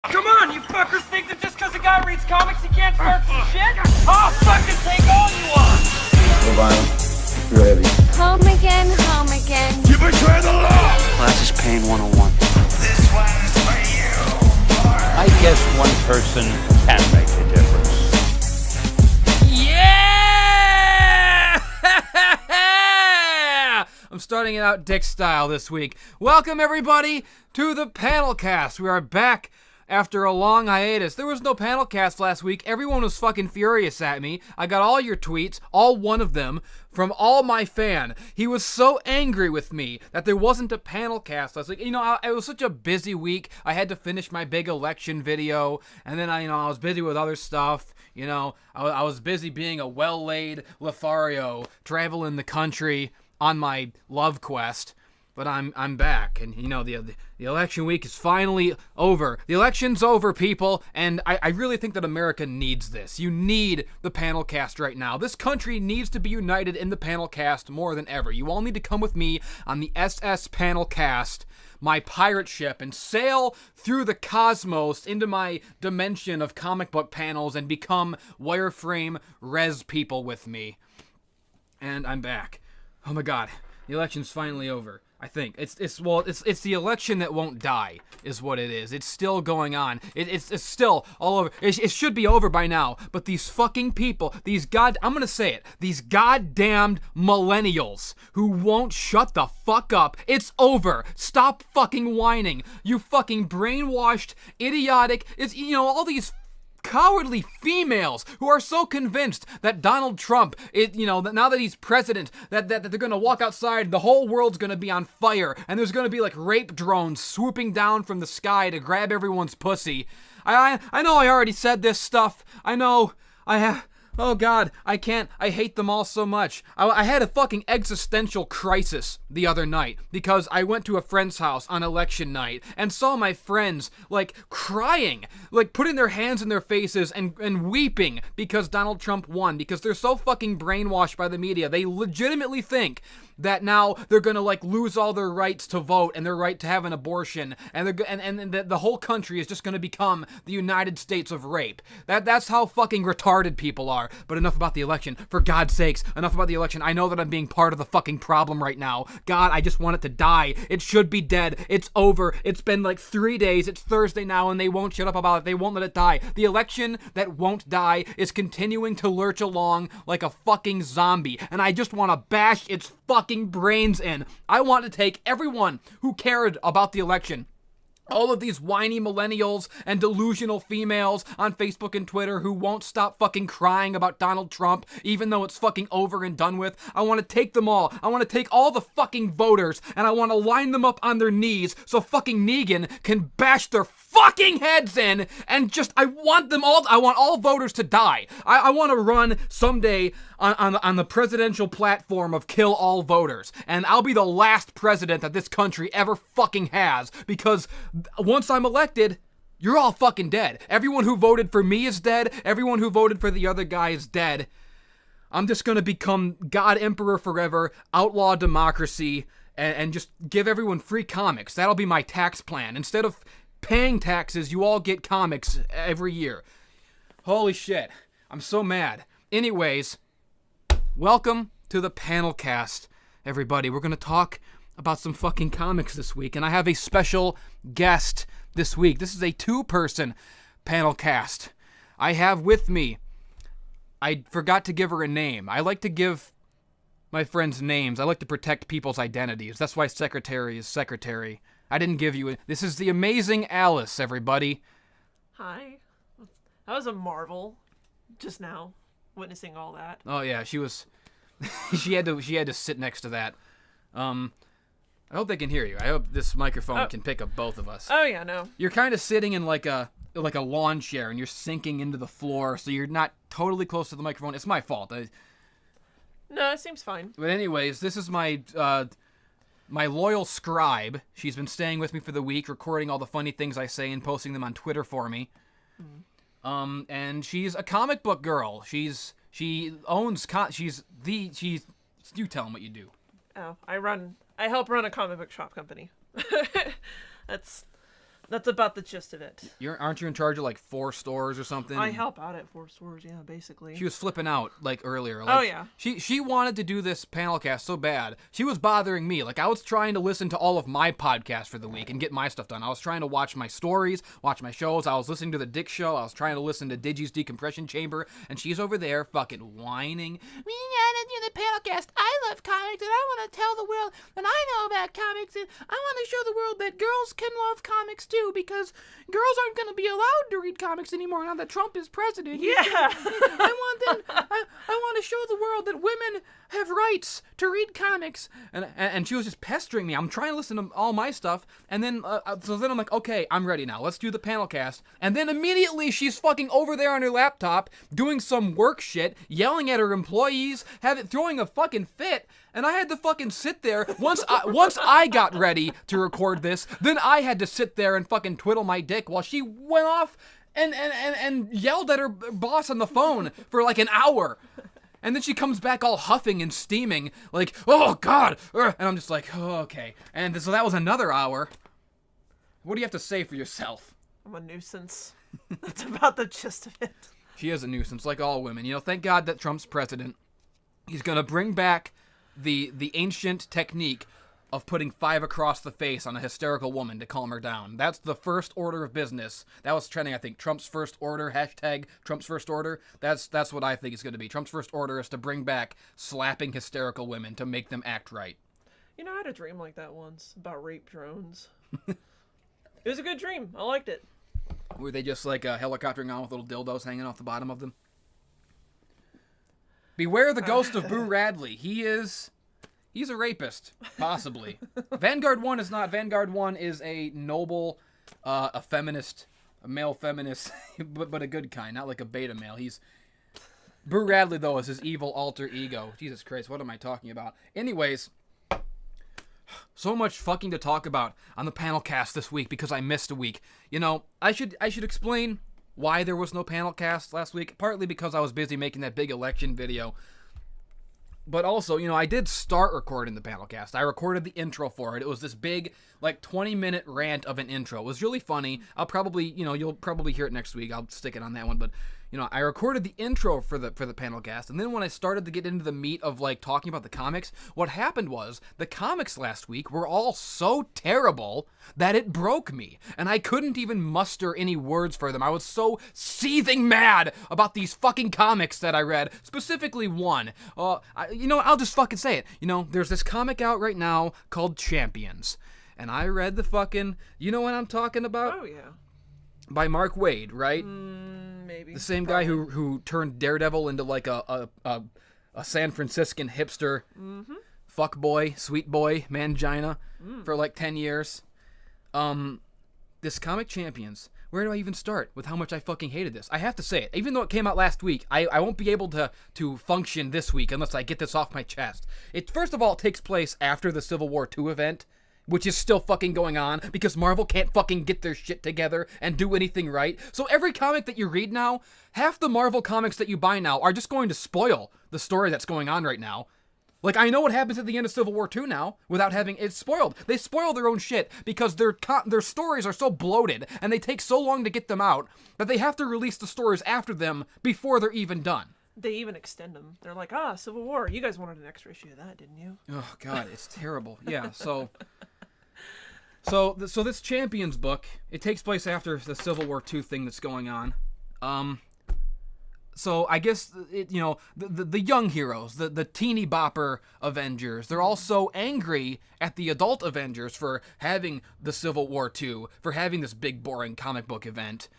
Come on, you fuckers think that just because a guy reads comics he can't start some shit? I'll fucking take all you want! No violence. You're heavy. Home again, home again. You betray the law! Class is Pain 101. This one's for you, I guess one person can make a difference. Yeah! I'm starting it out Dick style this week. Welcome, everybody, to the panel cast. We are back after a long hiatus. There was no panel cast last week. Everyone was fucking furious at me. I got all your tweets, all one of them, from all my fan. He was so angry with me that there wasn't a panel cast last week. You know, it was such a busy week. I had to finish my big election video, and then I was busy with other stuff. You know, I was busy being a well-laid Lothario, traveling the country on my love quest. But I'm back, and you know, the election week is finally over. The election's over, people, and I really think that America needs this. You need the panel cast right now. This country needs to be united in the panel cast more than ever. You all need to come with me on the SS panel cast, my pirate ship, and sail through the cosmos into my dimension of comic book panels and become wireframe res people with me. And I'm back. Oh my god, the election's finally over. I think it's the election that won't die is what it is. It's still going on. It's still all over. It should be over by now. But these fucking people, I'm gonna say it, these goddamned millennials who won't shut the fuck up. It's over. Stop fucking whining. You fucking brainwashed, idiotic. All these cowardly females who are so convinced that Donald Trump, that now that he's president, that they're gonna walk outside, the whole world's gonna be on fire, and there's gonna be like rape drones swooping down from the sky to grab everyone's pussy. I know I already said this stuff. I know I have. Oh god, I hate them all so much. I had a fucking existential crisis the other night because I went to a friend's house on election night and saw my friends, like, crying, like, putting their hands in their faces and weeping because Donald Trump won, because they're so fucking brainwashed by the media. They legitimately think that now they're gonna, like, lose all their rights to vote and their right to have an abortion, and the whole country is just gonna become the United States of rape. That's how fucking retarded people are. But enough about the election. For God's sakes, enough about the election. I know that I'm being part of the fucking problem right now. God, I just want it to die. It should be dead. It's over. It's been like 3 days. It's Thursday now, and they won't shut up about it. They won't let it die. The election that won't die is continuing to lurch along like a fucking zombie, and I just want to bash its fucking brains in. I want to take everyone who cared about the election, all of these whiny millennials and delusional females on Facebook and Twitter who won't stop fucking crying about Donald Trump, even though it's fucking over and done with. I want to take them all. I want to take all the fucking voters, and I want to line them up on their knees so fucking Negan can bash their fucking heads in, and I want them all. I want all voters to die. I want to run someday on the presidential platform of kill all voters, and I'll be the last president that this country ever fucking has, because once I'm elected, you're all fucking dead. Everyone who voted for me is dead. Everyone who voted for the other guy is dead. I'm just gonna become God Emperor forever, outlaw democracy, and just give everyone free comics. That'll be my tax plan. Instead of paying taxes, you all get comics every year. Holy shit. I'm so mad. Anyways, welcome to the panel cast, everybody. We're gonna talk about some fucking comics this week, and I have a special guest this week. This is a two-person panel cast. I have with me, I forgot to give her a name. I like to give my friends names. I like to protect people's identities. That's why secretary is secretary. I didn't give you it. This is the amazing Alice, everybody. Hi. That was a marvel just now, witnessing all that. Oh yeah, she was she had to sit next to that. I hope they can hear you. I hope this microphone can pick up both of us. Oh yeah, no. You're kind of sitting in like a lawn chair, and you're sinking into the floor, so you're not totally close to the microphone. It's my fault. No, it seems fine. But anyways, this is my loyal scribe. She's been staying with me for the week, recording all the funny things I say and posting them on Twitter for me. And she's a comic book girl. You tell them what you do. Oh, I help run a comic book shop company. That's about the gist of it. Aren't you in charge of like 4 stores or something? I help out at 4 stores, yeah, basically. She was flipping out like earlier. Like, Oh, yeah. She wanted to do this panel cast so bad. She was bothering me. Like I was trying to listen to all of my podcasts for the week and get my stuff done. I was trying to watch my stories, watch my shows. I was listening to the Dick Show. I was trying to listen to Digi's Decompression Chamber, and she's over there fucking whining. We gotta do the panel cast. I love comics, and I want to tell the world that I know about comics, and I want to show the world that girls can love comics too, because girls aren't going to be allowed to read comics anymore now that Trump is president. Yeah. I want to show the world that women have rights to read comics. And she was just pestering me. I'm trying to listen to all my stuff, and then so then I'm like, okay, I'm ready now. Let's do the panel cast. And then immediately she's fucking over there on her laptop doing some work shit, yelling at her employees, throwing a fucking fit. And I had to fucking sit there. Once I got ready to record this, then I had to sit there and fucking twiddle my dick while she went off and yelled at her boss on the phone for like an hour. And then she comes back all huffing and steaming, like, oh, God. And I'm just like, oh, okay. And so that was another hour. What do you have to say for yourself? I'm a nuisance. That's about the gist of it. She is a nuisance, like all women. You know, thank God that Trump's president. He's going to bring back the ancient technique of putting 5 across the face on a hysterical woman to calm her down. That's the first order of business. That was trending, I think. Trump's first order, hashtag Trump's first order. That's what I think it's going to be. Trump's first order is to bring back slapping hysterical women to make them act right. You know, I had a dream like that once about rape drones. It was a good dream. I liked it. Were they just like helicoptering on with little dildos hanging off the bottom of them? Beware the ghost of Boo Radley. He's a rapist, possibly. Vanguard 1 is not. Vanguard 1 is a noble, a feminist, a male feminist, but a good kind, not like a beta male. Boo Radley, though, is his evil alter ego. Jesus Christ, what am I talking about? Anyways, so much fucking to talk about on the panel cast this week because I missed a week. You know, I should explain why there was no panel cast last week, partly because I was busy making that big election video. But also, you know, I did start recording the panel cast. I recorded the intro for it. It was this big, like, 20-minute rant of an intro. It was really funny. I'll probably, you know, you'll probably hear it next week. I'll stick it on that one. But, you know, I recorded the intro for the panel cast. And then when I started to get into the meat of, like, talking about the comics, what happened was the comics last week were all so terrible that it broke me. And I couldn't even muster any words for them. I was so seething mad about these fucking comics that I read. Specifically one. You know, I'll just fucking say it. You know, there's this comic out right now called Champions. And I read the fucking, you know what I'm talking about? Oh, yeah. By Mark Waid, right? Maybe. The same guy who turned Daredevil into like a San Franciscan hipster fuck boy, sweet boy, mangina for like 10 years. This comic Champions, where do I even start with how much I fucking hated this? I have to say it. Even though it came out last week, I won't be able to function this week unless I get this off my chest. It first of all, it takes place after the Civil War II event, which is still fucking going on because Marvel can't fucking get their shit together and do anything right. So every comic that you read now, half the Marvel comics that you buy now are just going to spoil the story that's going on right now. Like, I know what happens at the end of Civil War II now without having it spoiled. They spoil their own shit because their stories are so bloated and they take so long to get them out that they have to release the stories after them before they're even done. They even extend them. They're like, Civil War. You guys wanted an extra issue of that, didn't you? Oh, God, it's terrible. Yeah, So this Champions book, it takes place after the Civil War II thing that's going on. So I guess, you know, the young heroes, the teeny bopper Avengers, they're all so angry at the adult Avengers for having the Civil War II, for having this big, boring comic book event,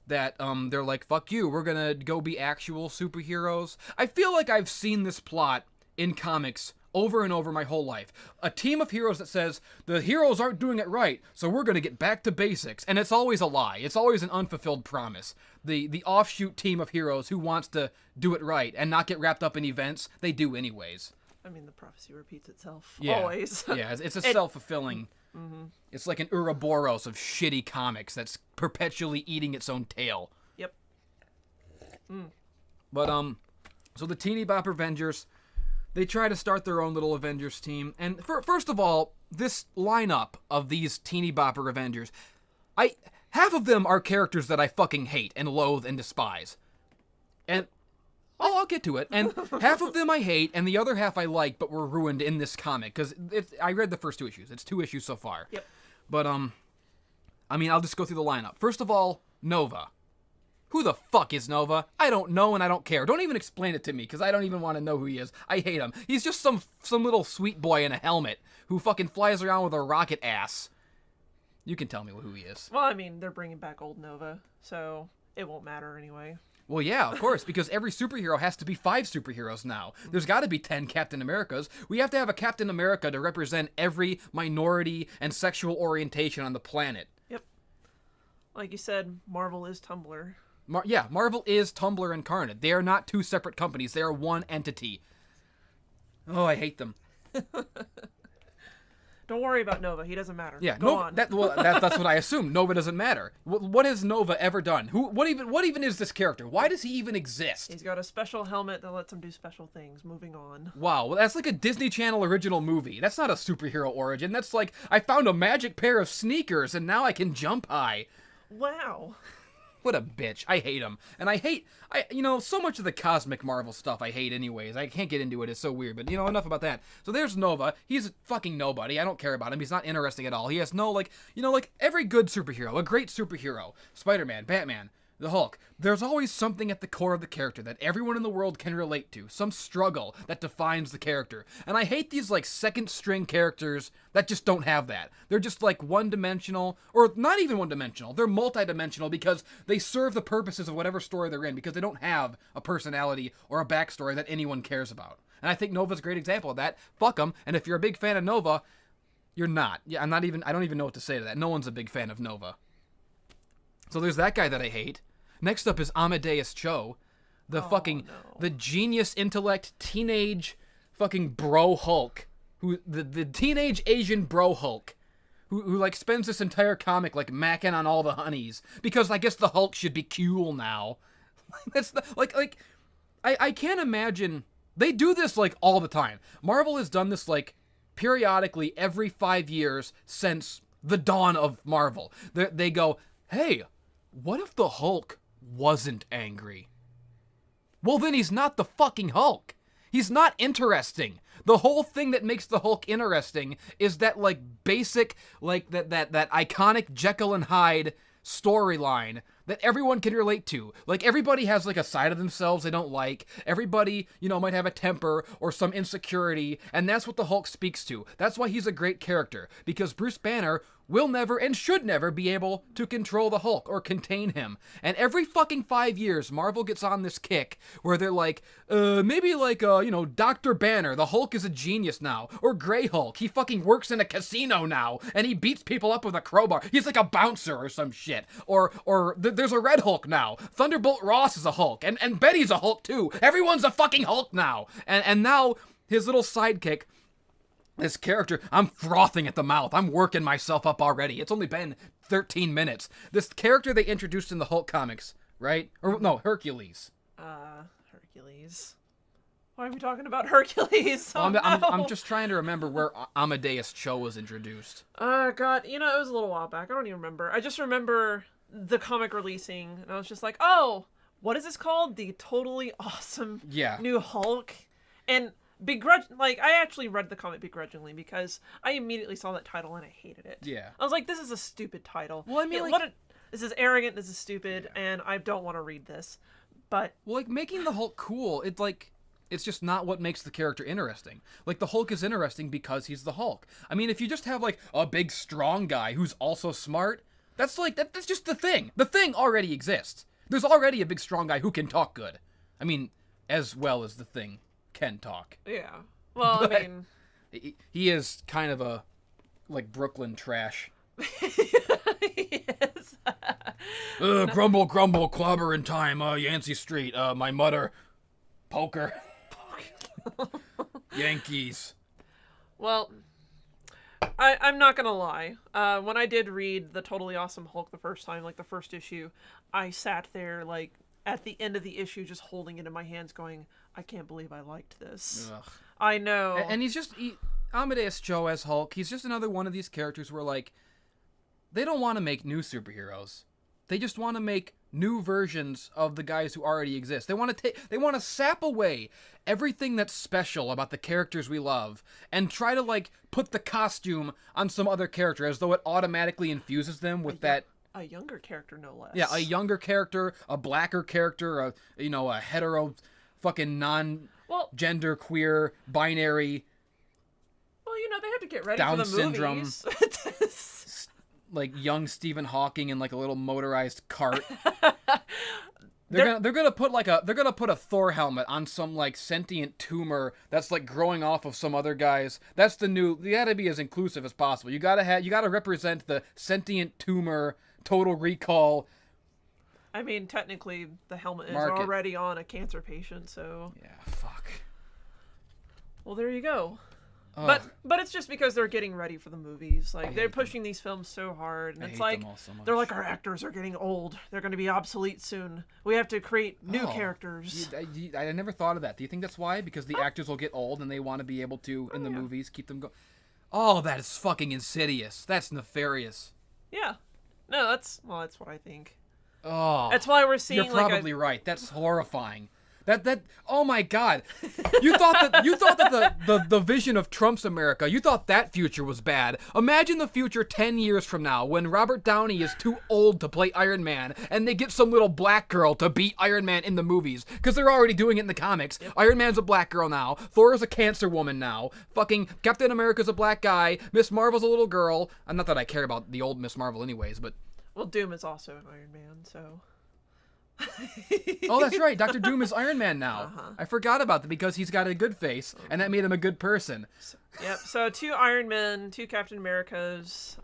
that they're like, fuck you, we're gonna go be actual superheroes. I feel like I've seen this plot in comics over and over my whole life. A team of heroes that says, the heroes aren't doing it right, so we're going to get back to basics. And it's always a lie. It's always an unfulfilled promise. The offshoot team of heroes who wants to do it right and not get wrapped up in events, they do anyways. I mean, the prophecy repeats itself. Yeah. Always. Yeah, it's a self-fulfilling. It's like an Ouroboros of shitty comics that's perpetually eating its own tail. Yep. But, so the teeny bopper Avengers, they try to start their own little Avengers team. And first of all, this lineup of these teeny bopper Avengers, half of them are characters that I fucking hate and loathe and despise. And I'll get to it. And half of them I hate, and the other half I like, but were ruined in this comic. Because I read the first 2 issues. It's 2 issues so far. Yep. But, I mean, I'll just go through the lineup. First of all, Nova. Who the fuck is Nova? I don't know and I don't care. Don't even explain it to me, because I don't even want to know who he is. I hate him. He's just some little sweet boy in a helmet who fucking flies around with a rocket ass. You can tell me who he is. Well, I mean, they're bringing back old Nova, so it won't matter anyway. Well, yeah, of course, because every superhero has to be 5 superheroes now. There's got to be 10 Captain Americas. We have to have a Captain America to represent every minority and sexual orientation on the planet. Yep. Like you said, Marvel is Tumblr. Marvel is Tumblr incarnate. They are not 2 separate companies. They are one entity. Oh, I hate them. Don't worry about Nova. He doesn't matter. Yeah, Go Nova, on. that's what I assume. Nova doesn't matter. What has Nova ever done? What even is this character? Why does he even exist? He's got a special helmet that lets him do special things. Moving on. Wow, well, that's like a Disney Channel original movie. That's not a superhero origin. That's like, I found a magic pair of sneakers and now I can jump high. Wow. What a bitch. I hate him. And so much of the cosmic Marvel stuff I hate anyways. I can't get into it. It's so weird. But, enough about that. So there's Nova. He's fucking nobody. I don't care about him. He's not interesting at all. He has no, every good superhero, a great superhero, Spider-Man, Batman, the Hulk, there's always something at the core of the character that everyone in the world can relate to. Some struggle that defines the character. And I hate these, second-string characters that just don't have that. They're just, one-dimensional, or not even one-dimensional. They're multi-dimensional because they serve the purposes of whatever story they're in, because they don't have a personality or a backstory that anyone cares about. And I think Nova's a great example of that. Fuck them. And if you're a big fan of Nova, you're not. Yeah, I don't even know what to say to that. No one's a big fan of Nova. So there's that guy that I hate. Next up is Amadeus Cho, the genius intellect teenage fucking bro Hulk, the teenage Asian bro Hulk, who spends this entire comic macking on all the honeys because I guess the Hulk should be cool now. That's I can't imagine they do this all the time. Marvel has done this periodically every 5 years since the dawn of Marvel. They go, hey, what if the Hulk wasn't angry? Well, then he's not the fucking Hulk. He's not interesting. The whole thing that makes the Hulk interesting is that basic that iconic Jekyll and Hyde storyline that everyone can relate to. Everybody has a side of themselves they don't like. Everybody, might have a temper or some insecurity, and that's what the Hulk speaks to. That's why he's a great character, because Bruce Banner will never and should never be able to control the Hulk or contain him. And every fucking 5 years, Marvel gets on this kick where they're maybe Dr. Banner, the Hulk is a genius now. Or Grey Hulk, he fucking works in a casino now, and he beats people up with a crowbar. He's like a bouncer or some shit. Or there's a Red Hulk now. Thunderbolt Ross is a Hulk, and Betty's a Hulk too. Everyone's a fucking Hulk now. And now, his little sidekick, this character, I'm frothing at the mouth. I'm working myself up already. It's only been 13 minutes. This character they introduced in the Hulk comics, right? Or no, Hercules. Hercules. Why are we talking about Hercules? Oh, I'm just trying to remember where Amadeus Cho was introduced. God, it was a little while back. I don't even remember. I just remember the comic releasing, and I was just like, oh, what is this called? The Totally Awesome New Hulk? And I actually read the comic begrudgingly because I immediately saw that title and I hated it. Yeah. I was like, this is a stupid title. Well, I mean, this is arrogant, this is stupid, and I don't want to read this. But making the Hulk cool, it's just not what makes the character interesting. The Hulk is interesting because he's the Hulk. I mean, if you just have a big strong guy who's also smart, that's that's just the thing. The thing already exists. There's already a big strong guy who can talk good. I mean, as well as the thing can talk. Yeah. Well, but I mean, he is kind of a Brooklyn trash. yes. Grumble, grumble, clobber in time. Yancey Street. My mother. Poker. Yankees. Well, I'm not gonna lie. When I did read the Totally Awesome Hulk the first time, the first issue, I sat there at the end of the issue just holding it in my hands going, I can't believe I liked this. Ugh. I know. And he's just Amadeus Cho as Hulk. He's just another one of these characters where they don't want to make new superheroes. They just want to make new versions of the guys who already exist. They want to sap away everything that's special about the characters we love and try to like put the costume on some other character as though it automatically infuses them with a younger character, no less. Yeah, a younger character, a blacker character, a hetero fucking non-gender queer binary. Well, they have to get ready Down for the syndrome. movies. Like young Stephen Hawking in like a little motorized cart. They're gonna put a Thor helmet on some like sentient tumor that's like growing off of some other guys. That's the new. You gotta be as inclusive as possible. You gotta represent the sentient tumor. Total Recall. I mean, technically, the helmet is market. already on a cancer patient, so. Yeah, fuck. Well, there you go. But it's just because they're getting ready for the movies. Like they're pushing these films so hard, and it's like they're like, our actors are getting old. They're going to be obsolete soon. We have to create new characters. I never thought of that. Do you think that's why? Because the actors will get old, and they want to be able to in the movies keep them going. Oh, that is fucking insidious. That's nefarious. Yeah. No, that's what I think. Oh, that's why we're seeing. You're probably right. That's horrifying. That oh my God, you thought that the vision of Trump's America, you thought that future was bad. Imagine the future 10 years from now when Robert Downey is too old to play Iron Man and they get some little black girl to beat Iron Man in the movies because they're already doing it in the comics. Yep. Iron Man's a black girl now. Thor is a cancer woman now. Fucking Captain America's a black guy. Miss Marvel's a little girl. Not that I care about the old Miss Marvel anyways, but well, Doom is also an Iron Man, so. Oh, that's right. Dr. Doom is Iron Man now. I forgot about that because he's got a good face, and that made him a good person. Yep. So 2 Iron Men, 2 Captain Americas.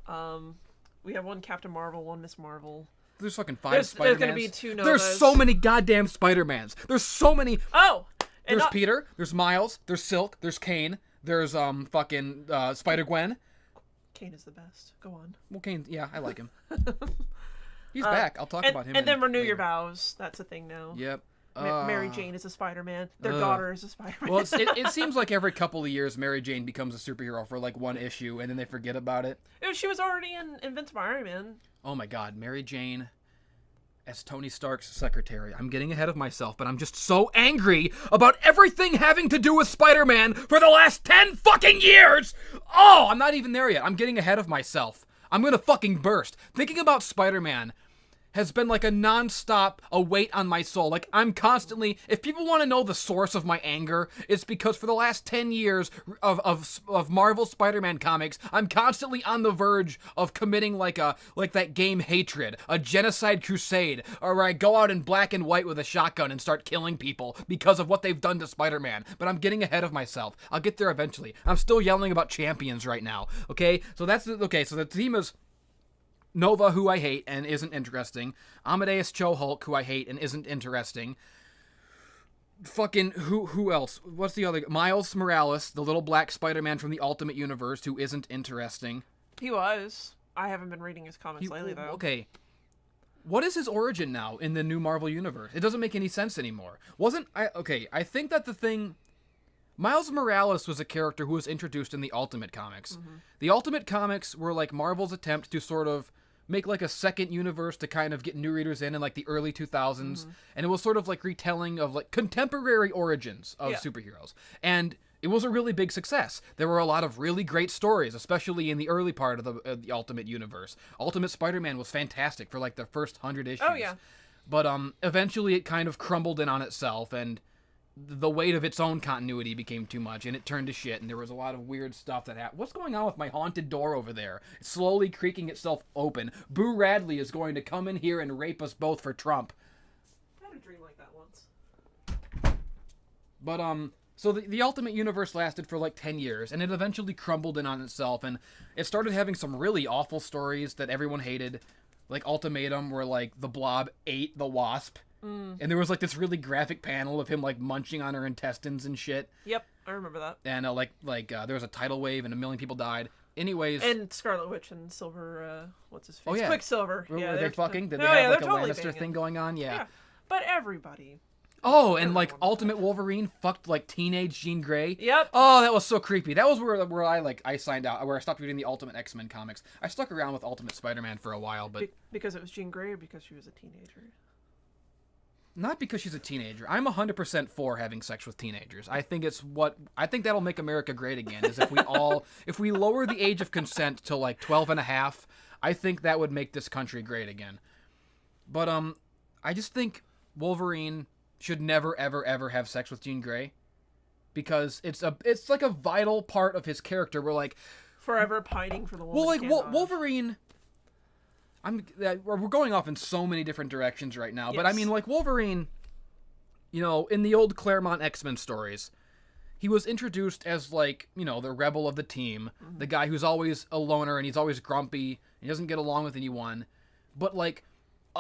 We have 1 Captain Marvel, 1 Miss Marvel. There's fucking 5 Spider-Mans. There's gonna be 2 Novas. There's so many goddamn Spider-Mans. There's so many. Oh. There's Peter. There's Miles. There's Silk. There's Kane. There's fucking Spider-Gwen. Kane is the best. Go on. Well, Kane. Yeah, I like him. He's back. I'll talk about him. And then renew your vows. That's a thing now. Yep. Mary Jane is a Spider-Man. Their daughter is a Spider-Man. Well, it seems like every couple of years, Mary Jane becomes a superhero for like 1 issue, and then they forget about it. She was already in Invincible Iron Man. Oh my God, Mary Jane as Tony Stark's secretary. I'm getting ahead of myself, but I'm just so angry about everything having to do with Spider-Man for the last 10 fucking years! Oh, I'm not even there yet. I'm getting ahead of myself. I'm gonna fucking burst. Thinking about Spider-Man has been like a non-stop a weight on my soul. Like I'm constantly, if people want to know the source of my anger, it's because for the last 10 years of Marvel Spider-Man comics, I'm constantly on the verge of committing like that game Hatred, a genocide crusade, or where I go out in black and white with a shotgun and start killing people because of what they've done to Spider-Man. But I'm getting ahead of myself. I'll get there eventually. I'm still yelling about champions right now. Okay? So the team is Nova, who I hate and isn't interesting. Amadeus Cho Hulk, who I hate and isn't interesting. Fucking, who else? What's the other? Miles Morales, the little black Spider-Man from the Ultimate Universe, who isn't interesting. He was. I haven't been reading his comics lately, though. Okay. What is his origin now in the new Marvel Universe? It doesn't make any sense anymore. I think that the thing... Miles Morales was a character who was introduced in the Ultimate Comics. Mm-hmm. The Ultimate Comics were like Marvel's attempt to sort of make like a second universe to kind of get new readers in like the early 2000s. Mm-hmm. And it was sort of like retelling of like contemporary origins of superheroes. And it was a really big success. There were a lot of really great stories, especially in the early part of the Ultimate Universe. Ultimate Spider-Man was fantastic for like the first 100 issues. Oh, yeah. But eventually it kind of crumbled in on itself, and the weight of its own continuity became too much, and it turned to shit, and there was a lot of weird stuff that happened. What's going on with my haunted door over there? It's slowly creaking itself open. Boo Radley is going to come in here and rape us both for Trump. I had a dream like that once. But, so the Ultimate Universe lasted for like 10 years, and it eventually crumbled in on itself, and it started having some really awful stories that everyone hated, like Ultimatum, where like the Blob ate the Wasp. And there was like this really graphic panel of him like munching on her intestines and shit. Yep, I remember that. And there was a tidal wave and 1 million people died. Anyways, and Scarlet Witch and Silver, what's his face? Oh yeah, Quicksilver. Were they fucking? Did they no, have like a totally Lannister banging. thing going on? Yeah. But everybody. Oh, and like Ultimate Wolverine fucked like teenage Jean Grey. Yep. Oh, that was so creepy. That was where I signed out, where I stopped reading the Ultimate X-Men comics. I stuck around with Ultimate Spider-Man for a while, but because it was Jean Grey or because she was a teenager? not because she's a teenager. I'm 100% for having sex with teenagers. I think that'll make America great again. Is if we lower the age of consent to like 12 and a half, I think that would make this country great again. But I just think Wolverine should never, ever, ever have sex with Jean Grey, because it's like a vital part of his character. We're like forever pining for the woman. Well, like Wolverine. We're going off in so many different directions right now, but I mean, like Wolverine, you know, in the old Claremont X-Men stories, he was introduced as like, you know, the rebel of the team, the guy who's always a loner and he's always grumpy, he doesn't get along with anyone, but like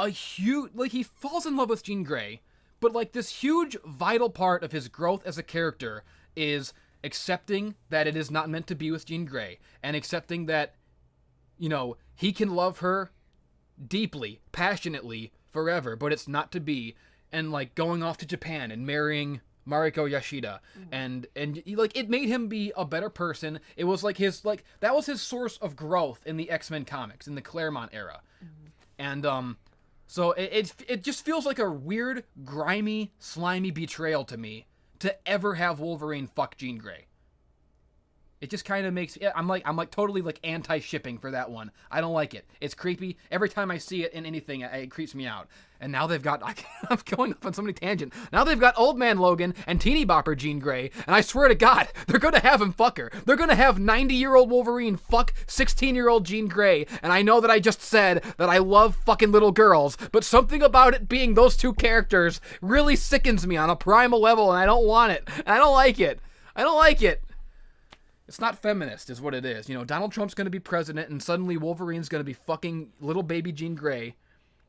he falls in love with Jean Grey. But, like, this huge, vital part of his growth as a character is accepting that it is not meant to be with Jean Grey, and accepting that, you know, he can love her deeply, passionately, forever, but it's not to be, and, like, going off to Japan and marrying Mariko Yashida, and like, it made him be a better person. It was, like, that was his source of growth in the X-Men comics, in the Claremont era. And, so it just feels like a weird, grimy, slimy betrayal to me to ever have Wolverine fuck Jean Grey. It just kind of makes I'm like totally like anti-shipping for that one. I don't like it. It's creepy. Every time I see it in anything, it creeps me out. And now they've got I'm going off on so many tangents. Now they've got Old Man Logan and Teeny Bopper Jean Grey, and I swear to God, they're gonna have him fuck her. They're gonna have 90-year-old Wolverine fuck 16-year-old Jean Grey. And I know that I just said that I love fucking little girls, but something about it being those two characters really sickens me on a primal level, and I don't want it. And I don't like it. I don't like it. It's not feminist, is what it is. You know, Donald Trump's going to be president, and suddenly Wolverine's going to be fucking little baby Jean Grey.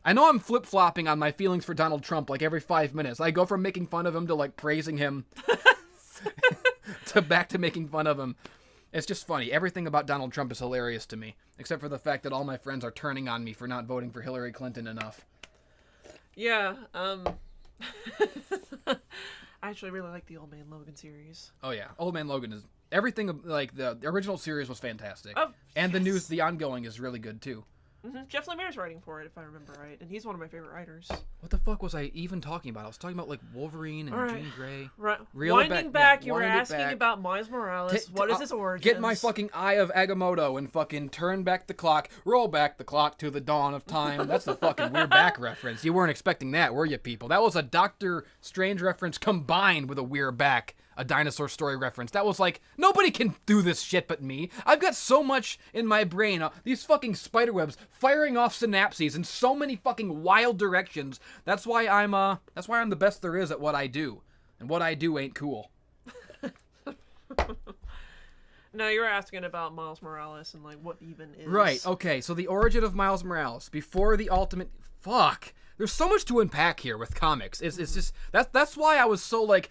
I know I'm flip-flopping on my feelings for Donald Trump, like, every 5 minutes. I go from making fun of him to, like, praising him to back to making fun of him. It's just funny. Everything about Donald Trump is hilarious to me, except for the fact that all my friends are turning on me for not voting for Hillary Clinton enough. Yeah, I actually really like the Old Man Logan series. Oh, yeah. Old Man Logan is... Everything, like, the original series was fantastic. Oh, and the ongoing is really good, too. Jeff Lemire's writing for it, if I remember right, and he's one of my favorite writers. What the fuck was I even talking about? I was talking about, like, Wolverine and Jean Grey. Right. Winding back, you were asking about Miles Morales. What is his origins? Get my fucking Eye of Agamotto and fucking turn back the clock, roll back the clock to the dawn of time. That's the fucking We're Back reference. You weren't expecting that, were you, people? That was a Doctor Strange reference combined with a We're Back, a dinosaur story reference. That was like, nobody can do this shit but me. I've got so much in my brain, these fucking spiderwebs firing off synapses in so many fucking wild directions. That's why I'm the best there is at what I do. And what I do ain't cool. No, you were asking about Miles Morales and, like, what even is... Right, okay, so the origin of Miles Morales, before the Ultimate... Fuck! There's so much to unpack here with comics. It's just... That's why I was so, like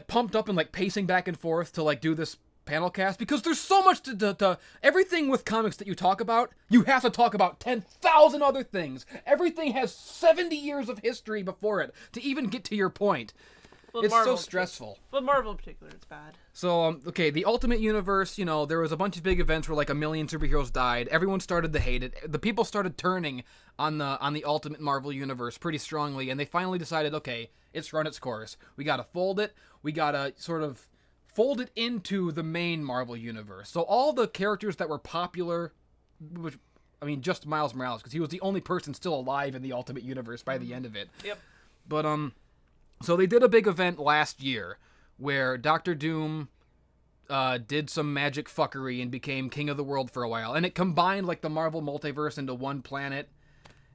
pumped up and, like, pacing back and forth to, like, do this panel cast, because there's so much to everything with comics that you talk about, you have to talk about 10,000 other things. Everything has 70 years of history before it to even get to your point. Well, it's Marvel so stressful. But Marvel in particular, it's bad. So, okay, the Ultimate Universe, you know, there was a bunch of big events where, like, 1 million superheroes died. Everyone started to hate it. The people started turning on the Ultimate Marvel Universe pretty strongly, and they finally decided, okay, it's run its course. We gotta fold it. We gotta sort of fold it into the main Marvel Universe. So all the characters that were popular, which, I mean, just Miles Morales, because he was the only person still alive in the Ultimate Universe by the end of it. Yep. But, so they did a big event last year where Dr. Doom did some magic fuckery and became king of the world for a while. And it combined, like, the Marvel multiverse into one planet.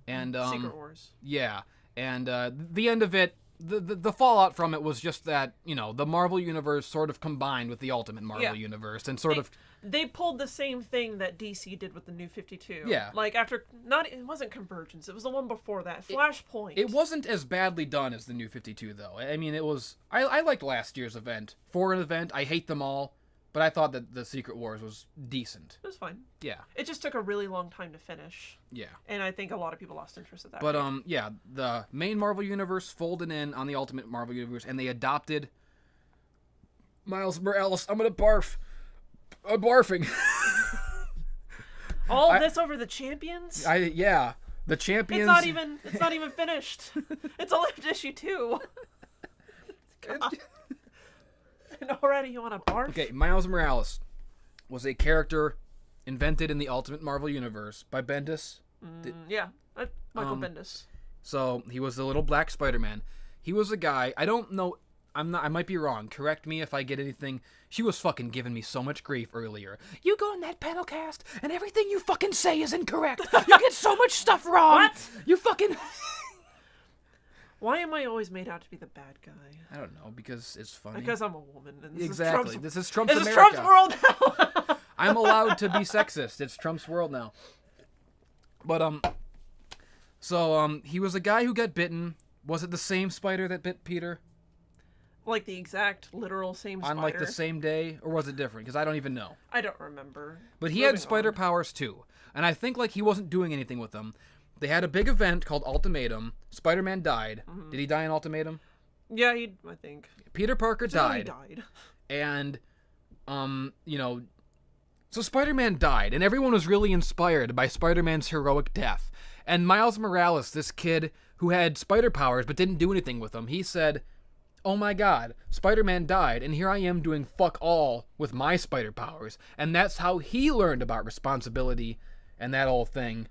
And Secret Wars. Yeah. And the end of it, the fallout from it was just that, you know, the Marvel Universe sort of combined with the Ultimate Marvel Universe and sort of... They pulled the same thing that DC did with the New 52. Yeah. Like, after... It wasn't Convergence. It was the one before that. Flashpoint. It wasn't as badly done as the New 52, though. I mean, it was... I liked last year's event. For an event, I hate them all. But I thought that the Secret Wars was decent. It was fine. Yeah. It just took a really long time to finish. Yeah. And I think a lot of people lost interest at that But, point. yeah, the main Marvel Universe folded in on the Ultimate Marvel Universe, and they adopted Miles Morales. I'm gonna barf. I'm barfing. All this over the Champions? Yeah. The Champions... It's not even finished. It's only up to issue 2. God. And already you want to barf? Okay, Miles Morales was a character invented in the Ultimate Marvel Universe by Bendis. Michael Bendis. So he was the little black Spider-Man. He was a guy, I don't know, I might be wrong. Correct me if I get anything. She was fucking giving me so much grief earlier. You go in that panel cast, and everything you fucking say is incorrect. You get so much stuff wrong. What? You fucking... Why am I always made out to be the bad guy? I don't know, because it's funny. Because I'm a woman. And this Exactly. This is Trump's This is America. Trump's world now. I'm allowed to be sexist. It's Trump's world now. But, he was a guy who got bitten. Was it the same spider that bit Peter? Like the exact, literal same spider? On, like, the same day? Or was it different? Because I don't even know. I don't remember. But he had spider powers, too. And I think, like, he wasn't doing anything with them. They had a big event called Ultimatum. Spider-Man died. Mm-hmm. Did he die in Ultimatum? Yeah, I think. Peter Parker died. He died. And, so Spider-Man died, and everyone was really inspired by Spider-Man's heroic death. And Miles Morales, this kid who had spider powers but didn't do anything with them, he said, oh my god, Spider-Man died, and here I am doing fuck all with my spider powers. And that's how he learned about responsibility and that whole thing.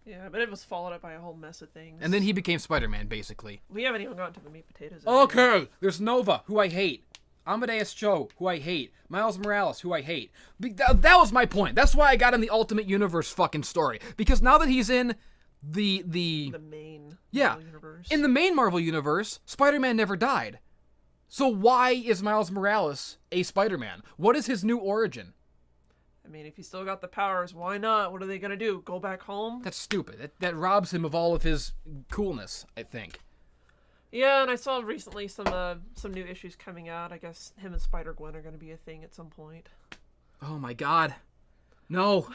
Yeah, but it was followed up by a whole mess of things. And then he became Spider-Man, basically. We haven't even gotten to the meat potatoes. Okay, there's Nova, who I hate. Amadeus Cho, who I hate. Miles Morales, who I hate. That was my point. That's why I got in the Ultimate Universe fucking story. Because now that he's in the main Marvel universe. In the main Marvel Universe, Spider-Man never died. So why is Miles Morales a Spider-Man? What is his new origin? I mean, if he still got the powers, why not? What are they gonna do? Go back home? That's stupid. That robs him of all of his coolness, I think. Yeah, and I saw recently some new issues coming out. I guess him and Spider-Gwen are gonna be a thing at some point. Oh my god. No.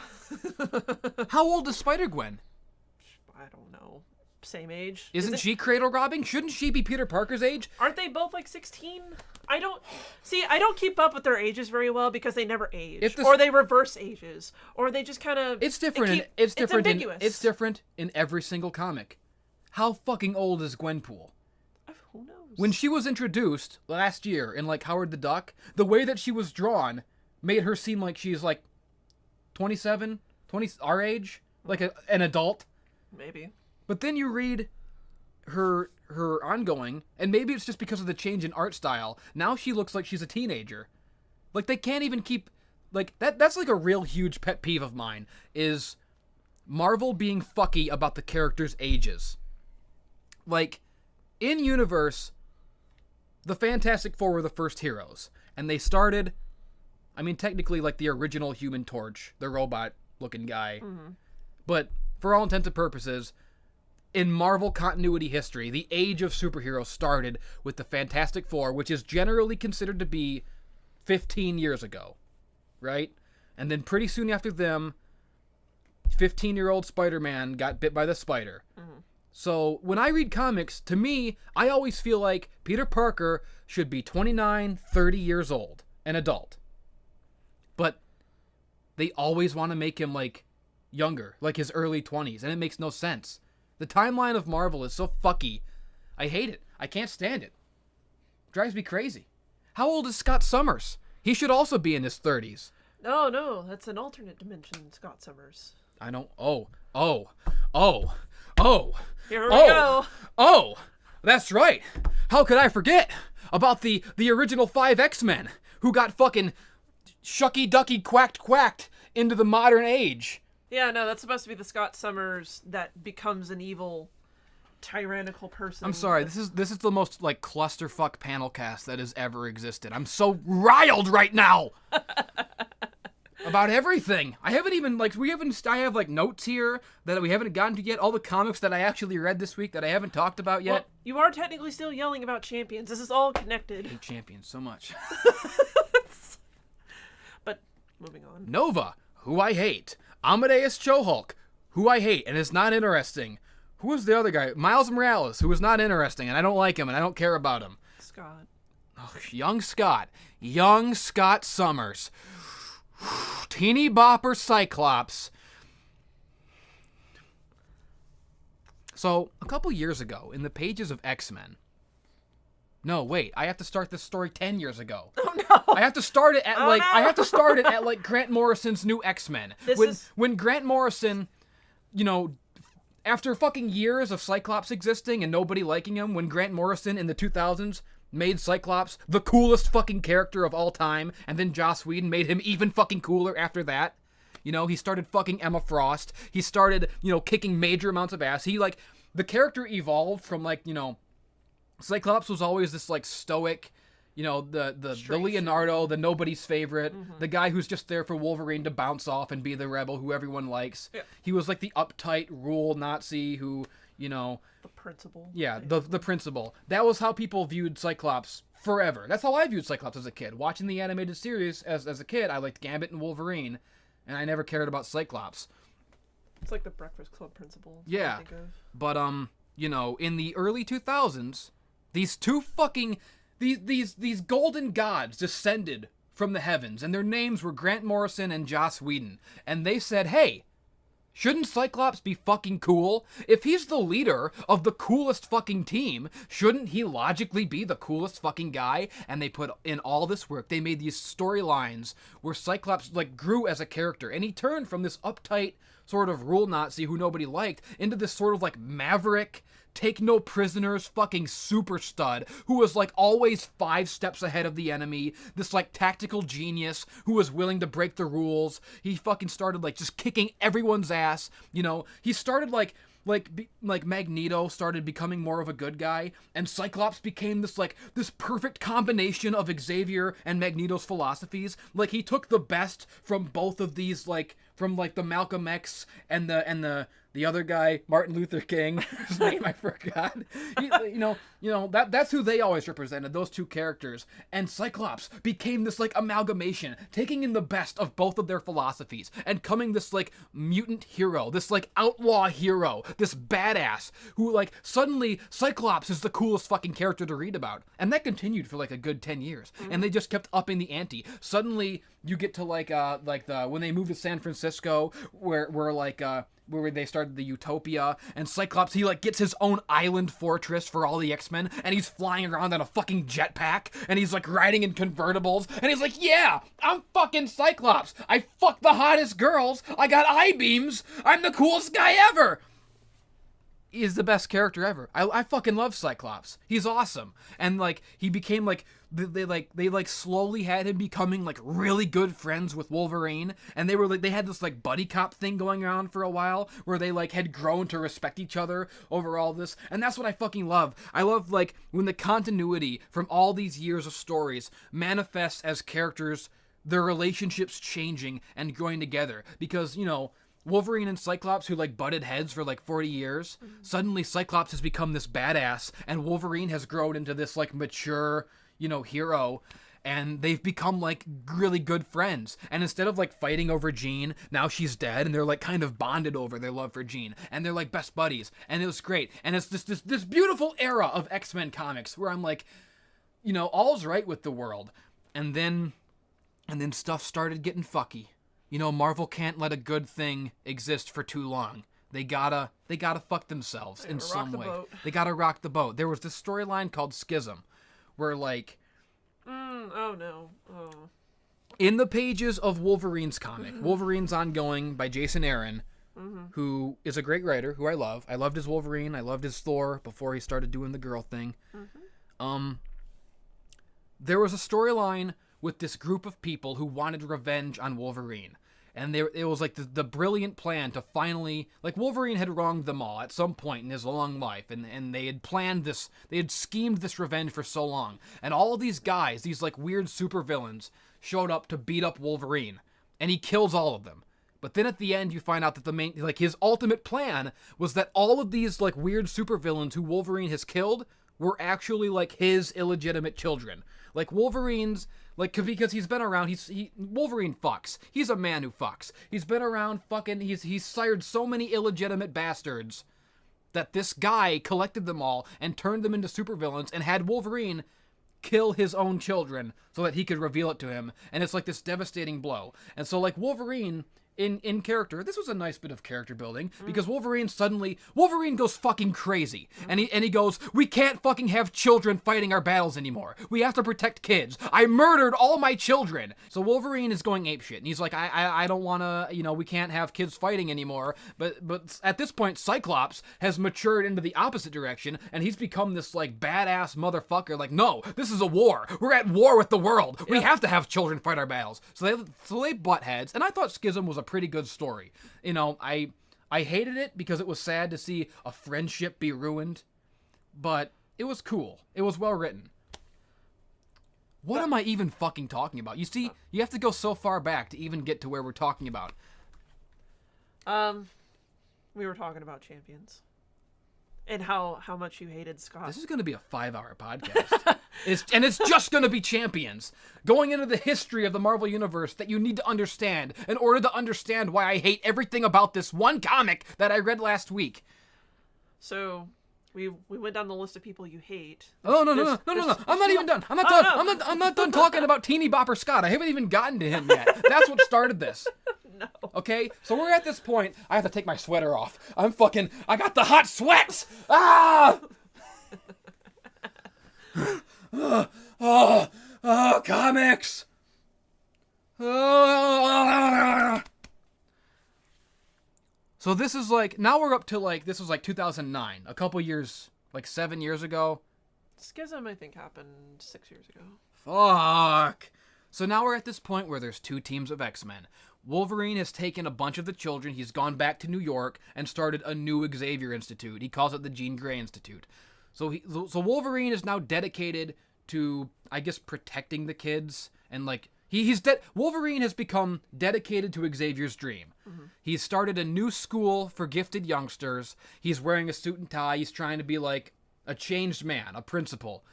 How old is Spider-Gwen? I don't know. Same age. Isn't she cradle robbing? Shouldn't she be Peter Parker's age? Aren't they both like 16? I don't keep up with their ages very well because they never age, or they reverse ages, or they just kind of. It's different. It's ambiguous. It's different in every single comic. How fucking old is Gwenpool? Who knows? When she was introduced last year in like Howard the Duck, the way that she was drawn made her seem like she's like 27, 20, our age, like an adult. Maybe. But then you read her ongoing, and maybe it's just because of the change in art style. Now she looks like she's a teenager. Like, they can't even keep... Like, that's like a real huge pet peeve of mine, is Marvel being fucky about the characters' ages. Like, in universe, the Fantastic Four were the first heroes, and they started... I mean, technically, like, the original Human Torch, the robot-looking guy. Mm-hmm. But, for all intents and purposes... In Marvel continuity history, the age of superheroes started with the Fantastic Four, which is generally considered to be 15 years ago, right? And then pretty soon after them, 15-year-old Spider-Man got bit by the spider. Mm-hmm. So when I read comics, to me, I always feel like Peter Parker should be 29, 30 years old, an adult. But they always want to make him, like, younger, like his early 20s, and it makes no sense. The timeline of Marvel is so fucky. I hate it. I can't stand it. Drives me crazy. How old is Scott Summers? He should also be in his 30s. No, that's an alternate dimension, Scott Summers. I don't... Oh. Here we go. Oh, that's right. How could I forget about the original 5 X-Men who got fucking shucky-ducky quacked into the modern age? Yeah, no, that's supposed to be the Scott Summers that becomes an evil, tyrannical person. I'm sorry, this is the most, like, clusterfuck panel cast that has ever existed. I'm so riled right now about everything. I haven't even, like, I have, like, notes here that we haven't gotten to yet. All the comics that I actually read this week that I haven't talked about yet. Well, you are technically still yelling about Champions. This is all connected. I hate Champions so much. Moving on. Nova, who I hate. Amadeus Cho-Hulk, who I hate and is not interesting. Who was the other guy? Miles Morales, who is not interesting, and I don't like him, and I don't care about him. Scott. Oh, young Scott Summers. Teeny bopper Cyclops. So, a couple years ago, in the pages of X-Men... No, wait, I have to start this story 10 years ago. Oh, no! I have to start it at, no! I have to start it at, Grant Morrison's new X-Men. When Grant Morrison, after fucking years of Cyclops existing and nobody liking him, when Grant Morrison in the 2000s made Cyclops the coolest fucking character of all time, and then Joss Whedon made him even fucking cooler after that. He started fucking Emma Frost. He started, kicking major amounts of ass. He, the character evolved from, Cyclops was always this, stoic, the Leonardo, the nobody's favorite, the guy who's just there for Wolverine to bounce off and be the rebel who everyone likes. Yeah. He was, the uptight, rule Nazi who, The principal. Yeah, the principal. That was how people viewed Cyclops forever. That's how I viewed Cyclops as a kid. Watching the animated series as a kid, I liked Gambit and Wolverine, and I never cared about Cyclops. It's like the Breakfast Club principle. Yeah. I think of. But, in the early 2000s, these two fucking... These golden gods descended from the heavens, and their names were Grant Morrison and Joss Whedon. And they said, hey, shouldn't Cyclops be fucking cool? If he's the leader of the coolest fucking team, shouldn't he logically be the coolest fucking guy? And they put in all this work. They made these storylines where Cyclops, grew as a character, and he turned from this uptight sort of rule Nazi who nobody liked into this sort of, maverick, take no prisoners fucking super stud who was always 5 steps ahead of the enemy, this tactical genius who was willing to break the rules. He fucking started just kicking everyone's ass. He started Magneto started becoming more of a good guy, and Cyclops became this perfect combination of Xavier and Magneto's philosophies. He took the best from both of these, from the Malcolm X and the other guy, Martin Luther King, whose name I forgot. That's who they always represented, those two characters. And Cyclops became this amalgamation, taking in the best of both of their philosophies and coming this mutant hero, this outlaw hero, this badass who suddenly Cyclops is the coolest fucking character to read about. And that continued for a good 10 years. And they just kept upping the ante. Suddenly you get to when they moved to San Francisco where they started the Utopia, and Cyclops, he gets his own island fortress for all the X-Men, and he's flying around on a fucking jetpack, and he's riding in convertibles, and he's yeah, I'm fucking Cyclops, I fuck the hottest girls, I got I-beams, I'm the coolest guy ever. He is the best character ever. I fucking love Cyclops. He's awesome. And he became they slowly had him becoming really good friends with Wolverine, and they had this buddy cop thing going on for a while where they had grown to respect each other over all this. And that's what I fucking love. I love when the continuity from all these years of stories manifests as characters, their relationships changing and growing together, because Wolverine and Cyclops, who butted heads for 40 years, suddenly Cyclops has become this badass, and Wolverine has grown into this mature, hero, and they've become really good friends. And instead of fighting over Jean, now she's dead, and they're kind of bonded over their love for Jean, and they're best buddies, and it was great. And it's this beautiful era of X-Men comics where I'm all's right with the world, and then stuff started getting fucky. Marvel can't let a good thing exist for too long. They gotta fuck themselves in some way. They gotta rock the boat. There was this storyline called Schism, where oh no. Oh. In the pages of Wolverine's comic, Wolverine's Ongoing by Jason Aaron, who is a great writer, who I love. I loved his Wolverine. I loved his Thor before he started doing the girl thing. There was a storyline with this group of people who wanted revenge on Wolverine. And it was the brilliant plan to finally... Wolverine had wronged them all at some point in his long life. And they had planned this... They had schemed this revenge for so long. And all of these guys, these weird supervillains, showed up to beat up Wolverine. And he kills all of them. But then at the end, you find out that the main... his ultimate plan was that all of these, weird supervillains who Wolverine has killed were actually, like, his illegitimate children. Like, Wolverine's, like, because he's been around, Wolverine fucks. He's a man who fucks. He's been around fucking, he's sired so many illegitimate bastards that this guy collected them all and turned them into supervillains and had Wolverine kill his own children so that he could reveal it to him. And it's like this devastating blow. And so, like, Wolverine... In character, this was a nice bit of character building, because Wolverine goes fucking crazy, and he goes, we can't fucking have children fighting our battles anymore. We have to protect kids. I murdered all my children. So Wolverine is going apeshit, and he's like, I don't want to, we can't have kids fighting anymore. But at this point, Cyclops has matured into the opposite direction, and he's become this, like, badass motherfucker. Like, no, this is a war. We're at war with the world. We have to have children fight our battles. So they butt heads, and I thought Schism was a pretty good story. I hated it because it was sad to see a friendship be ruined, but it was cool. It was well written. What am I even fucking talking about? You see, you have to go so far back to even get to where we're talking about. We were talking about Champions. And how much you hated Scott. This is going to be a 5-hour podcast. It's just going to be Champions. Going into the history of the Marvel Universe that you need to understand in order to understand why I hate everything about this one comic that I read last week. So, we went down the list of people you hate. Oh, no. I'm not even done. I'm not done. I'm not done talking about Teeny Bopper Scott. I haven't even gotten to him yet. That's what started this. No. Okay, so we're at this point. I have to take my sweater off. I got the hot sweats! Ah! Comics! So this is like, now we're up to like, this was like 2009, a couple years, like 7 years ago. Schism, I think, happened 6 years ago. Fuck! So now we're at this point where there's two teams of X-Men. Wolverine has taken a bunch of the children, he's gone back to New York, and started a new Xavier Institute. He calls it the Jean Grey Institute. So Wolverine is now dedicated to, I guess, protecting the kids, and like, Wolverine has become dedicated to Xavier's dream. Mm-hmm. He's started a new school for gifted youngsters. He's wearing a suit and tie. He's trying to be like a changed man, a principal.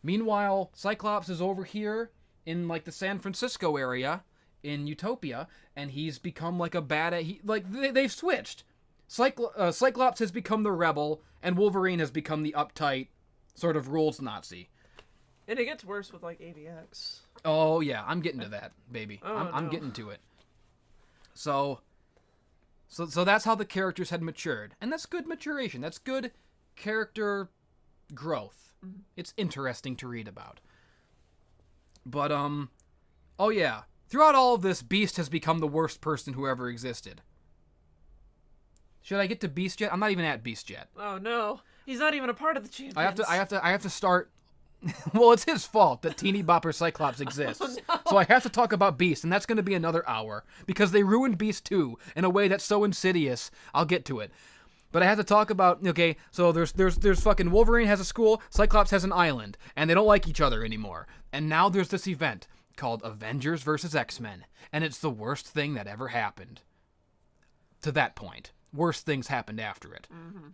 Meanwhile, Cyclops is over here in like the San Francisco area in Utopia, and he's become like a they've switched. Cyclops has become the rebel, and Wolverine has become the uptight, sort of rules Nazi. And it gets worse with like AVX. Oh yeah, I'm getting to that, baby. Oh, I'm getting to it. So that's how the characters had matured, and that's good maturation. That's good character growth. Mm-hmm. It's interesting to read about. But oh yeah. Throughout all of this, Beast has become the worst person who ever existed. Should I get to Beast yet? I'm not even at Beast yet. Oh no, he's not even a part of the Champions. I have to start. Well, it's his fault that Teeny Bopper Cyclops exists. Oh, no. So I have to talk about Beast, and that's going to be another hour because they ruined Beast 2 in a way that's so insidious. I'll get to it. But I have to talk about, okay, so there's fucking Wolverine has a school, Cyclops has an island, and they don't like each other anymore. And now there's this event called Avengers vs. X-Men, and it's the worst thing that ever happened. To that point. Worse things happened after it. Mm-hmm.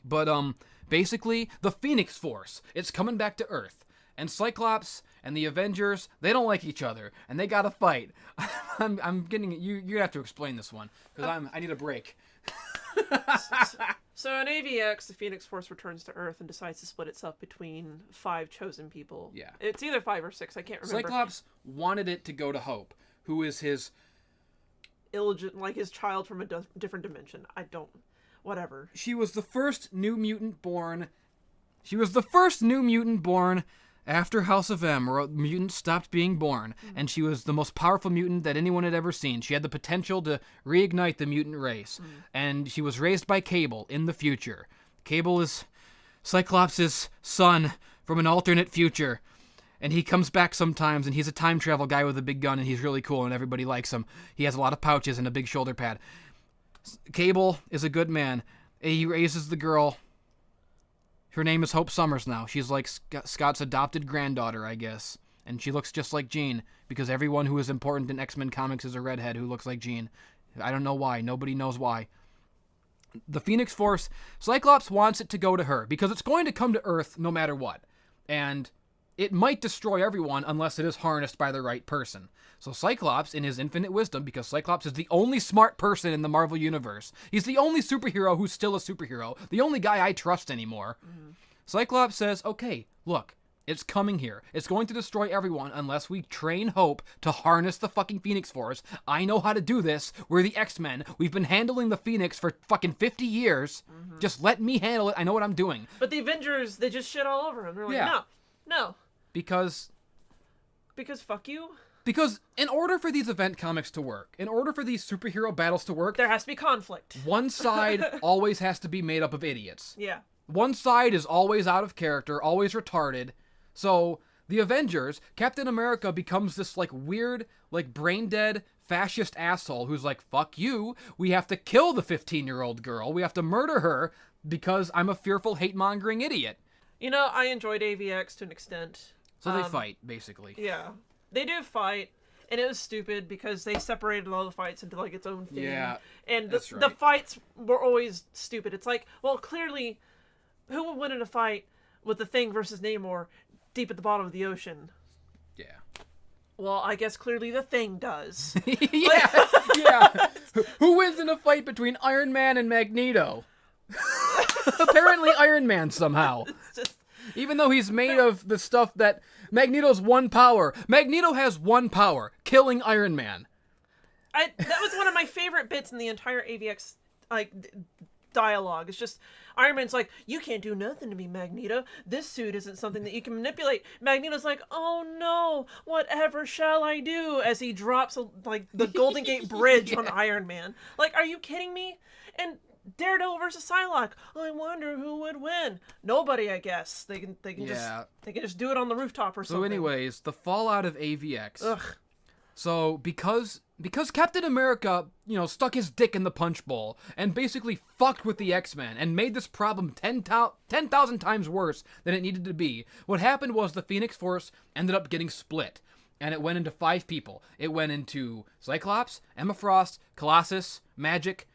But, basically, the Phoenix Force, it's coming back to Earth. And Cyclops and the Avengers, they don't like each other, and they gotta fight. I'm getting, you're gonna have to explain this one, because I need a break. So in AVX, the Phoenix Force returns to Earth and decides to split itself between 5 chosen people. Yeah. It's either 5 or 6, I can't remember. Cyclops wanted it to go to Hope, who is his... his child from a different dimension. Whatever. She was the first new mutant born... She was the first new mutant born after House of M, where mutants stopped being born. Mm-hmm. And she was the most powerful mutant that anyone had ever seen. She had the potential to reignite the mutant race. Mm-hmm. And she was raised by Cable in the future. Cable is Cyclops' son from an alternate future. And he comes back sometimes, and he's a time travel guy with a big gun, and he's really cool, and everybody likes him. He has a lot of pouches and a big shoulder pad. Cable is a good man. He raises the girl. Her name is Hope Summers now. She's like Scott's adopted granddaughter, I guess. And she looks just like Jean, because everyone who is important in X-Men comics is a redhead who looks like Jean. I don't know why. Nobody knows why. The Phoenix Force, Cyclops wants it to go to her because it's going to come to Earth no matter what. And it might destroy everyone unless it is harnessed by the right person. So Cyclops, in his infinite wisdom, because Cyclops is the only smart person in the Marvel Universe, he's the only superhero who's still a superhero, the only guy I trust anymore. Cyclops says, okay, look, it's coming here. It's going to destroy everyone unless we train Hope to harness the fucking Phoenix Force. I know how to do this. We're the X-Men. We've been handling the Phoenix for fucking 50 years. Just let me handle it. I know what I'm doing. But the Avengers, they just shit all over him. They're like, no. Because fuck you? Because in order for these event comics to work, in order for these superhero battles to work, there has to be conflict. One side always has to be made up of idiots. Yeah. One side is always out of character, always retarded. So the Avengers, Captain America becomes this like weird, like brain dead fascist asshole who's like, fuck you, we have to kill the 15-year-old girl, we have to murder her because I'm a fearful hate-mongering idiot. You know, I enjoyed AVX to an extent. So they fight, basically. Yeah. They do fight, and it was stupid because they separated all the fights into like its own thing. Yeah, and that's right. The fights were always stupid. It's like, well, clearly, who would win in a fight with the Thing versus Namor deep at the bottom of the ocean? Yeah. Well, I guess clearly the Thing does. Yeah. Who wins in a fight between Iron Man and Magneto? Apparently Iron Man somehow. Even though he's made of the stuff that Magneto's one power. Magneto has one power, killing Iron Man. That was one of my favorite bits in the entire AVX dialogue. It's just Iron Man's like, you can't do nothing to me, Magneto. This suit isn't something that you can manipulate. Magneto's like, oh no, whatever shall I do? As he drops the Golden Gate Bridge on Iron Man. Like, are you kidding me? And Daredevil versus Psylocke. I wonder who would win. Nobody, I guess. They can just do it on the rooftop or something. So anyways, the fallout of AVX. Ugh. So because Captain America, stuck his dick in the punch bowl and basically fucked with the X-Men and made this problem 10,000 times worse than it needed to be, what happened was the Phoenix Force ended up getting split. And it went into 5 people. It went into Cyclops, Emma Frost, Colossus, Magic,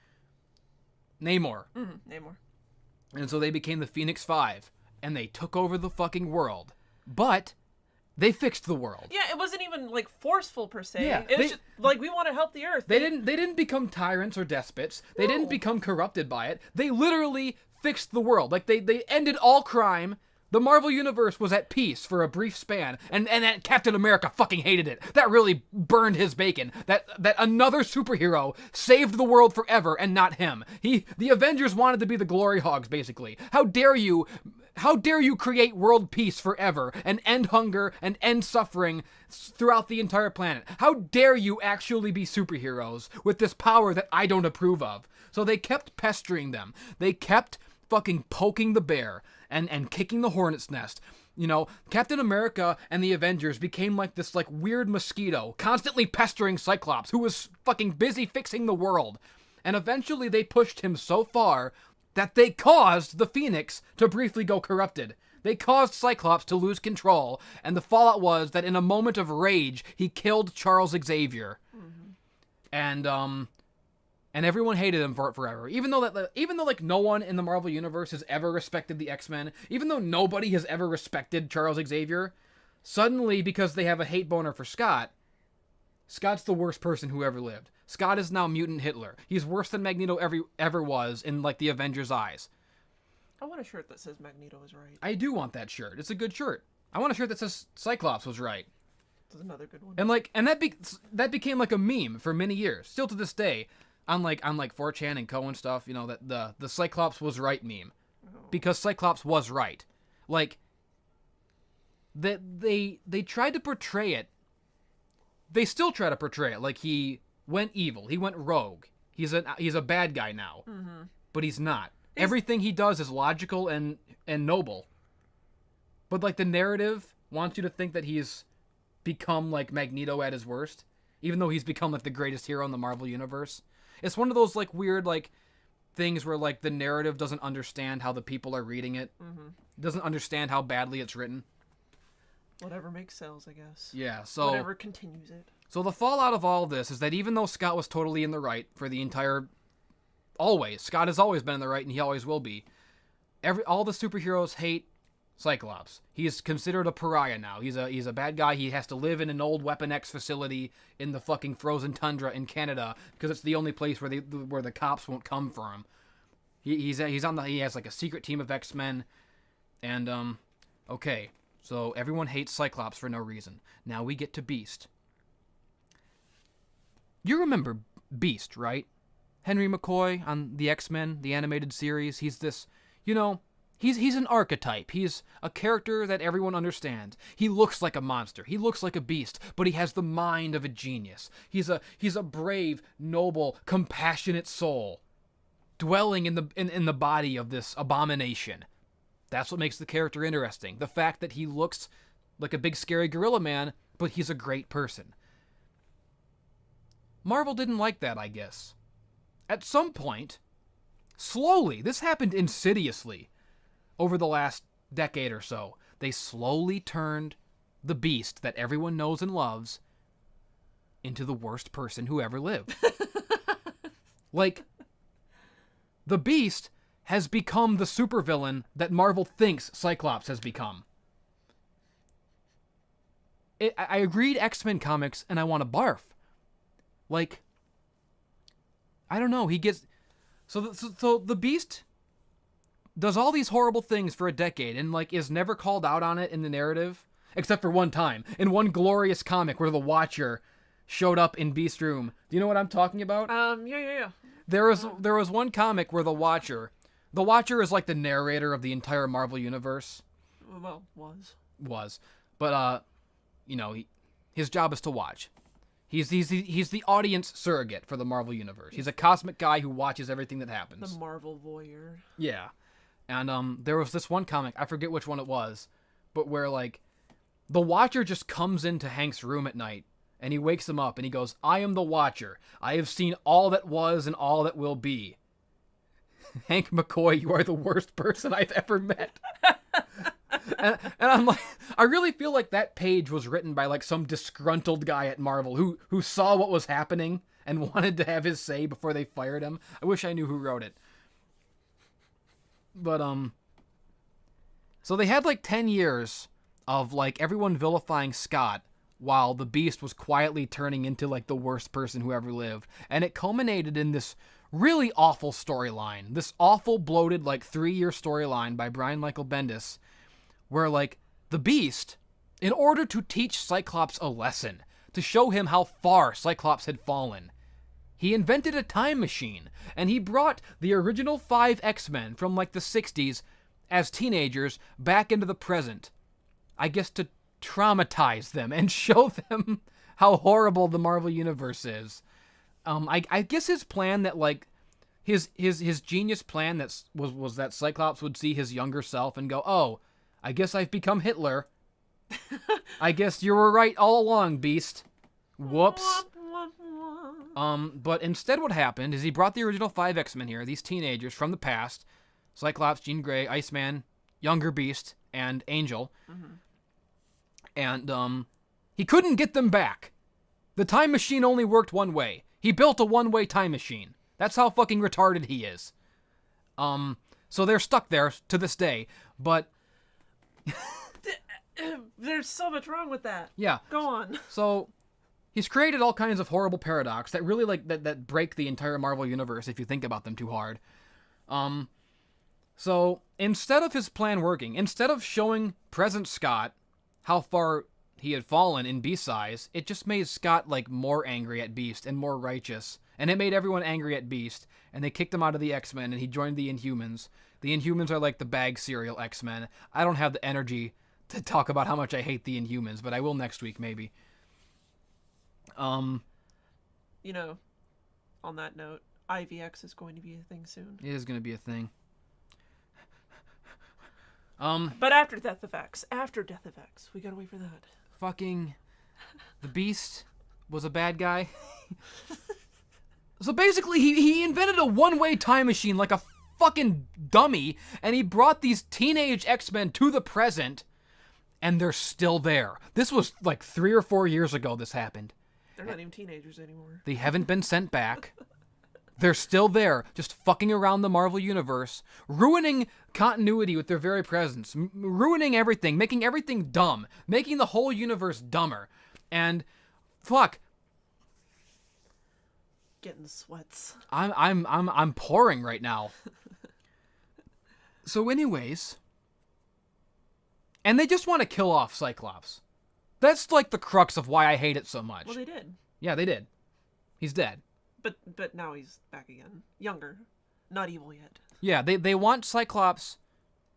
Namor. Namor. And so they became the Phoenix Five, and they took over the fucking world. But they fixed the world. Yeah, it wasn't even forceful per se. Yeah, it was just we want to help the Earth. They didn't become tyrants or despots. They didn't become corrupted by it. They literally fixed the world. They ended all crime. The Marvel Universe was at peace for a brief span, and Captain America fucking hated it. That really burned his bacon. That another superhero saved the world forever, and not him. The Avengers wanted to be the glory hogs, basically. How dare you create world peace forever, and end hunger, and end suffering throughout the entire planet? How dare you actually be superheroes with this power that I don't approve of? So they kept pestering them. They kept fucking poking the bear. And kicking the hornet's nest. Captain America and the Avengers became like this weird mosquito, constantly pestering Cyclops, who was fucking busy fixing the world. And eventually they pushed him so far that they caused the Phoenix to briefly go corrupted. They caused Cyclops to lose control, and the fallout was that in a moment of rage, he killed Charles Xavier. Mm-hmm. And everyone hated him for it forever. Even though no one in the Marvel Universe has ever respected the X-Men, even though nobody has ever respected Charles Xavier, suddenly, because they have a hate boner for Scott, Scott's the worst person who ever lived. Scott is now mutant Hitler. He's worse than Magneto ever was in the Avengers' eyes. I want a shirt that says Magneto is right. I do want that shirt. It's a good shirt. I want a shirt that says Cyclops was right. That's another good one. And that became a meme for many years, still to this day. On 4chan and Co and stuff, that the Cyclops was right meme. Because Cyclops was right. They tried to portray it. They still try to portray it like he went evil. He went rogue. He's a bad guy now. Mm-hmm. But he's not. Everything he does is logical and noble. But the narrative wants you to think that he's become Magneto at his worst. Even though he's become the greatest hero in the Marvel Universe. It's one of those weird things where the narrative doesn't understand how the people are reading it. Mm-hmm. Doesn't understand how badly it's written. Whatever makes sales, I guess. Yeah, so whatever continues it. So the fallout of all this is that even though Scott was totally in the right for the entire always. Scott has always been in the right, and he always will be. All the superheroes hate Cyclops. He's considered a pariah now. He's a bad guy. He has to live in an old Weapon X facility in the fucking frozen tundra in Canada because it's the only place where the cops won't come for him. He has like a secret team of X-Men, and okay, so everyone hates Cyclops for no reason. Now we get to Beast. You remember Beast, right? Henry McCoy on the X-Men, the animated series. He's this, he's an archetype. He's a character that everyone understands. He looks like a monster. He looks like a beast, but he has the mind of a genius. He's a brave, noble, compassionate soul dwelling in the body of this abomination. That's what makes the character interesting. The fact that he looks like a big scary gorilla man, but he's a great person. Marvel didn't like that, I guess. At some point, slowly, this happened insidiously over the last decade or so, they slowly turned the Beast that everyone knows and loves into the worst person who ever lived. Like, the Beast has become the supervillain that Marvel thinks Cyclops has become. I read X-Men comics and I want to barf. Like, I don't know, he gets... So the Beast does all these horrible things for a decade and, like, is never called out on it in the narrative, except for one time, in one glorious comic where the Watcher showed up in Beast's room. Do you know what I'm talking about? Yeah. There was one comic where the Watcher is like the narrator of the entire Marvel universe. Well, was. But, his job is to watch. He's the audience surrogate for the Marvel Universe. He's a cosmic guy who watches everything that happens. The Marvel voyeur. Yeah. And there was this one comic, I forget which one it was, but where, like, the Watcher just comes into Hank's room at night, and he wakes him up, and he goes, "I am the Watcher. I have seen all that was and all that will be. Hank McCoy, you are the worst person I've ever met." And I'm like, I really feel like that page was written by, like, some disgruntled guy at Marvel who saw what was happening and wanted to have his say before they fired him. I wish I knew who wrote it. But, so they had, like, 10 years of, like, everyone vilifying Scott while the Beast was quietly turning into, like, the worst person who ever lived. And it culminated in this really awful storyline. This awful, bloated, like, 3-year storyline by Brian Michael Bendis, where, like, the Beast, in order to teach Cyclops a lesson, to show him how far Cyclops had fallen, he invented a time machine, and he brought the original 5 X-Men from, like, the 60s as teenagers back into the present. I guess to traumatize them and show them how horrible the Marvel Universe is. I guess his plan that, like, his genius plan that was that Cyclops would see his younger self and go, "Oh, I guess I've become Hitler. I guess you were right all along, Beast. Whoops." But instead what happened is he brought the original 5 X-Men here, these teenagers from the past, Cyclops, Jean Grey, Iceman, younger Beast, and Angel. Mm-hmm. And, he couldn't get them back. The time machine only worked one way. He built a one-way time machine. That's how fucking retarded he is. So they're stuck there to this day, but... There's so much wrong with that. Yeah. Go on. So, he's created all kinds of horrible paradox that really, like, that break the entire Marvel Universe if you think about them too hard. So, instead of his plan working, instead of showing present Scott how far he had fallen in Beast's size, it just made Scott, like, more angry at Beast and more righteous. And it made everyone angry at Beast, and they kicked him out of the X-Men, and he joined the Inhumans. The Inhumans are like the bag cereal X-Men. I don't have the energy to talk about how much I hate the Inhumans, but I will next week, maybe. On that note, IVX is going to be a thing soon. It is going to be a thing. But after Death Effects, we gotta wait for that. Fucking, the Beast was a bad guy. So basically, he invented a one-way time machine like a fucking dummy, and he brought these teenage X-Men to the present, and they're still there. This was like 3 or 4 years ago this happened. They're not even teenagers anymore. They haven't been sent back. They're still there, just fucking around the Marvel Universe, ruining continuity with their very presence, ruining everything, making everything dumb, making the whole universe dumber. And fuck, getting sweats. I'm pouring right now. So anyways, and they just want to kill off Cyclops. That's like the crux of why I hate it so much. Well, they did. Yeah, they did. He's dead. But now he's back again. Younger. Not evil yet. Yeah, they want Cyclops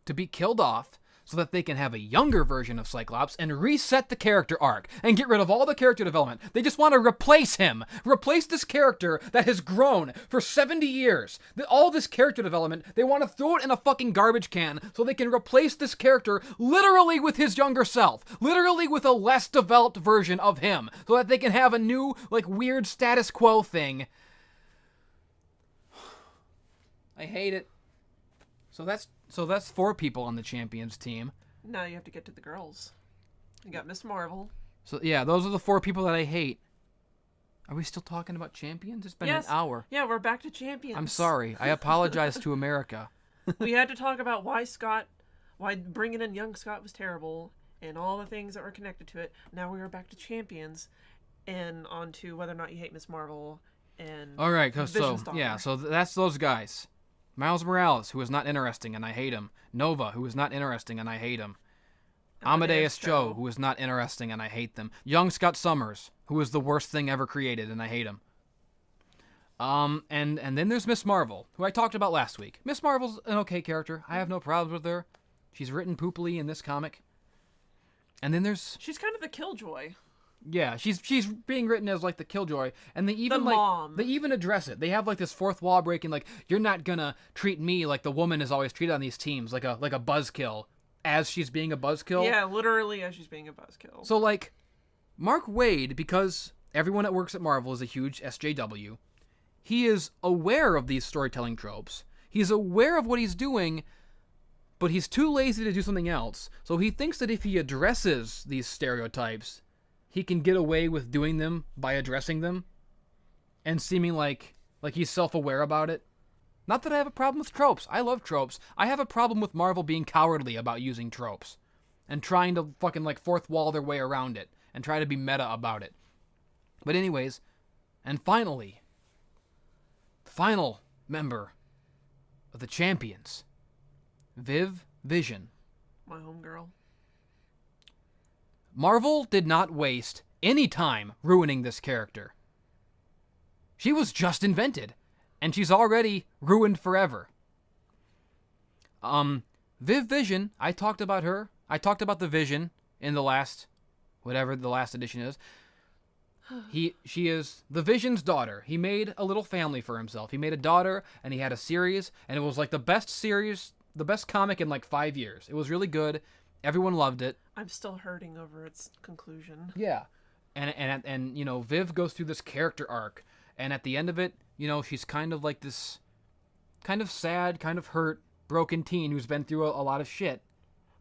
to be killed off so that they can have a younger version of Cyclops and reset the character arc and get rid of all the character development. They just want to replace him. Replace this character that has grown for 70 years. All this character development, they want to throw it in a fucking garbage can so they can replace this character literally with his younger self. Literally with a less developed version of him so that they can have a new, like, weird status quo thing. I hate it. So that's 4 people on the Champions team. Now you have to get to the girls. You got Miss Marvel. So yeah, those are the 4 people that I hate. Are we still talking about Champions? It's been an hour. Yeah, we're back to Champions. I'm sorry. I apologize to America. We had to talk about why bringing in young Scott was terrible, and all the things that were connected to it. Now we are back to Champions, and on to whether or not you hate Miss Marvel and all right, Vision's so daughter. yeah, so that's those guys. Miles Morales, who is not interesting, and I hate him. Nova, who is not interesting, and I hate him. Amadeus Cho, who is not interesting, and I hate them. Young Scott Summers, who is the worst thing ever created, and I hate him. And then there's Miss Marvel, who I talked about last week. Miss Marvel's an okay character. I have no problems with her. She's written poopily in this comic. And then she's kind of the killjoy. Yeah, she's being written as like the killjoy, and they even mom. They even address it. They have like this fourth wall breaking, like, you're not gonna treat me like the woman is always treated on these teams, like a buzzkill, as she's being a buzzkill. Yeah, literally as she's being a buzzkill. So like, Mark Waid, because everyone that works at Marvel is a huge SJW, he is aware of these storytelling tropes. He's aware of what he's doing, but he's too lazy to do something else. So he thinks that if he addresses these stereotypes, he can get away with doing them by addressing them and seeming like he's self-aware about it. Not that I have a problem with tropes. I love tropes. I have a problem with Marvel being cowardly about using tropes and trying to fucking like fourth wall their way around it and try to be meta about it. But anyways, and finally, the final member of the Champions, Vision. My homegirl. Marvel did not waste any time ruining this character. She was just invented, and she's already ruined forever. Vision, I talked about her. I talked about the Vision in the last, whatever the last edition is. She is the Vision's daughter. He made a little family for himself. He made a daughter, and he had a series, and it was like the best series, the best comic in like 5 years. It was really good. Everyone loved it. I'm still hurting over its conclusion. Yeah. And you know, Viv goes through this character arc, and at the end of it, you know, she's kind of like this kind of sad, kind of hurt, broken teen who's been through a lot of shit.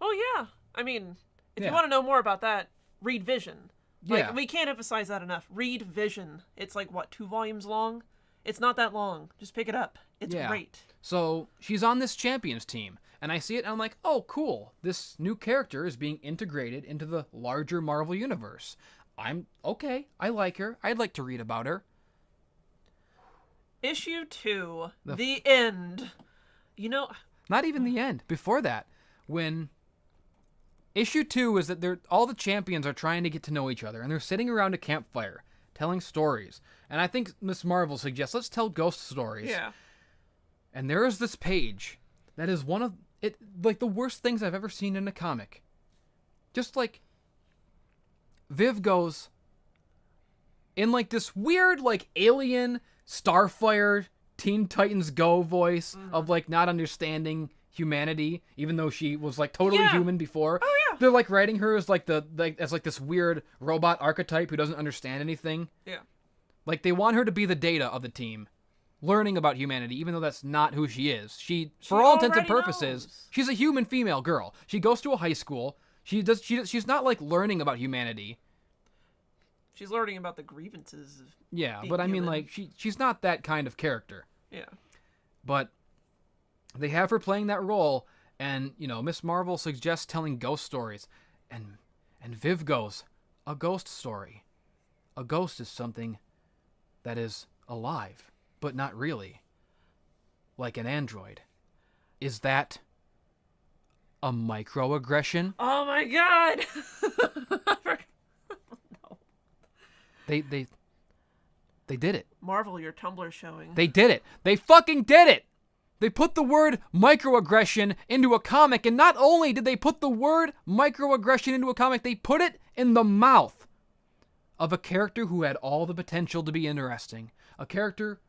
Oh yeah. I mean, if you want to know more about that, read Vision. Like, we can't emphasize that enough. Read Vision. It's like, what, 2 volumes long? It's not that long. Just pick it up. It's great. So she's on this Champions team, and I see it, and I'm like, oh, cool. This new character is being integrated into the larger Marvel universe. I'm okay. I like her. I'd like to read about her. Issue 2. The end. You know... Not even the end. Before that, when... Issue 2 is that all the champions are trying to get to know each other, and they're sitting around a campfire, telling stories. And I think Miss Marvel suggests, let's tell ghost stories. Yeah. And there is this page that is one of it, like the worst things I've ever seen in a comic. Just like Viv goes in like this weird like alien Starfire Teen Titans Go voice of like not understanding humanity, even though she was like totally human before. Oh yeah. They're like writing her as like as like this weird robot archetype who doesn't understand anything. Yeah. Like they want her to be the Data of the team, learning about humanity, even though that's not who she is. She for all intents and purposes, she's a human female girl. She goes to a high school. She's not like learning about humanity. She's learning about the grievances of Yeah, being but I mean, human. like, she's not that kind of character. Yeah. But they have her playing that role, and, you know, Miss Marvel suggests telling ghost stories. And Viv goes, a ghost story. A ghost is something that is alive, but not really. Like an android. Is that a microaggression? Oh my god! No. They did it. Marvel, your Tumblr showing. They did it. They fucking did it. They put the word microaggression into a comic, and not only did they put the word microaggression into a comic, they put it in the mouth of a character who had all the potential to be interesting. A character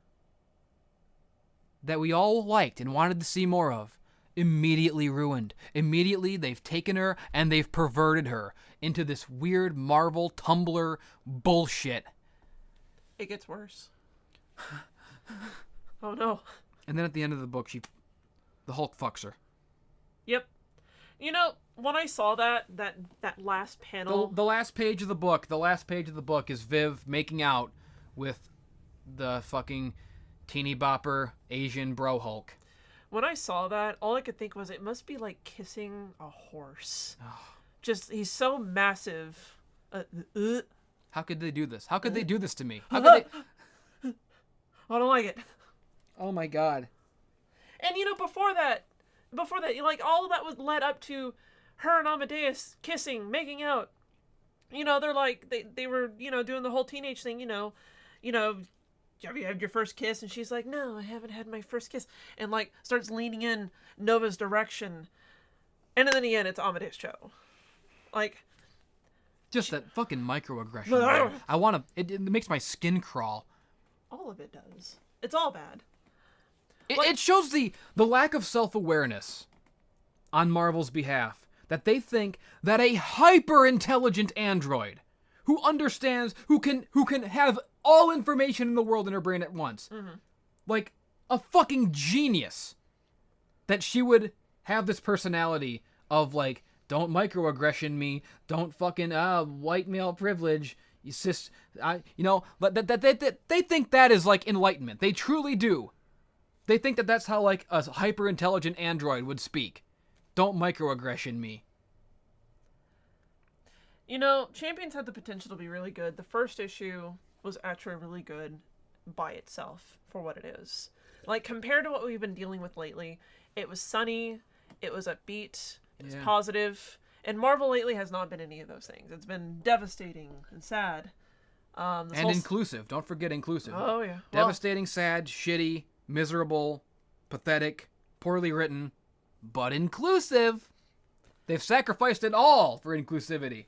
that we all liked and wanted to see more of. Immediately ruined. Immediately they've taken her and they've perverted her into this weird Marvel Tumblr bullshit. It gets worse. Oh no. And then at the end of the book, the Hulk fucks her. Yep. You know, when I saw that last panel, The last page of the book is Viv making out with the fucking teeny bopper Asian bro Hulk. when I saw that, all I could think was it must be like kissing a horse. Just he's so massive. How could they do this? How could they do this to me? How could they? I don't like it. Oh my god. And you know, before that, like all that was led up to her and Amadeus kissing, making out. You know, they're like they were, you know, doing the whole teenage thing, you know, have you had your first kiss? And she's like, no, I haven't had my first kiss. And like starts leaning in Nova's direction. And in the end, it's Amadeus Cho. Like, just that fucking microaggression. Man. I want to. It makes my skin crawl. All of it does. It's all bad. It shows the lack of self-awareness on Marvel's behalf, that they think that a hyper-intelligent android who understands, who can have all information in the world in her brain at once, like a fucking genius, that she would have this personality of like, don't microaggression me, don't fucking white male privilege, you but they think that is like enlightenment. They truly do. They think that that's how like a hyper intelligent android would speak. Don't microaggression me. You know, Champions had the potential to be really good. The first issue was actually really good by itself for what it is. Like, compared to what we've been dealing with lately, it was sunny, it was upbeat, it was positive, and Marvel lately has not been any of those things. It's been devastating and sad. And inclusive. Don't forget inclusive. Oh, yeah. Devastating, sad, shitty, miserable, pathetic, poorly written, but inclusive. They've sacrificed it all for inclusivity.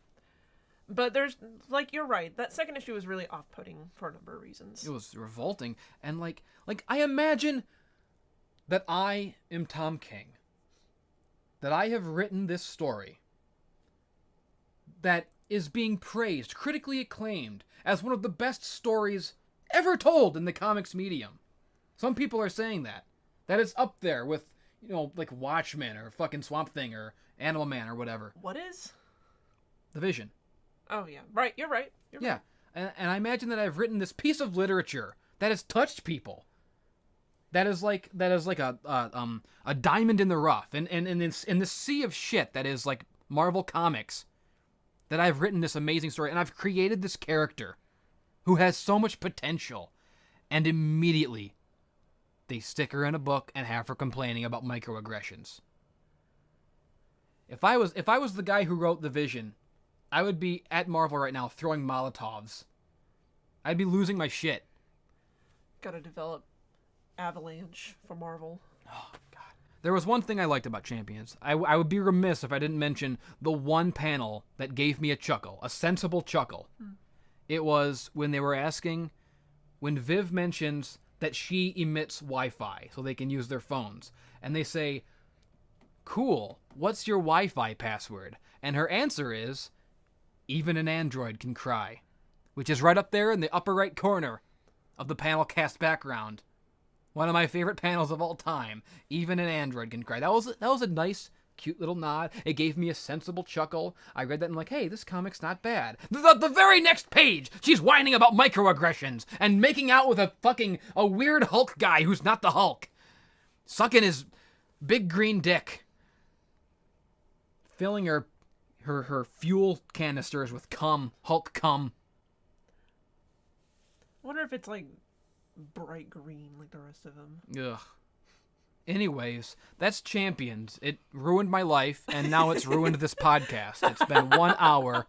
But there's, like, you're right. That second issue was really off-putting for a number of reasons. It was revolting. And, like I imagine that I am Tom King. That I have written this story that is being praised, critically acclaimed, as one of the best stories ever told in the comics medium. Some people are saying that. That it's up there with, you know, like Watchmen or fucking Swamp Thing or Animal Man or whatever. What is? The Vision. Oh, yeah. Right. You're right. Yeah. And I imagine that I've written this piece of literature that has touched people. That is like a diamond in the rough. And in this sea of shit that is like Marvel Comics, that I've written this amazing story. And I've created this character who has so much potential. And immediately they stick her in a book and have her complaining about microaggressions. If I was the guy who wrote The Vision, I would be at Marvel right now throwing Molotovs. I'd be losing my shit. Gotta develop Avalanche for Marvel. Oh, God. There was one thing I liked about Champions. I would be remiss if I didn't mention the one panel that gave me a chuckle, a sensible chuckle. It was when they were asking, when Viv mentions that she emits Wi-Fi so they can use their phones. And they say, cool, what's your Wi-Fi password? And her answer is, even an android can cry. Which is right up there in the upper right corner of the panel cast background. One of my favorite panels of all time. Even an android can cry. That was a nice, cute little nod. It gave me a sensible chuckle. I read that and I'm like, hey, this comic's not bad. The very next page, she's whining about microaggressions and making out with a weird Hulk guy who's not the Hulk. Sucking his big green dick. Filling her fuel canisters with cum. Hulk cum. I wonder if it's like bright green like the rest of them. Ugh. Anyways, that's Champions. It ruined my life, and now it's ruined this podcast. It's been 1 hour.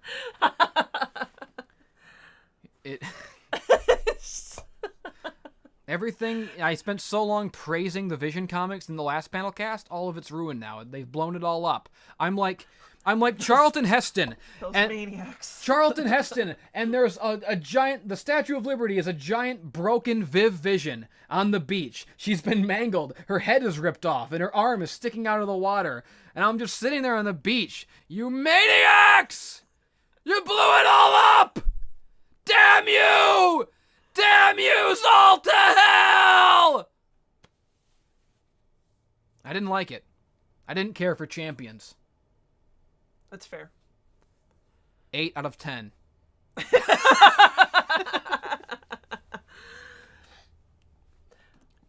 Everything I spent so long praising the Vision comics in the last panel cast, all of it's ruined now. They've blown it all up. I'm like Charlton Heston. Those maniacs. Charlton Heston, and there's a giant, the Statue of Liberty is a giant broken Viv Vision on the beach. She's been mangled. Her head is ripped off, and her arm is sticking out of the water. And I'm just sitting there on the beach. You maniacs! You blew it all up! Damn you! Damn you all to hell! I didn't like it. I didn't care for Champions. That's fair. 8 out of 10.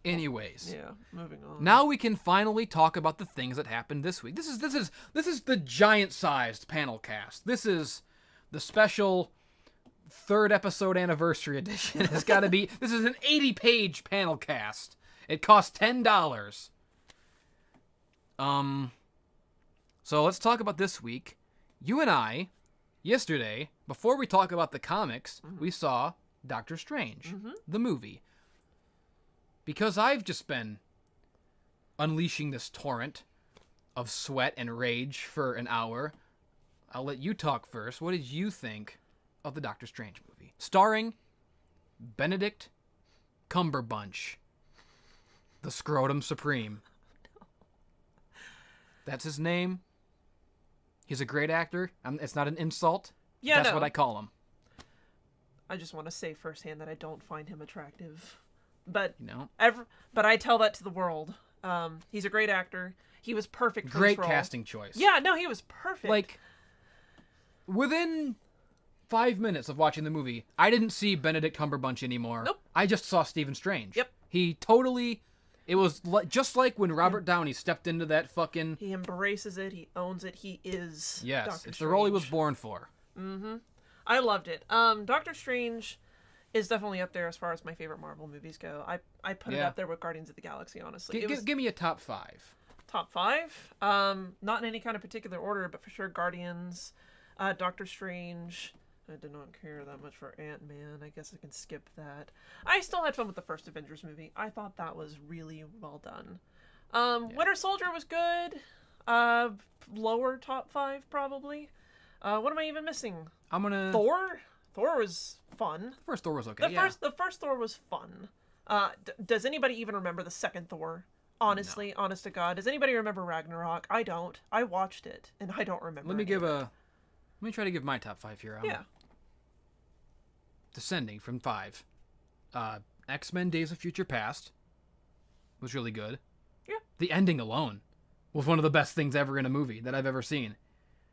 Anyways. Yeah, moving on. Now we can finally talk about the things that happened this week. This is the giant-sized panel cast. This is the special 3rd episode anniversary edition. It's got to be. This is an 80-page panel cast. It costs $10. So let's talk about this week. You and I, yesterday, before we talk about the comics, we saw Doctor Strange, the movie. Because I've just been unleashing this torrent of sweat and rage for an hour, I'll let you talk first. What did you think of the Doctor Strange movie? Starring Benedict Cumberbunch, the Scrotum Supreme. That's his name. He's a great actor. It's not an insult. Yeah, That's what I call him. I just want to say firsthand that I don't find him attractive. But No. But I tell that to the world. He's a great actor. He was perfect for Great this role. casting choice. Yeah, no, he was perfect. Like, within 5 minutes of watching the movie, I didn't see Benedict Cumberbatch anymore. Nope. I just saw Stephen Strange. Yep. He totally... It was just like when Robert Downey stepped into that fucking... He embraces it. He owns it. He is Yes, Doctor it's Strange. the role he was born for. I loved it. Doctor Strange is definitely up there as far as my favorite Marvel movies go. I put it up there with Guardians of the Galaxy, honestly. Give me a top 5. Top 5. Not in any kind of particular order, but for sure Guardians, Doctor Strange. I did not care that much for Ant-Man. I guess I can skip that. I still had fun with the first Avengers movie. I thought that was really well done. Winter Soldier was good. Lower top 5, probably. What am I even missing? I'm gonna... Thor? Thor was fun. The first Thor was okay, The first Thor was fun. Does anybody even remember the second Thor? Honestly, honest to God. Does anybody remember Ragnarok? I don't. I watched it, and I don't remember Let me try to give my top 5 here. Yeah. Descending from 5. X-Men Days of Future Past was really good. Yeah. The ending alone was one of the best things ever in a movie that I've ever seen.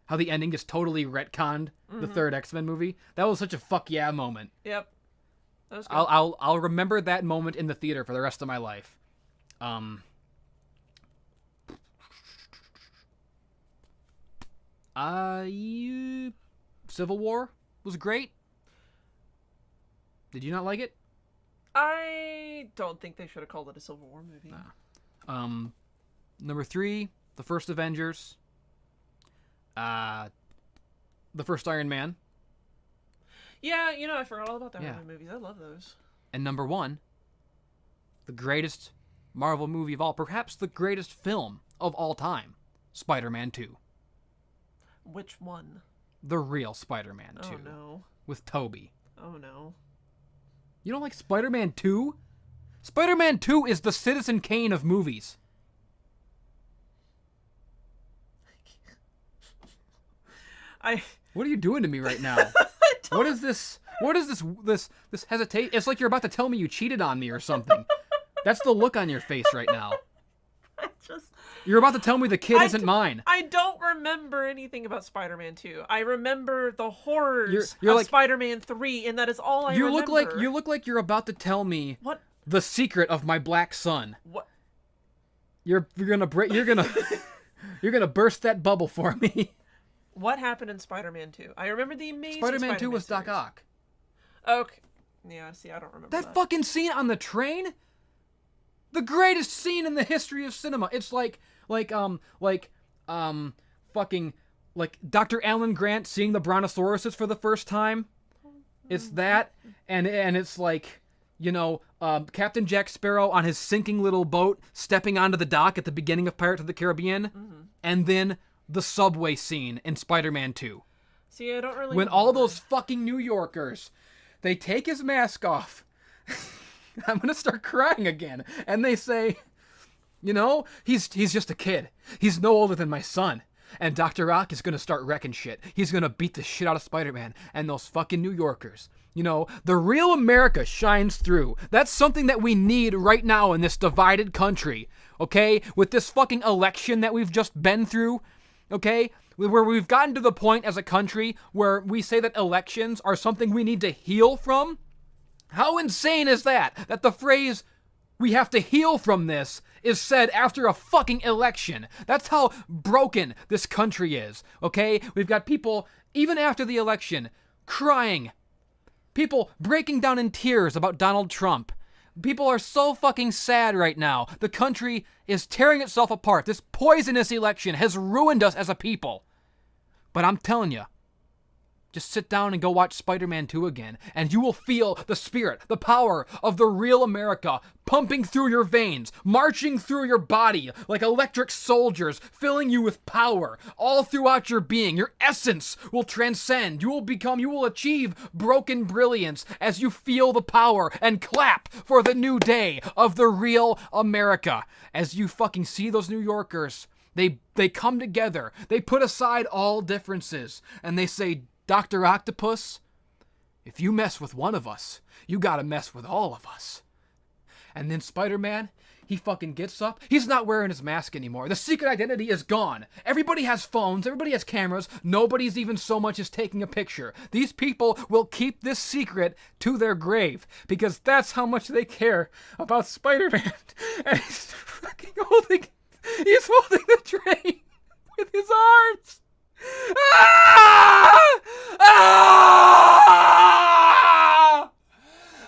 How the ending just totally retconned the 3rd X-Men movie. That was such a fuck yeah moment. Yep. That was good. I'll remember that moment in the theater for the rest of my life. Civil War was great. Did you not like it? I don't think they should have called it a Civil War movie. Number 3, the first Avengers. The first Iron Man. Yeah, I forgot all about that movies. I love those. And number 1, the greatest Marvel movie of all, perhaps the greatest film of all time, Spider-Man 2. Which one? The real Spider-Man 2. Oh, no. With Tobey. Oh, no. You don't like Spider-Man 2? Spider-Man 2 is the Citizen Kane of movies. What are you doing to me right now? What is this? What is this hesitate? It's like you're about to tell me you cheated on me or something. That's the look on your face right now. I You're about to tell me the kid isn't mine. I don't remember anything about Spider-Man 2. I remember the horrors you're of like, Spider-Man 3, and that is all I remember. You look like you're about to tell me what the secret of my black son. What? You're gonna burst that bubble for me. What happened in Spider-Man 2? I remember the amazing Spider-Man 2 was series. Doc Ock. Okay. Yeah, see, I don't remember that. That fucking scene on the train? The greatest scene in the history of cinema. It's like fucking, like Dr. Alan Grant seeing the brontosauruses for the first time. It's that, and it's like, you know, Captain Jack Sparrow on his sinking little boat stepping onto the dock at the beginning of Pirates of the Caribbean, and then the subway scene in Spider-Man 2. See, I don't really When remember. all those fucking New Yorkers, they take his mask off. I'm gonna start crying again. And they say, you know, he's just a kid. He's no older than my son. And Dr. Ock is gonna start wrecking shit. He's gonna beat the shit out of Spider-Man and those fucking New Yorkers. You know, the real America shines through. That's something that we need right now in this divided country. Okay? With this fucking election that we've just been through. Okay? Where we've gotten to the point as a country where we say that elections are something we need to heal from. How insane is that? That the phrase, we have to heal from this, is said after a fucking election. That's how broken this country is, okay? We've got people, even after the election, crying. People breaking down in tears about Donald Trump. People are so fucking sad right now. The country is tearing itself apart. This poisonous election has ruined us as a people. But I'm telling you, just sit down and go watch Spider-Man 2 again, and you will feel the spirit, the power of the real America pumping through your veins, marching through your body like electric soldiers, filling you with power all throughout your being. Your essence will transcend. You will achieve broken brilliance as you feel the power and clap for the new day of the real America. As you fucking see those New Yorkers, they come together, they put aside all differences, and they say, Dr. Octopus, if you mess with one of us, you gotta mess with all of us. And then Spider-Man, he fucking gets up. He's not wearing his mask anymore. The secret identity is gone. Everybody has phones. Everybody has cameras. Nobody's even so much as taking a picture. These people will keep this secret to their grave because that's how much they care about Spider-Man. And he's fucking holding the train with his arms. Ah! Ah!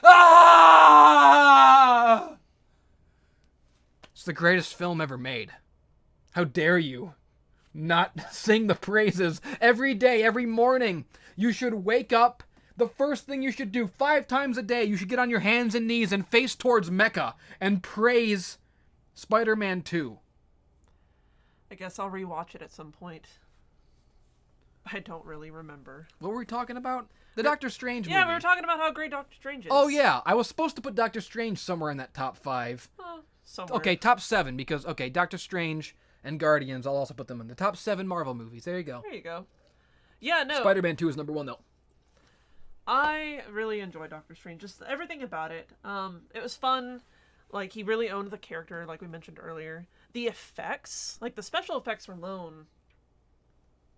Ah! It's the greatest film ever made. How dare you not sing the praises every day, every morning? You should wake up. The first thing you should do 5 times a day, you should get on your hands and knees and face towards Mecca and praise Spider-Man 2. I guess I'll rewatch it at some point. I don't really remember. What were we talking about? The Doctor Strange movie. Yeah, we were talking about how great Doctor Strange is. Oh, yeah. I was supposed to put Doctor Strange somewhere in that top 5. Somewhere. Okay, top 7, because, okay, Doctor Strange and Guardians, I'll also put them in the top 7 Marvel movies. There you go. There you go. Yeah, no. Spider-Man 2 is number 1, though. I really enjoyed Doctor Strange. Just everything about it. It was fun. Like, he really owned the character, like we mentioned earlier. The effects, like the special effects alone,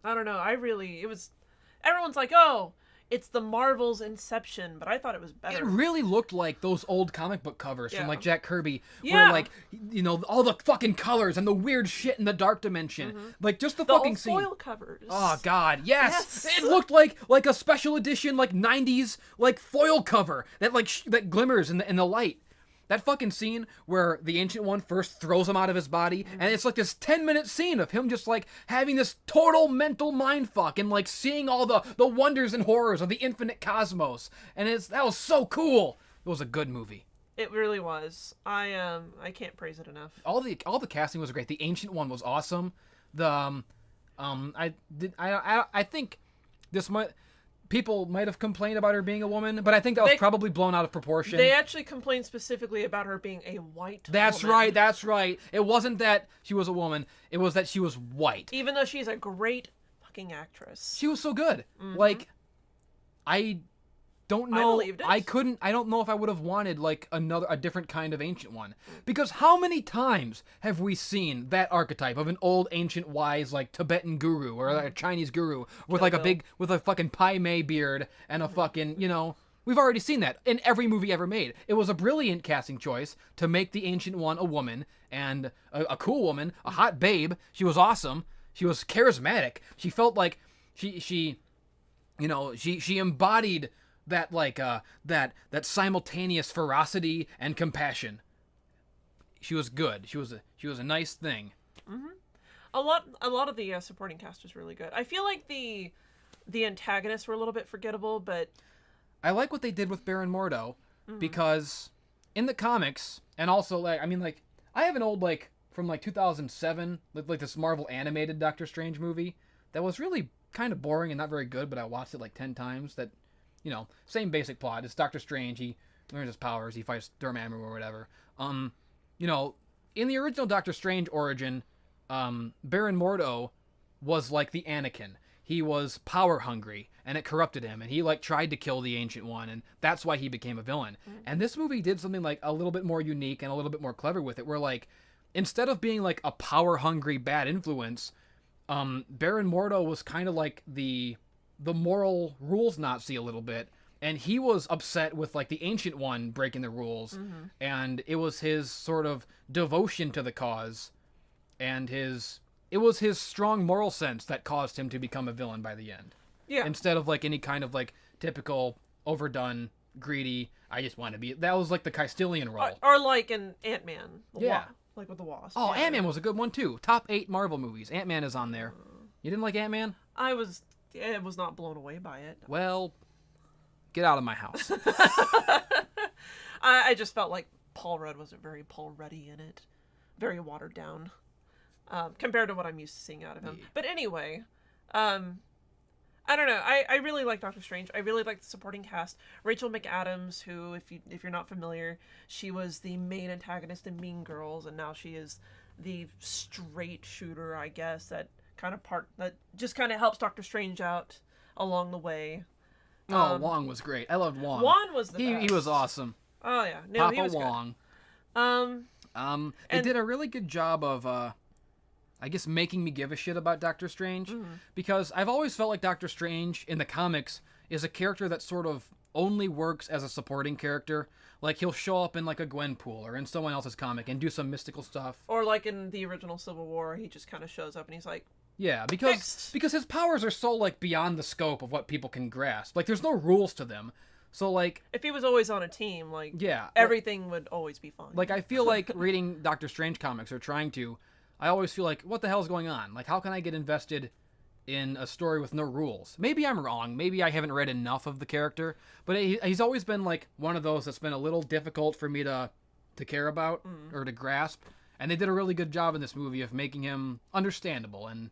I don't know, everyone's like, oh, it's the Marvel's Inception, but I thought it was better. It really looked like those old comic book covers from, like, Jack Kirby, Yeah. where, like, you know, all the fucking colors and the weird shit in the dark dimension. Like, just the fucking old scene. foil covers. Oh, God, yes! Yes. It looked like a special edition, like, 90s, like, foil cover that, like, that glimmers in the light. That fucking scene where the Ancient One first throws him out of his body, and it's like this 10-minute scene of him just, like, having this total mental mindfuck and, like, seeing all the wonders and horrors of the infinite cosmos. And that was so cool. It was a good movie. It really was. I can't praise it enough. All the casting was great. The Ancient One was awesome. I think this might... People might have complained about her being a woman, but I think that was probably blown out of proportion. They actually complained specifically about her being a white That's woman. That's right. It wasn't that she was a woman. It was that she was white. Even though she's a great fucking actress. She was so good. Like, don't know. I believed it. I don't know if I would have wanted like a different kind of ancient one. Because how many times have we seen that archetype of an old ancient wise like Tibetan guru or like a Chinese guru with like with a fucking Pai Mei beard and a fucking, we've already seen that in every movie ever made. It was a brilliant casting choice to make the ancient one a woman and a cool woman, a hot babe. She was awesome. She was charismatic. She felt like she embodied that like that simultaneous ferocity and compassion. She was good. She was a nice thing. Mm-hmm. A lot of the supporting cast was really good. I feel like the antagonists were a little bit forgettable, but I like what they did with Baron Mordo because in the comics and also like I have an old like from like 2007 like this Marvel animated Doctor Strange movie that was really kind of boring and not very good, but I watched it like 10 times. That same basic plot. It's Doctor Strange. He learns his powers. He fights Dormammu or whatever. In the original Doctor Strange origin, Baron Mordo was like the Anakin. He was power hungry, and it corrupted him, and he like tried to kill the Ancient One, and that's why he became a villain. And this movie did something like a little bit more unique and a little bit more clever with it, where like instead of being like a power hungry bad influence, Baron Mordo was kind of like the moral rules Nazi a little bit, and he was upset with like the Ancient One breaking the rules, and it was his sort of devotion to the cause, and it was his strong moral sense that caused him to become a villain by the end. Yeah. Instead of like any kind of like typical overdone, greedy, I just want to be. That was like the Castilian role. Or like in Ant-Man. Yeah. Like with the Wasp. Oh, yeah. Ant-Man was a good one too. Top 8 Marvel movies. Ant-Man is on there. You didn't like Ant-Man? I was not blown away by it. Well, get out of my house. I just felt like Paul Rudd wasn't very Paul Ruddy in it. Very watered down. Compared to what I'm used to seeing out of him. Yeah. But anyway, I don't know. I really like Doctor Strange. I really like the supporting cast. Rachel McAdams, who, if you're not familiar, she was the main antagonist in Mean Girls, and now she is the straight shooter, I guess, that just kind of helps Doctor Strange out along the way. Wong was great. I loved Wong. Wong was the best. He was awesome. Oh yeah, no, Papa he was Wong. Good. They did a really good job of I guess making me give a shit about Doctor Strange, because I've always felt like Doctor Strange in the comics is a character that sort of only works as a supporting character. Like he'll show up in like a Gwenpool or in someone else's comic and do some mystical stuff. Or like in the original Civil War, he just kind of shows up and he's like, yeah, because his powers are so like beyond the scope of what people can grasp. Like there's no rules to them. So like if he was always on a team, like everything would always be fine. Like I feel like reading Doctor Strange comics or trying to, I always feel like, what the hell is going on? Like, how can I get invested in a story with no rules? Maybe I'm wrong. Maybe I haven't read enough of the character. But he's always been, like, one of those that's been a little difficult for me to care about or to grasp. And they did a really good job in this movie of making him understandable. And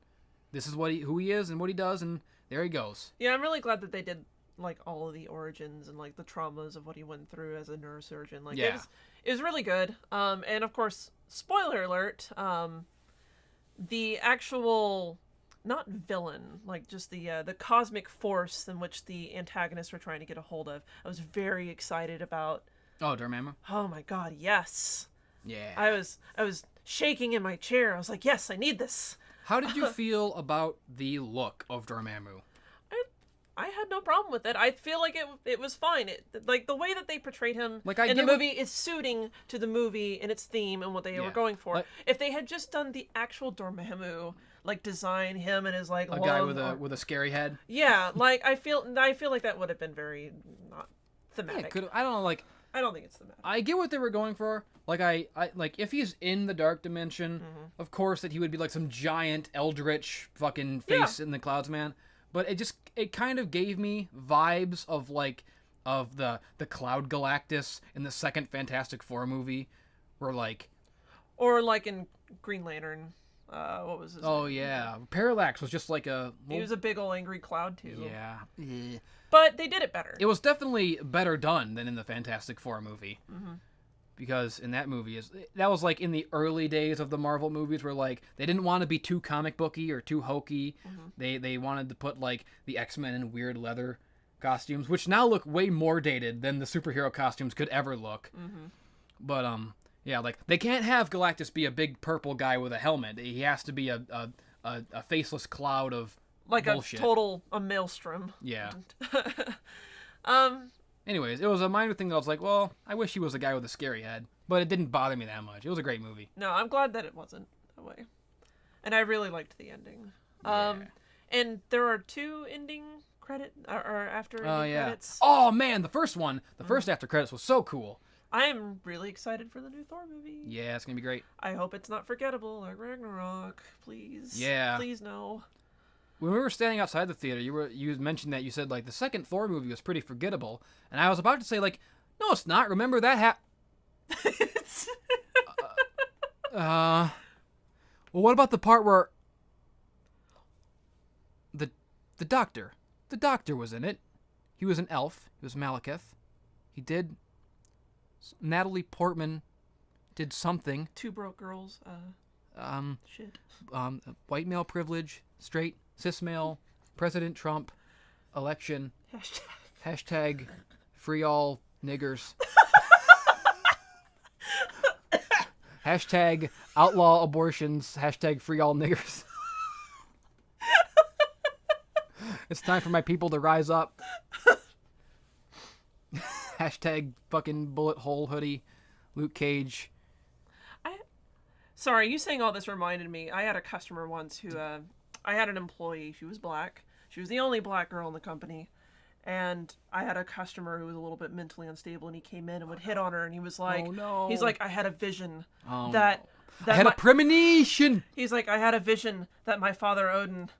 this is who he is and what he does, and there he goes. Yeah, I'm really glad that they did, like, all of the origins and, like, the traumas of what he went through as a neurosurgeon. Like, it was really good. And, of course, spoiler alert, the actual, not villain, like just the cosmic force in which the antagonists were trying to get a hold of, I was very excited about. Oh, Dormammu? Oh my god, yes. Yeah. I was shaking in my chair. I was like, yes, I need this. How did you feel about the look of Dormammu? I had no problem with it. I feel like it was fine. Like the way that they portrayed him like in the movie is suiting to the movie and its theme and what they were going for. Like, if they had just done the actual Dormammu, like design him and his like a guy with a scary head. Yeah, like I feel like that would have been very not thematic. Yeah, I don't know. Like I don't think it's thematic. I get what they were going for. Like I like if he's in the dark dimension, of course that he would be like some giant eldritch fucking face in the clouds, man. But it kind of gave me vibes of the Cloud Galactus in the second Fantastic Four movie, or like in Green Lantern, what was his name? Oh yeah, Parallax was just like he was a big old angry cloud too. Yeah. But they did it better. It was definitely better done than in the Fantastic Four movie. Because in that movie that was like in the early days of the Marvel movies where like they didn't want to be too comic booky or too hokey. They wanted to put like the X-Men in weird leather costumes, which now look way more dated than the superhero costumes could ever look. Mm-hmm. But yeah, like they can't have Galactus be a big purple guy with a helmet. He has to be a faceless cloud of like bullshit. a maelstrom. Yeah. Um. Anyways, it was a minor thing that I was like, well, I wish he was a guy with a scary head, but it didn't bother me that much. It was a great movie. No, I'm glad that it wasn't that way, and I really liked the ending. Yeah. And there are 2 ending or after ending credits. Oh man, the first one, the first after credits was so cool. I am really excited for the new Thor movie. Yeah, it's gonna be great. I hope it's not forgettable like Ragnarok, please. Yeah. Please no. When we were standing outside the theater, you mentioned that you said like the second Thor movie was pretty forgettable, and I was about to say like, no, it's not. Remember that well, what about the part where the doctor was in it? He was an elf. He was Malekith. Natalie Portman did something. 2 broke girls. Shit. White male privilege, straight, cis male, President Trump, election, hashtag free all niggers, hashtag outlaw abortions, hashtag free all niggers. It's time for my people to rise up. Hashtag fucking bullet hole hoodie, Luke Cage. Sorry, you saying all this reminded me. I had a customer once who, I had an employee. She was black. She was the only black girl in the company. And I had a customer who was a little bit mentally unstable, and he came in and would hit on her, and he was like, oh, no. He's like, I had a vision that that I had a premonition. He's like, I had a vision that my father Odin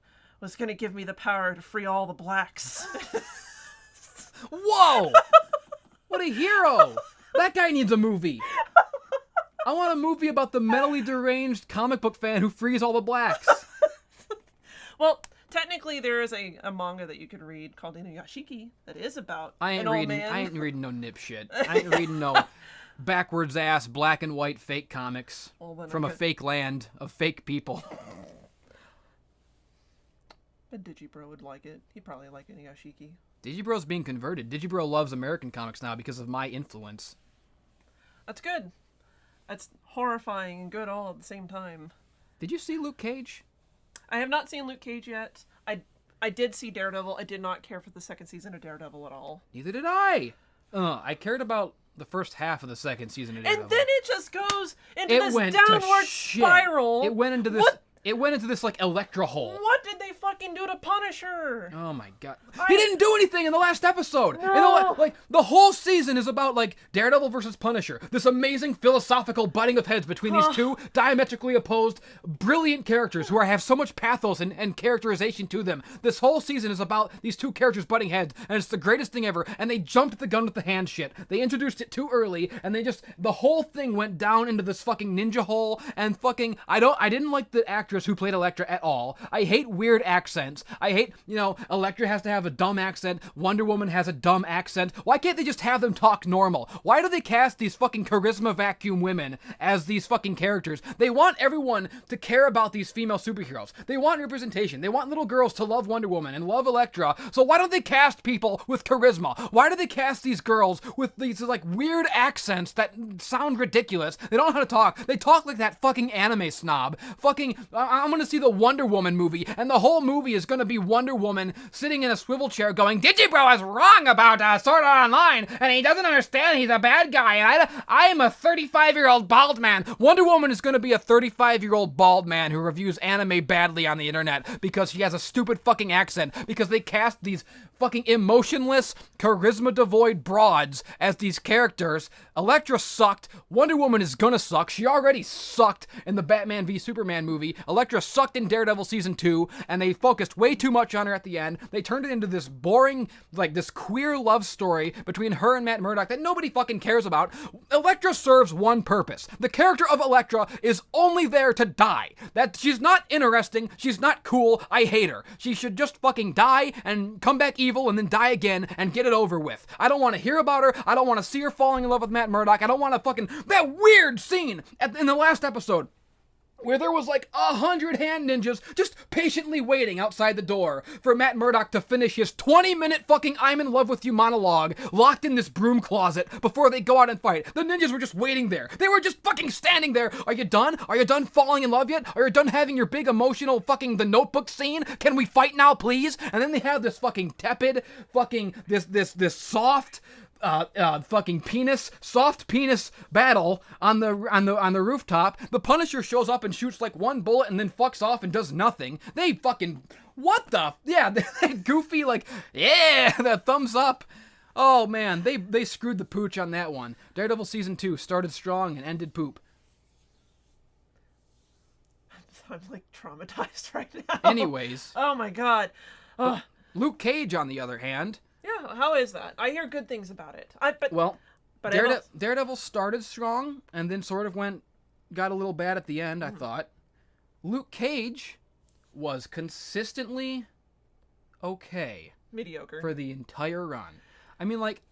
was going to give me the power to free all the blacks. Whoa! What a hero! That guy needs a movie. I want a movie about the mentally deranged comic book fan who frees all the blacks. Well, technically there is a manga that you can read called Inuyashiki that is about an old man. I ain't reading no nip shit. I ain't reading no backwards ass black and white fake comics from a fake land of fake people. But Digibro would like it. He'd probably like Inuyashiki. Digibro's being converted. Digibro loves American comics now because of my influence. That's good. That's horrifying and good all at the same time. Did you see Luke Cage? I have not seen Luke Cage yet. I did see Daredevil. I did not care for the second season of Daredevil at all. Neither did I. I cared about the first half of the second season of Daredevil. And then it just goes into this downward spiral. It went into this. It went into this like Elektra hole. What did they fucking do to Punisher? Oh my god. He didn't do anything in the last episode. No. The whole season is about like Daredevil versus Punisher. This amazing philosophical butting of heads between these two diametrically opposed, brilliant characters who have so much pathos and characterization to them. This whole season is about these two characters butting heads, and it's the greatest thing ever, and they jumped the gun with the hand shit. They introduced it too early, and the whole thing went down into this fucking ninja hole, and fucking, I didn't like the actress who played Elektra at all. I hate weird accents. I hate, Elektra has to have a dumb accent. Wonder Woman has a dumb accent. Why can't they just have them talk normal? Why do they cast these fucking charisma vacuum women as these fucking characters? They want everyone to care about these female superheroes. They want representation. They want little girls to love Wonder Woman and love Elektra. So why don't they cast people with charisma? Why do they cast these girls with these like weird accents that sound ridiculous? They don't know how to talk. They talk like that fucking anime snob. Fucking, I'm gonna see the Wonder Woman movie, and the whole movie is gonna be Wonder Woman sitting in a swivel chair going, Digibro is wrong about Sword Art Online, and he doesn't understand he's a bad guy, and I am a 35-year-old bald man. Wonder Woman is gonna be a 35-year-old bald man who reviews anime badly on the internet because she has a stupid fucking accent, because they cast these fucking emotionless, charisma-devoid broads as these characters. Elektra sucked. Wonder Woman is gonna suck. She already sucked in the Batman v Superman movie. Elektra sucked in Daredevil Season 2, and they focused way too much on her at the end. They turned it into this boring, like, this queer love story between her and Matt Murdock that nobody fucking cares about. Elektra serves one purpose. The character of Elektra is only there to die. That she's not interesting. She's not cool. I hate her. She should just fucking die and come back evil and then die again and get it over with. I don't want to hear about her. I don't want to see her falling in love with Matt Murdock. I don't want to fucking... That weird scene in the last episode where there was like 100 hand ninjas just patiently waiting outside the door for Matt Murdock to finish his 20-minute fucking I'm in love with you monologue locked in this broom closet before they go out and fight. The ninjas were just waiting there. They were just fucking standing there. Are you done? Are you done falling in love yet? Are you done having your big emotional fucking The Notebook scene? Can we fight now, please? And then they have this fucking tepid fucking this soft fucking soft penis battle on the rooftop. The Punisher shows up and shoots like one bullet and then fucks off and does nothing. They fucking, what the, yeah, they goofy, like, yeah, that thumbs up. Oh man, they screwed the pooch on that one. Daredevil season 2 started strong and ended poop. I'm like traumatized right now. Anyways. Oh my god. Luke Cage, on the other hand. Yeah, how is that? I hear good things about it. Daredevil started strong and then sort of got a little bad at the end, I thought. Luke Cage was consistently okay. Mediocre. For the entire run. I mean, like,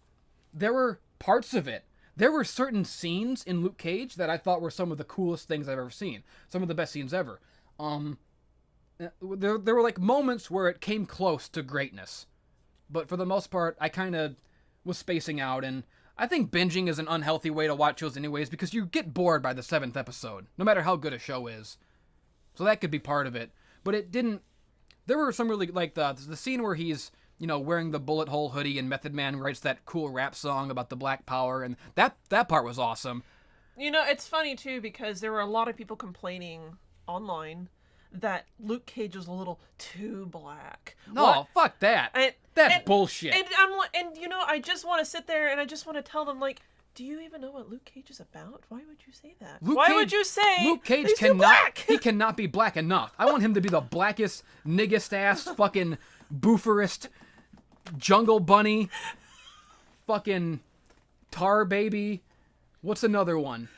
there were parts of it. There were certain scenes in Luke Cage that I thought were some of the coolest things I've ever seen. Some of the best scenes ever. There were, like, moments where it came close to greatness. But for the most part, I kind of was spacing out, and I think binging is an unhealthy way to watch shows anyways, because you get bored by the 7th episode, no matter how good a show is. So that could be part of it. But it didn't... There were some really, like, the scene where he's, you know, wearing the bullet hole hoodie and Method Man writes that cool rap song about the Black Power, and that part was awesome. You know, it's funny, too, because there were a lot of people complaining online that Luke Cage was a little too black. No, fuck that. That's bullshit. And you know, I just want to sit there and I just want to tell them, like, do you even know what Luke Cage is about? Why would you say that? Why would you say Luke Cage he's too black? He cannot be black enough. I want him to be the blackest, niggest ass, fucking booferest, jungle bunny, fucking tar baby. What's another one?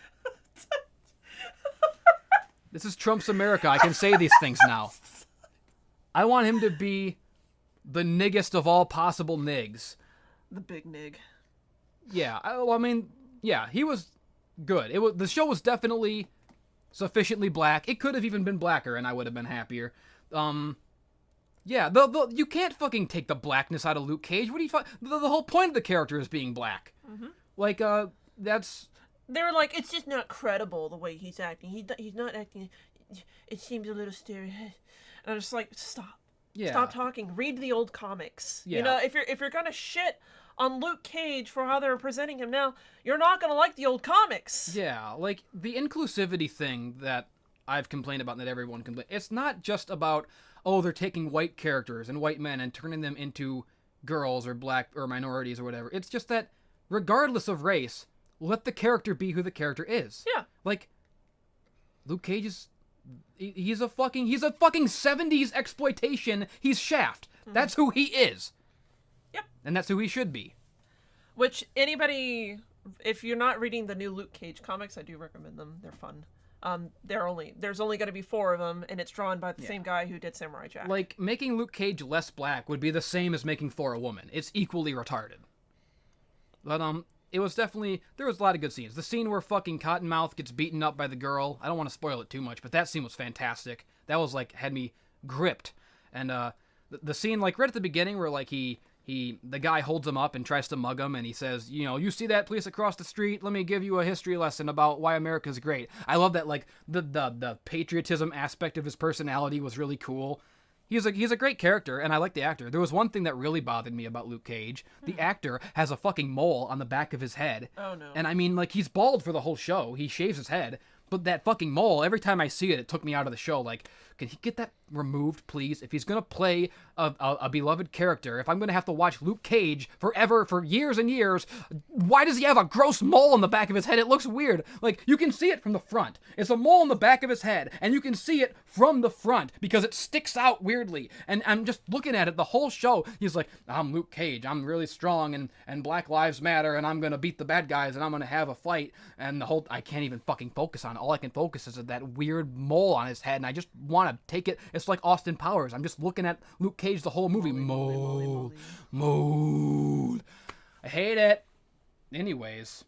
This is Trump's America. I can say these things now. I want him to be the niggest of all possible nigs. The big nig. Yeah, I mean, yeah, he was good. The show was definitely sufficiently black. It could have even been blacker, and I would have been happier. Yeah, you can't fucking take the blackness out of Luke Cage. What do you the whole point of the character is being black. Mm-hmm. Like, that's... They were like, it's just not credible the way he's acting. He's not acting. It seems a little stereotypical. And I'm just like, stop. Yeah. Stop talking. Read the old comics. Yeah. You know, if you're gonna shit on Luke Cage for how they're presenting him now, you're not gonna like the old comics. Yeah, like the inclusivity thing that I've complained about and that everyone complains. It's not just about, oh, they're taking white characters and white men and turning them into girls or black or minorities or whatever. It's just that regardless of race, let the character be who the character is. Yeah. Like, Luke Cage is... He's a fucking 70s exploitation. He's Shaft. Mm-hmm. That's who he is. Yep. And that's who he should be. Which, anybody... If you're not reading the new Luke Cage comics, I do recommend them. They're fun. There's only going to be 4 of them, and it's drawn by the same guy who did Samurai Jack. Like, making Luke Cage less black would be the same as making Thor a woman. It's equally retarded. But, it was definitely... There was a lot of good scenes. The scene where fucking Cottonmouth gets beaten up by the girl. I don't want to spoil it too much, but that scene was fantastic. That was, like, had me gripped. And, the scene, like, right at the beginning where, like, the guy holds him up and tries to mug him, and he says, you know, you see that police across the street? Let me give you a history lesson about why America's great. I love that, like, the patriotism aspect of his personality was really cool. He's a great character, and I like the actor. There was one thing that really bothered me about Luke Cage. The actor has a fucking mole on the back of his head. Oh, no. And I mean, like, he's bald for the whole show. He shaves his head. But that fucking mole, every time I see it, it took me out of the show. Like, can he get that removed, please? If he's going to play a beloved character, if I'm going to have to watch Luke Cage forever, for years and years, why does he have a gross mole on the back of his head? It looks weird. Like, you can see it from the front. It's a mole on the back of his head, and you can see it from the front because it sticks out weirdly. And I'm just looking at it the whole show. He's like, I'm Luke Cage. I'm really strong, and Black Lives Matter, and I'm going to beat the bad guys, and I'm going to have a fight. And I can't even fucking focus on it. All I can focus is that weird mole on his head, and I just want to take it. It's like Austin Powers. I'm just looking at Luke Cage the whole movie. Mold. I hate it. Anyways,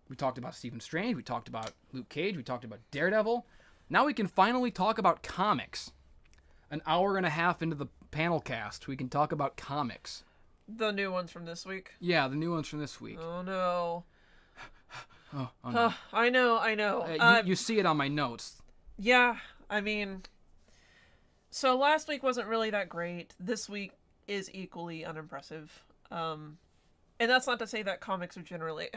we talked about Stephen Strange. We talked about Luke Cage. We talked about Daredevil. Now we can finally talk about comics. An hour and a half into the panel cast, we can talk about comics. The new ones from this week. Yeah, the new ones from this week. Oh no. Oh no. I know. You see it on my notes. Yeah, I mean, so last week wasn't really that great. This week is equally unimpressive. And that's not to say that comics are generally...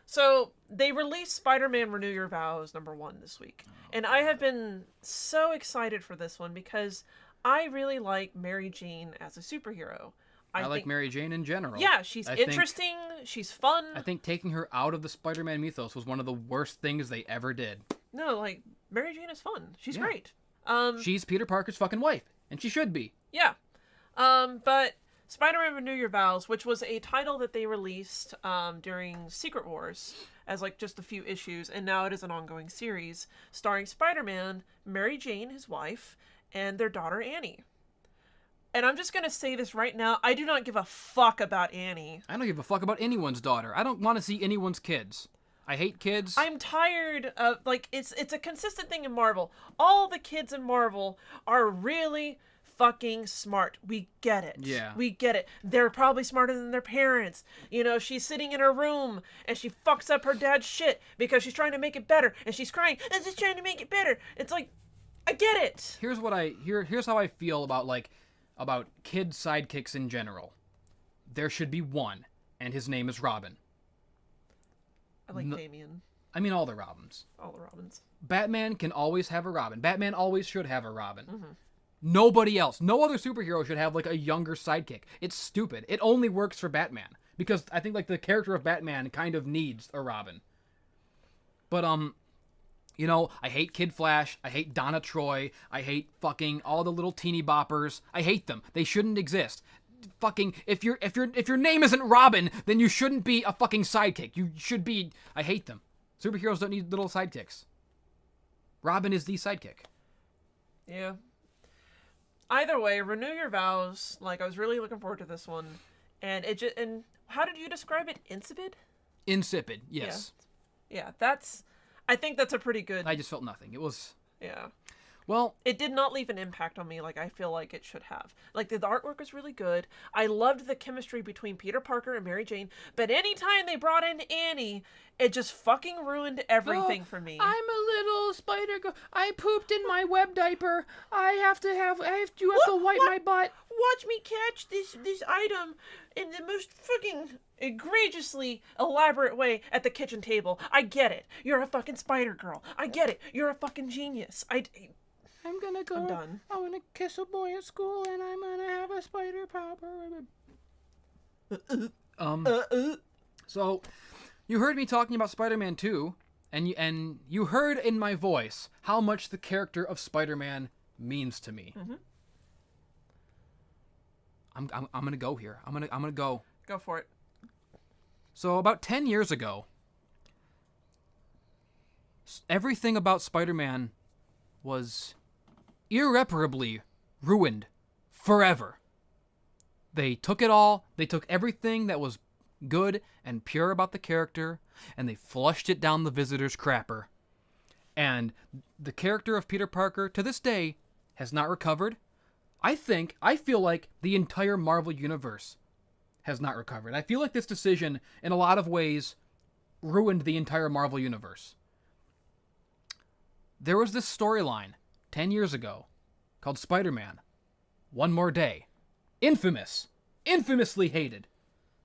So, they released Spider-Man Renew Your Vows #1 this week. And I have been so excited for this one because I really like Mary Jane as a superhero. I like Mary Jane in general. Yeah, she's interesting, she's fun. I think taking her out of the Spider-Man mythos was one of the worst things they ever did. No, like, Mary Jane is fun. She's great. She's Peter Parker's fucking wife, and she should be. Yeah. But Spider-Man Renew Your Vows, which was a title that they released during Secret Wars as like just a few issues, and now it is an ongoing series starring Spider-Man, Mary Jane, his wife, and their daughter Annie. And I'm just going to say this right now, I do not give a fuck about Annie. I don't give a fuck about anyone's daughter. I don't want to see anyone's kids. I hate kids. I'm tired of, like, it's a consistent thing in Marvel. All the kids in Marvel are really fucking smart. We get it. Yeah. We get it. They're probably smarter than their parents. You know, she's sitting in her room and she fucks up her dad's shit because she's trying to make it better. And she's crying, I'm just trying to make it better. It's like, I get it. Here's how I feel about kid sidekicks in general. There should be one, and his name is Robin. I like Damien. I mean all the Robins. All the Robins. Batman can always have a Robin. Batman always should have a Robin. Mm-hmm. Nobody else, no other superhero should have like a younger sidekick. It's stupid. It only works for Batman. Because I think like the character of Batman kind of needs a Robin. But you know, I hate Kid Flash, I hate Donna Troy, I hate fucking all the little teeny boppers. I hate them. They shouldn't exist. Fucking if your name isn't Robin, then you shouldn't be a fucking sidekick. You should be. I hate them. Superheroes don't need little sidekicks. Robin is the sidekick. Yeah. Either way, Renew Your Vows. Like, I was really looking forward to this one, and and how did you describe it? Insipid. Insipid. Yes. Yeah. I think that's a pretty good... I just felt nothing. It was... Yeah. Well... It did not leave an impact on me like I feel like it should have. Like, the artwork was really good. I loved the chemistry between Peter Parker and Mary Jane, but anytime they brought in Annie, it just fucking ruined everything for me. I'm a little spider girl. I pooped in my web diaper. You have to wipe my butt. Watch me catch this item in the most fucking egregiously elaborate way at the kitchen table. I get it. You're a fucking spider girl. I get it. You're a fucking genius. I'm gonna go. I'm done. I'm gonna kiss a boy at school, and I'm gonna have a spider popper. So, you heard me talking about Spider-Man 2, and you heard in my voice how much the character of Spider-Man means to me. Mm-hmm. I'm gonna go here. I'm gonna go. Go for it. So about 10 years ago, everything about Spider-Man was irreparably ruined forever. They took it all. They took everything that was good and pure about the character, and they flushed it down the visitor's crapper. And the character of Peter Parker, to this day, has not recovered. I feel like the entire Marvel Universe has not recovered. I feel like this decision, in a lot of ways, ruined the entire Marvel Universe. There was this storyline 10 years ago called Spider-Man, One More Day. Infamously hated.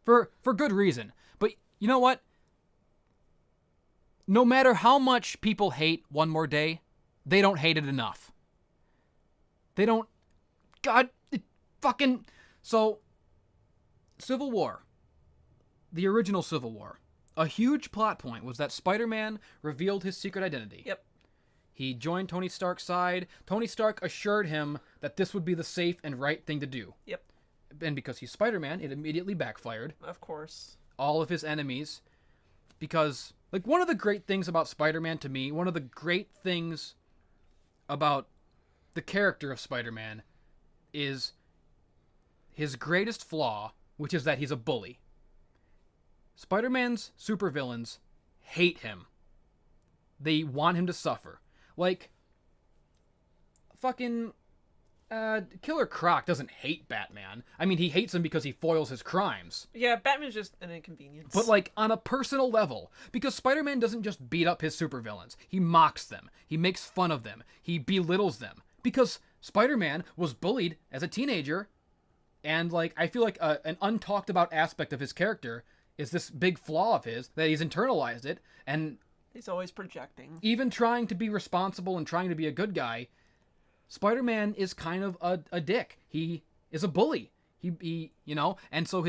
For good reason. But you know what? No matter how much people hate One More Day, they don't hate it enough. They don't... God, fucking... So, Civil War. The original Civil War. A huge plot point was that Spider-Man revealed his secret identity. Yep. He joined Tony Stark's side. Tony Stark assured him that this would be the safe and right thing to do. Yep. And because he's Spider-Man, it immediately backfired. Of course. All of his enemies. Because, like, one of the great things about Spider-Man to me, one of the great things about the character of Spider-Man is his greatest flaw, which is that he's a bully. Spider-Man's supervillains hate him. They want him to suffer. Like, fucking Killer Croc doesn't hate Batman. I mean, he hates him because he foils his crimes. Yeah, Batman's just an inconvenience. But, like, on a personal level. Because Spider-Man doesn't just beat up his supervillains. He mocks them. He makes fun of them. He belittles them. Because Spider-Man was bullied as a teenager. And, like, I feel like an untalked about aspect of his character is this big flaw of his, that he's internalized it. And he's always projecting. Even trying to be responsible and trying to be a good guy, Spider-Man is kind of a dick. He is a bully. He you know, and so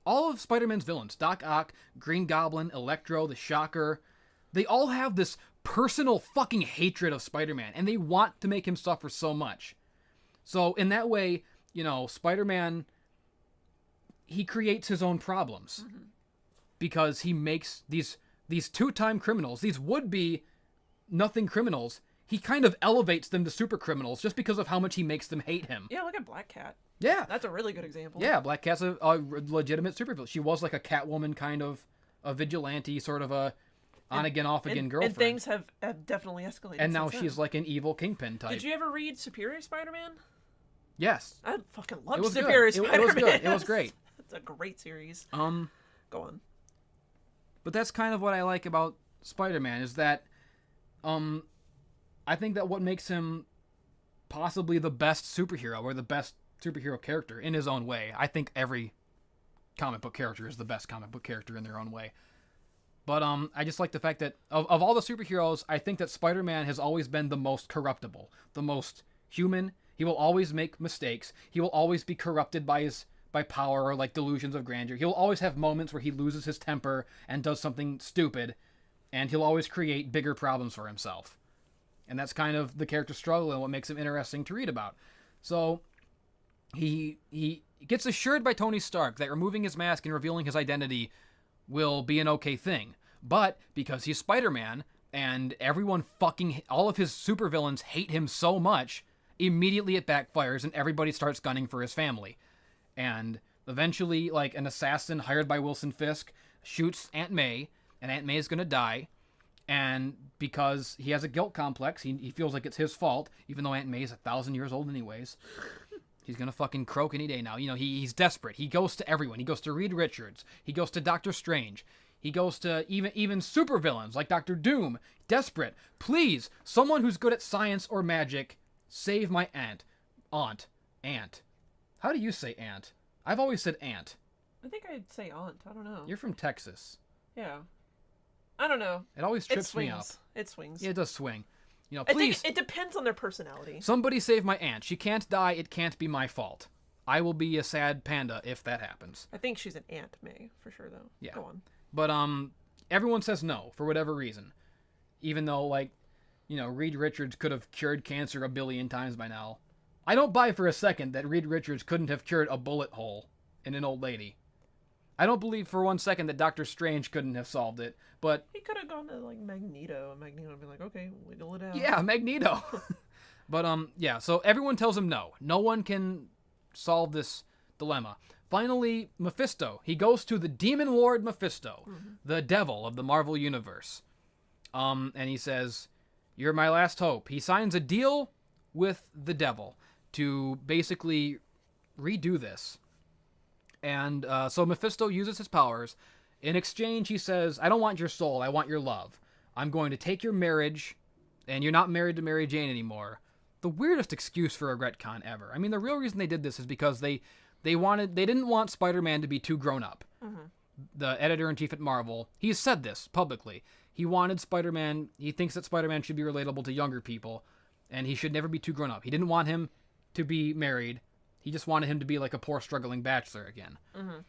all of Spider-Man's villains, Doc Ock, Green Goblin, Electro, the Shocker, they all have this personal fucking hatred of Spider-Man, and they want to make him suffer so much. So in that way, you know, Spider-Man, he creates his own problems. Mm-hmm. Because he makes these two-time criminals, these would-be nothing criminals, he kind of elevates them to super criminals just because of how much he makes them hate him. Yeah, look at Black Cat. Yeah. That's a really good example. Yeah, Black Cat's a legitimate supervillain. She was like a Catwoman kind of a vigilante, sort of a on-again, off-again girlfriend. And things have definitely escalated And now since she's then. like an evil kingpin type. Did you ever read Superior Spider-Man? Yes. I fucking loved it was Superior good. Spider-Man. It was good. It was great. It's a great series. Go on. But that's kind of what I like about Spider-Man, is that I think that what makes him possibly the best superhero, or the best superhero character in his own way. I think every comic book character is the best comic book character in their own way. But I just like the fact that of all the superheroes, I think that Spider-Man has always been the most corruptible, the most human. He will always make mistakes. He will always be corrupted by power or like delusions of grandeur. He'll always have moments where he loses his temper and does something stupid, and he'll always create bigger problems for himself. And that's kind of the character's struggle and what makes him interesting to read about. So he gets assured by Tony Stark that removing his mask and revealing his identity will be an okay thing. But because he's Spider-Man and all of his supervillains hate him so much, immediately it backfires and everybody starts gunning for his family. And eventually, like, an assassin hired by Wilson Fisk shoots Aunt May, and Aunt May is going to die. And because he has a guilt complex, he feels like it's his fault, even though Aunt May is 1,000 years old anyways. He's going to fucking croak any day now. You know, he's desperate. He goes to everyone. He goes to Reed Richards. He goes to Doctor Strange. He goes to even supervillains like Doctor Doom. Desperate. Please, someone who's good at science or magic, save my aunt. Aunt. How do you say aunt? I've always said aunt. I think I'd say aunt. I don't know. You're from Texas. Yeah. I don't know. It always trips me up. It swings. Yeah, it does swing. You know, I please. think it depends on their personality. Somebody save my aunt. She can't die. It can't be my fault. I will be a sad panda if that happens. I think she's an Aunt May for sure, though. Yeah. Go on. But everyone says no for whatever reason, even though, like, you know, Reed Richards could have cured cancer 1 billion times by now. I don't buy for a second that Reed Richards couldn't have cured a bullet hole in an old lady. I don't believe for 1 second that Doctor Strange couldn't have solved it, but... He could have gone to, like, Magneto, and Magneto would be like, okay, wiggle it out. Yeah, Magneto. But, yeah, so everyone tells him no. No one can solve this dilemma. Finally, Mephisto. He goes to the Demon Lord Mephisto, the devil of the Marvel Universe. And he says, "You're my last hope." He signs a deal with the devil to basically redo this. And so Mephisto uses his powers. In exchange, he says, "I don't want your soul, I want your love. I'm going to take your marriage, and you're not married to Mary Jane anymore." The weirdest excuse for a retcon ever. I mean, the real reason they did this is because they didn't want Spider-Man to be too grown up. Mm-hmm. The editor-in-chief at Marvel, he's said this publicly. He wanted Spider-Man, he thinks that Spider-Man should be relatable to younger people, and he should never be too grown up. He didn't want him to be married. He just wanted him to be like a poor, struggling bachelor again. Mm-hmm.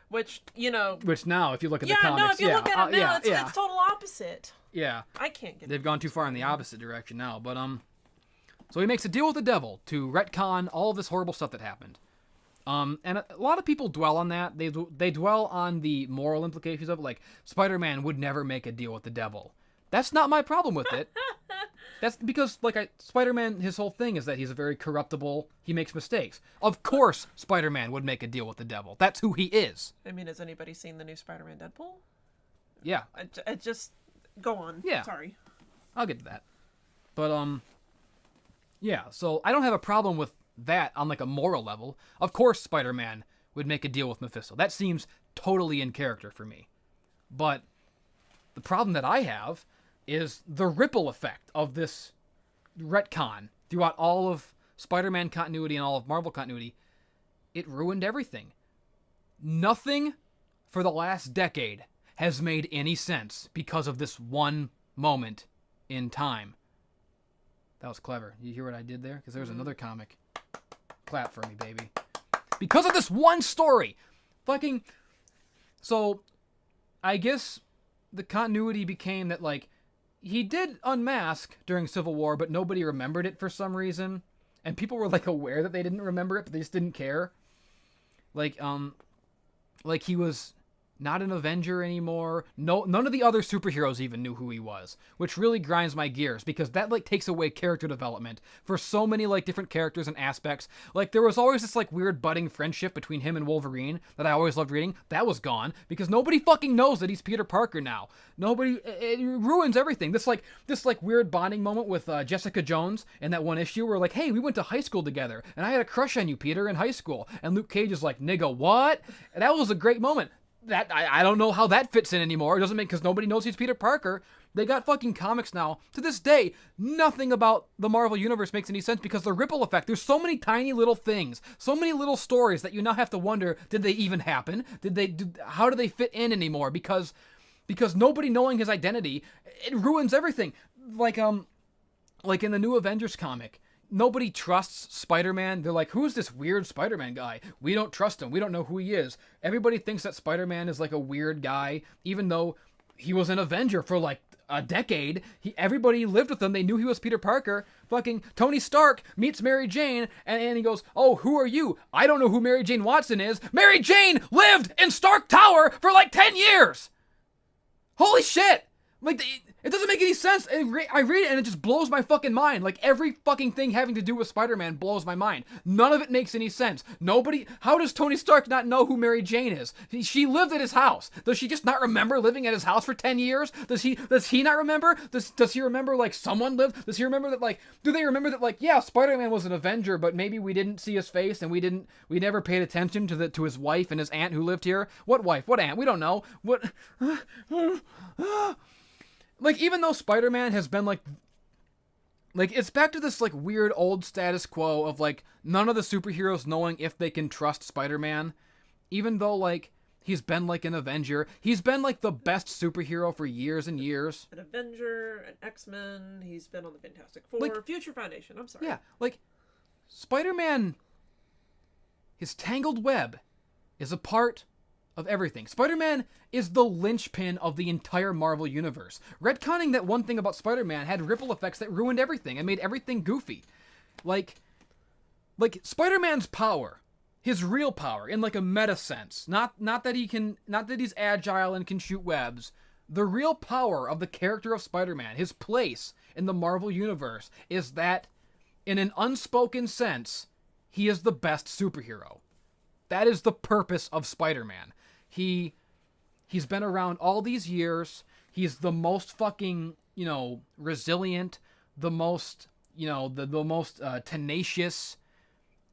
Which, you know... Which now, if you look at the comics... Yeah, no, if you look at it now, it's total opposite. Yeah. I can't get They've gone too far in the opposite direction now, but, So he makes a deal with the devil to retcon all of this horrible stuff that happened. And a lot of people dwell on that. They dwell on the moral implications of it, like, Spider-Man would never make a deal with the devil. That's not my problem with it. That's because, like, Spider-Man, his whole thing is that he's a very corruptible, he makes mistakes. Of course Spider-Man would make a deal with the devil. That's who he is. I mean, has anybody seen the new Spider-Man Deadpool? Yeah. I just... Go on. Yeah. Sorry. I'll get to that. But, Yeah, so I don't have a problem with that on like a moral level. Of course Spider-Man would make a deal with Mephisto. That seems totally in character for me. But the problem that I have is the ripple effect of this retcon throughout all of Spider-Man continuity and all of Marvel continuity. It ruined everything. Nothing for the last decade has made any sense because of this one moment in time. That was clever. You hear what I did there? Because there was another comic. Clap for me, baby. Because of this one story. Fucking... So, I guess the continuity became that, like, he did unmask during Civil War, but nobody remembered it for some reason. And people were, like, aware that they didn't remember it, but they just didn't care. Like he was not an Avenger anymore. None of the other superheroes even knew who he was, which really grinds my gears because that like takes away character development for so many like different characters and aspects. Like there was always this like weird budding friendship between him and Wolverine that I always loved reading. That was gone because nobody fucking knows that he's Peter Parker now. It ruins everything. This weird bonding moment with Jessica Jones in that one issue where like, hey, we went to high school together and I had a crush on you, Peter, in high school. And Luke Cage is like, nigga, what? And that was a great moment. That I don't know how that fits in anymore. It doesn't make because nobody knows he's Peter Parker. They got fucking comics now. To this day, nothing about the Marvel Universe makes any sense because the ripple effect. There's so many tiny little things, so many little stories that you now have to wonder: did they even happen? How do they fit in anymore? Because nobody knowing his identity, it ruins everything. Like in the new Avengers comic. Nobody trusts Spider-Man. They're like, who's this weird Spider-Man guy? We don't trust him. We don't know who he is. Everybody thinks that Spider-Man is like a weird guy, even though he was an Avenger for like a decade. Everybody lived with him. They knew he was Peter Parker. Fucking Tony Stark meets Mary Jane, and he goes, oh, who are you? I don't know who Mary Jane Watson is. Mary Jane lived in Stark Tower for like 10 years! Holy shit! Like, it doesn't make any sense. I read it and it just blows my fucking mind. Like, every fucking thing having to do with Spider-Man blows my mind. None of it makes any sense. How does Tony Stark not know who Mary Jane is? She lived at his house. Does she just not remember living at his house for 10 years? Does he not remember? Does he remember, like, someone lived? Does he remember that, like, do they remember that, like, yeah, Spider-Man was an Avenger, but maybe we didn't see his face and we never paid attention to his wife and his aunt who lived here? What wife? What aunt? We don't know. What? Like, even though Spider-Man has been, like, it's back to this, like, weird old status quo of, like, none of the superheroes knowing if they can trust Spider-Man. Even though, like, he's been, like, an Avenger. He's been, like, the best superhero for years and years. An Avenger, an X-Men, he's been on the Fantastic Four, like, Future Foundation, I'm sorry. Yeah, like, Spider-Man, his tangled web is a part of everything. Spider-Man is the linchpin of the entire Marvel Universe. Retconning that one thing about Spider-Man had ripple effects that ruined everything and made everything goofy. Like Spider-Man's power, his real power, in like a meta sense, not that he's agile and can shoot webs. The real power of the character of Spider-Man, his place in the Marvel Universe, is that, in an unspoken sense, he is the best superhero. That is the purpose of Spider-Man. He's been around all these years. He's the most fucking, resilient, the most, the most tenacious.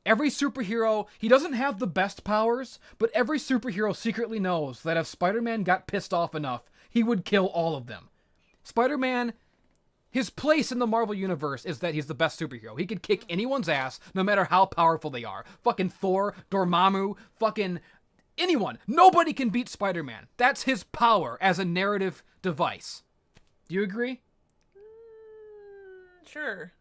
Every superhero, he doesn't have the best powers, but every superhero secretly knows that if Spider-Man got pissed off enough, he would kill all of them. Spider-Man, his place in the Marvel Universe is that he's the best superhero. He could kick anyone's ass, no matter how powerful they are. Fucking Thor, Dormammu, fucking anyone. Nobody can beat Spider-Man. That's his power as a narrative device. Do you agree? Sure.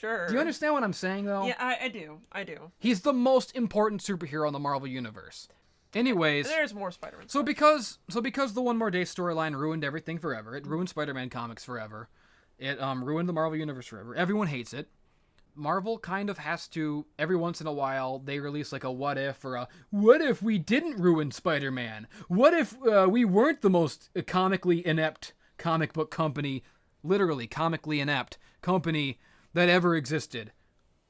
Do you understand what I'm saying, though? Yeah, I do. He's the most important superhero in the Marvel Universe. Anyways, there's more Spider-Man. So because the One More Day storyline ruined everything forever, it ruined Spider-Man comics forever. It ruined the Marvel Universe forever. Everyone hates it. Marvel kind of has to, every once in a while, they release like a what if, or a what if we didn't ruin Spider-Man? What if we weren't the most comically inept comic book company, literally comically inept company that ever existed?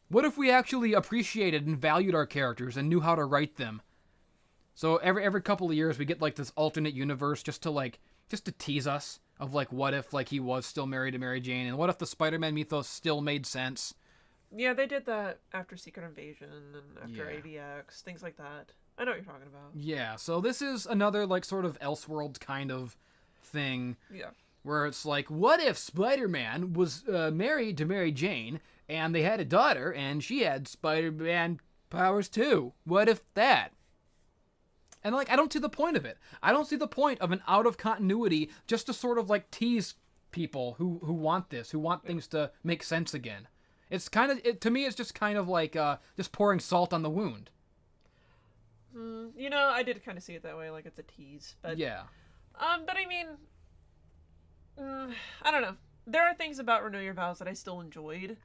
What if we actually appreciated and valued our characters and knew how to write them? So every couple of years we get like this alternate universe just to tease us of like what if like he was still married to Mary Jane, and what if the Spider-Man mythos still made sense? Yeah, they did that after Secret Invasion and after Yeah. AVX, things like that. I know what you're talking about. Yeah, so this is another, like, sort of Elseworlds kind of thing. Yeah. Where it's like, what if Spider-Man was married to Mary Jane, and they had a daughter, and she had Spider-Man powers too? What if that? And, like, I don't see the point of it. I don't see the point of an out-of-continuity just to sort of, like, tease people who want this, who want things to make sense again. It's kind of, to me, it's just kind of like just pouring salt on the wound. You know, I did kind of see it that way, like it's a tease. But yeah. But I mean, I don't know. There are things about Renew Your Vows that I still enjoyed,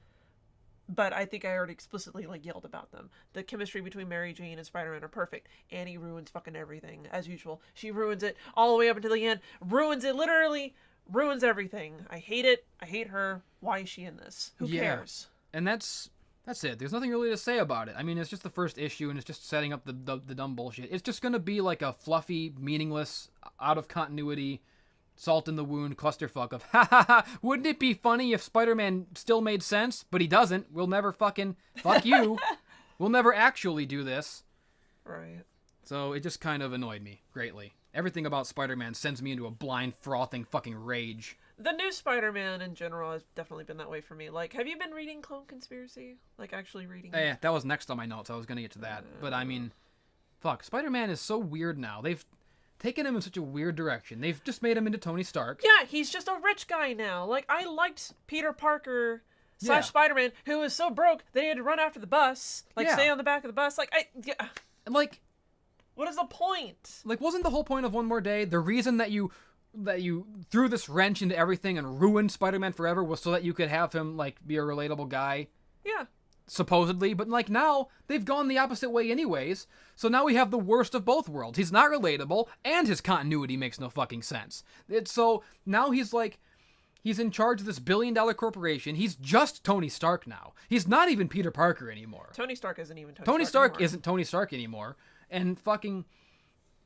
but I think I already explicitly, like, yelled about them. The chemistry between Mary Jane and Spider-Man are perfect. Annie ruins fucking everything, as usual. She ruins it all the way up until the end. Ruins it, literally ruins everything. I hate it. I hate her. Why is she in this? Who cares? And that's it. There's nothing really to say about it. I mean, it's just the first issue, and it's just setting up the dumb bullshit. It's just gonna be like a fluffy, meaningless, out of continuity, salt in the wound clusterfuck of ha ha ha. Wouldn't it be funny if Spider-Man still made sense? But he doesn't. We'll never fucking fuck you. We'll never actually do this. Right. So it just kind of annoyed me greatly. Everything about Spider-Man sends me into a blind, frothing fucking rage. The new Spider-Man in general has definitely been that way for me. Like, have you been reading Clone Conspiracy? Like, actually reading it? Yeah, that was next on my notes. I was going to get to that. But, I mean, fuck. Spider-Man is so weird now. They've taken him in such a weird direction. They've just made him into Tony Stark. Yeah, he's just a rich guy now. Like, I liked Peter Parker / Spider-Man, who was so broke that he had to run after the bus. Like, stay on the back of the bus. Like, And, like... What is the point? Like, wasn't the whole point of One More Day, the reason that you threw this wrench into everything and ruined Spider-Man forever was so that you could have him, like, be a relatable guy? Yeah. Supposedly, but, like, now they've gone the opposite way anyways, so now we have the worst of both worlds. He's not relatable, and his continuity makes no fucking sense. So now he's like, he's in charge of this billion-dollar corporation. He's just Tony Stark now. He's not even Peter Parker anymore. Tony Stark isn't even Tony Stark isn't Tony Stark anymore. And fucking,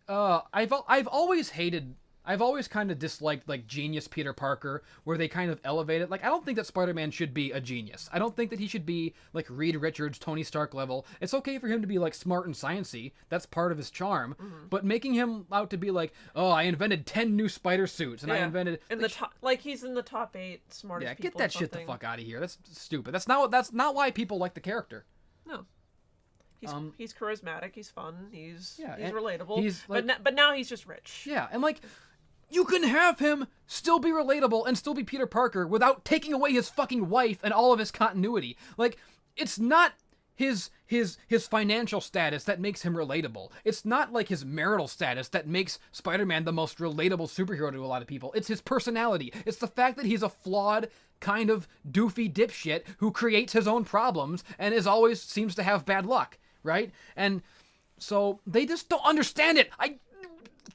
I've always kind of disliked, like, genius Peter Parker, where they kind of elevate it. Like, I don't think that Spider-Man should be a genius. I don't think that he should be, like, Reed Richards, Tony Stark level. It's okay for him to be, like, smart and sciencey. That's part of his charm. Mm-hmm. But making him out to be like, oh, I invented 10 new spider suits, and I invented... In the top, like, he's in the top 8 smartest people. Yeah, get that shit the fuck out of here. That's stupid. That's not why people like the character. No. He's charismatic, he's fun, he's and relatable, he's like, but now he's just rich. Yeah, and, like, you can have him still be relatable and still be Peter Parker without taking away his fucking wife and all of his continuity. Like, it's not his financial status that makes him relatable. It's not, like, his marital status that makes Spider-Man the most relatable superhero to a lot of people. It's his personality. It's the fact that he's a flawed, kind of doofy dipshit who creates his own problems and always seems to have bad luck. Right? And so they just don't understand it.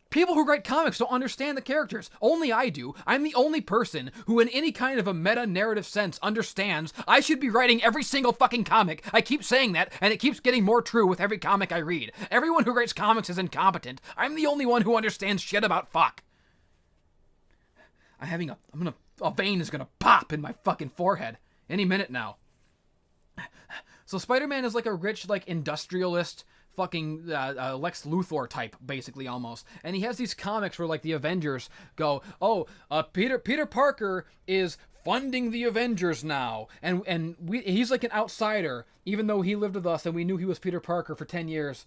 People who write comics don't understand the characters. Only I do. I'm the only person who, in any kind of a meta-narrative sense, understands I should be writing every single fucking comic. I keep saying that, and it keeps getting more true with every comic I read. Everyone who writes comics is incompetent. I'm the only one who understands shit about fuck. A vein is gonna pop in my fucking forehead any minute now. So Spider-Man is like a rich, like, industrialist, fucking Lex Luthor type, basically, almost. And he has these comics where, like, the Avengers go, Peter Parker is funding the Avengers now. And he's like an outsider, even though he lived with us and we knew he was Peter Parker for 10 years.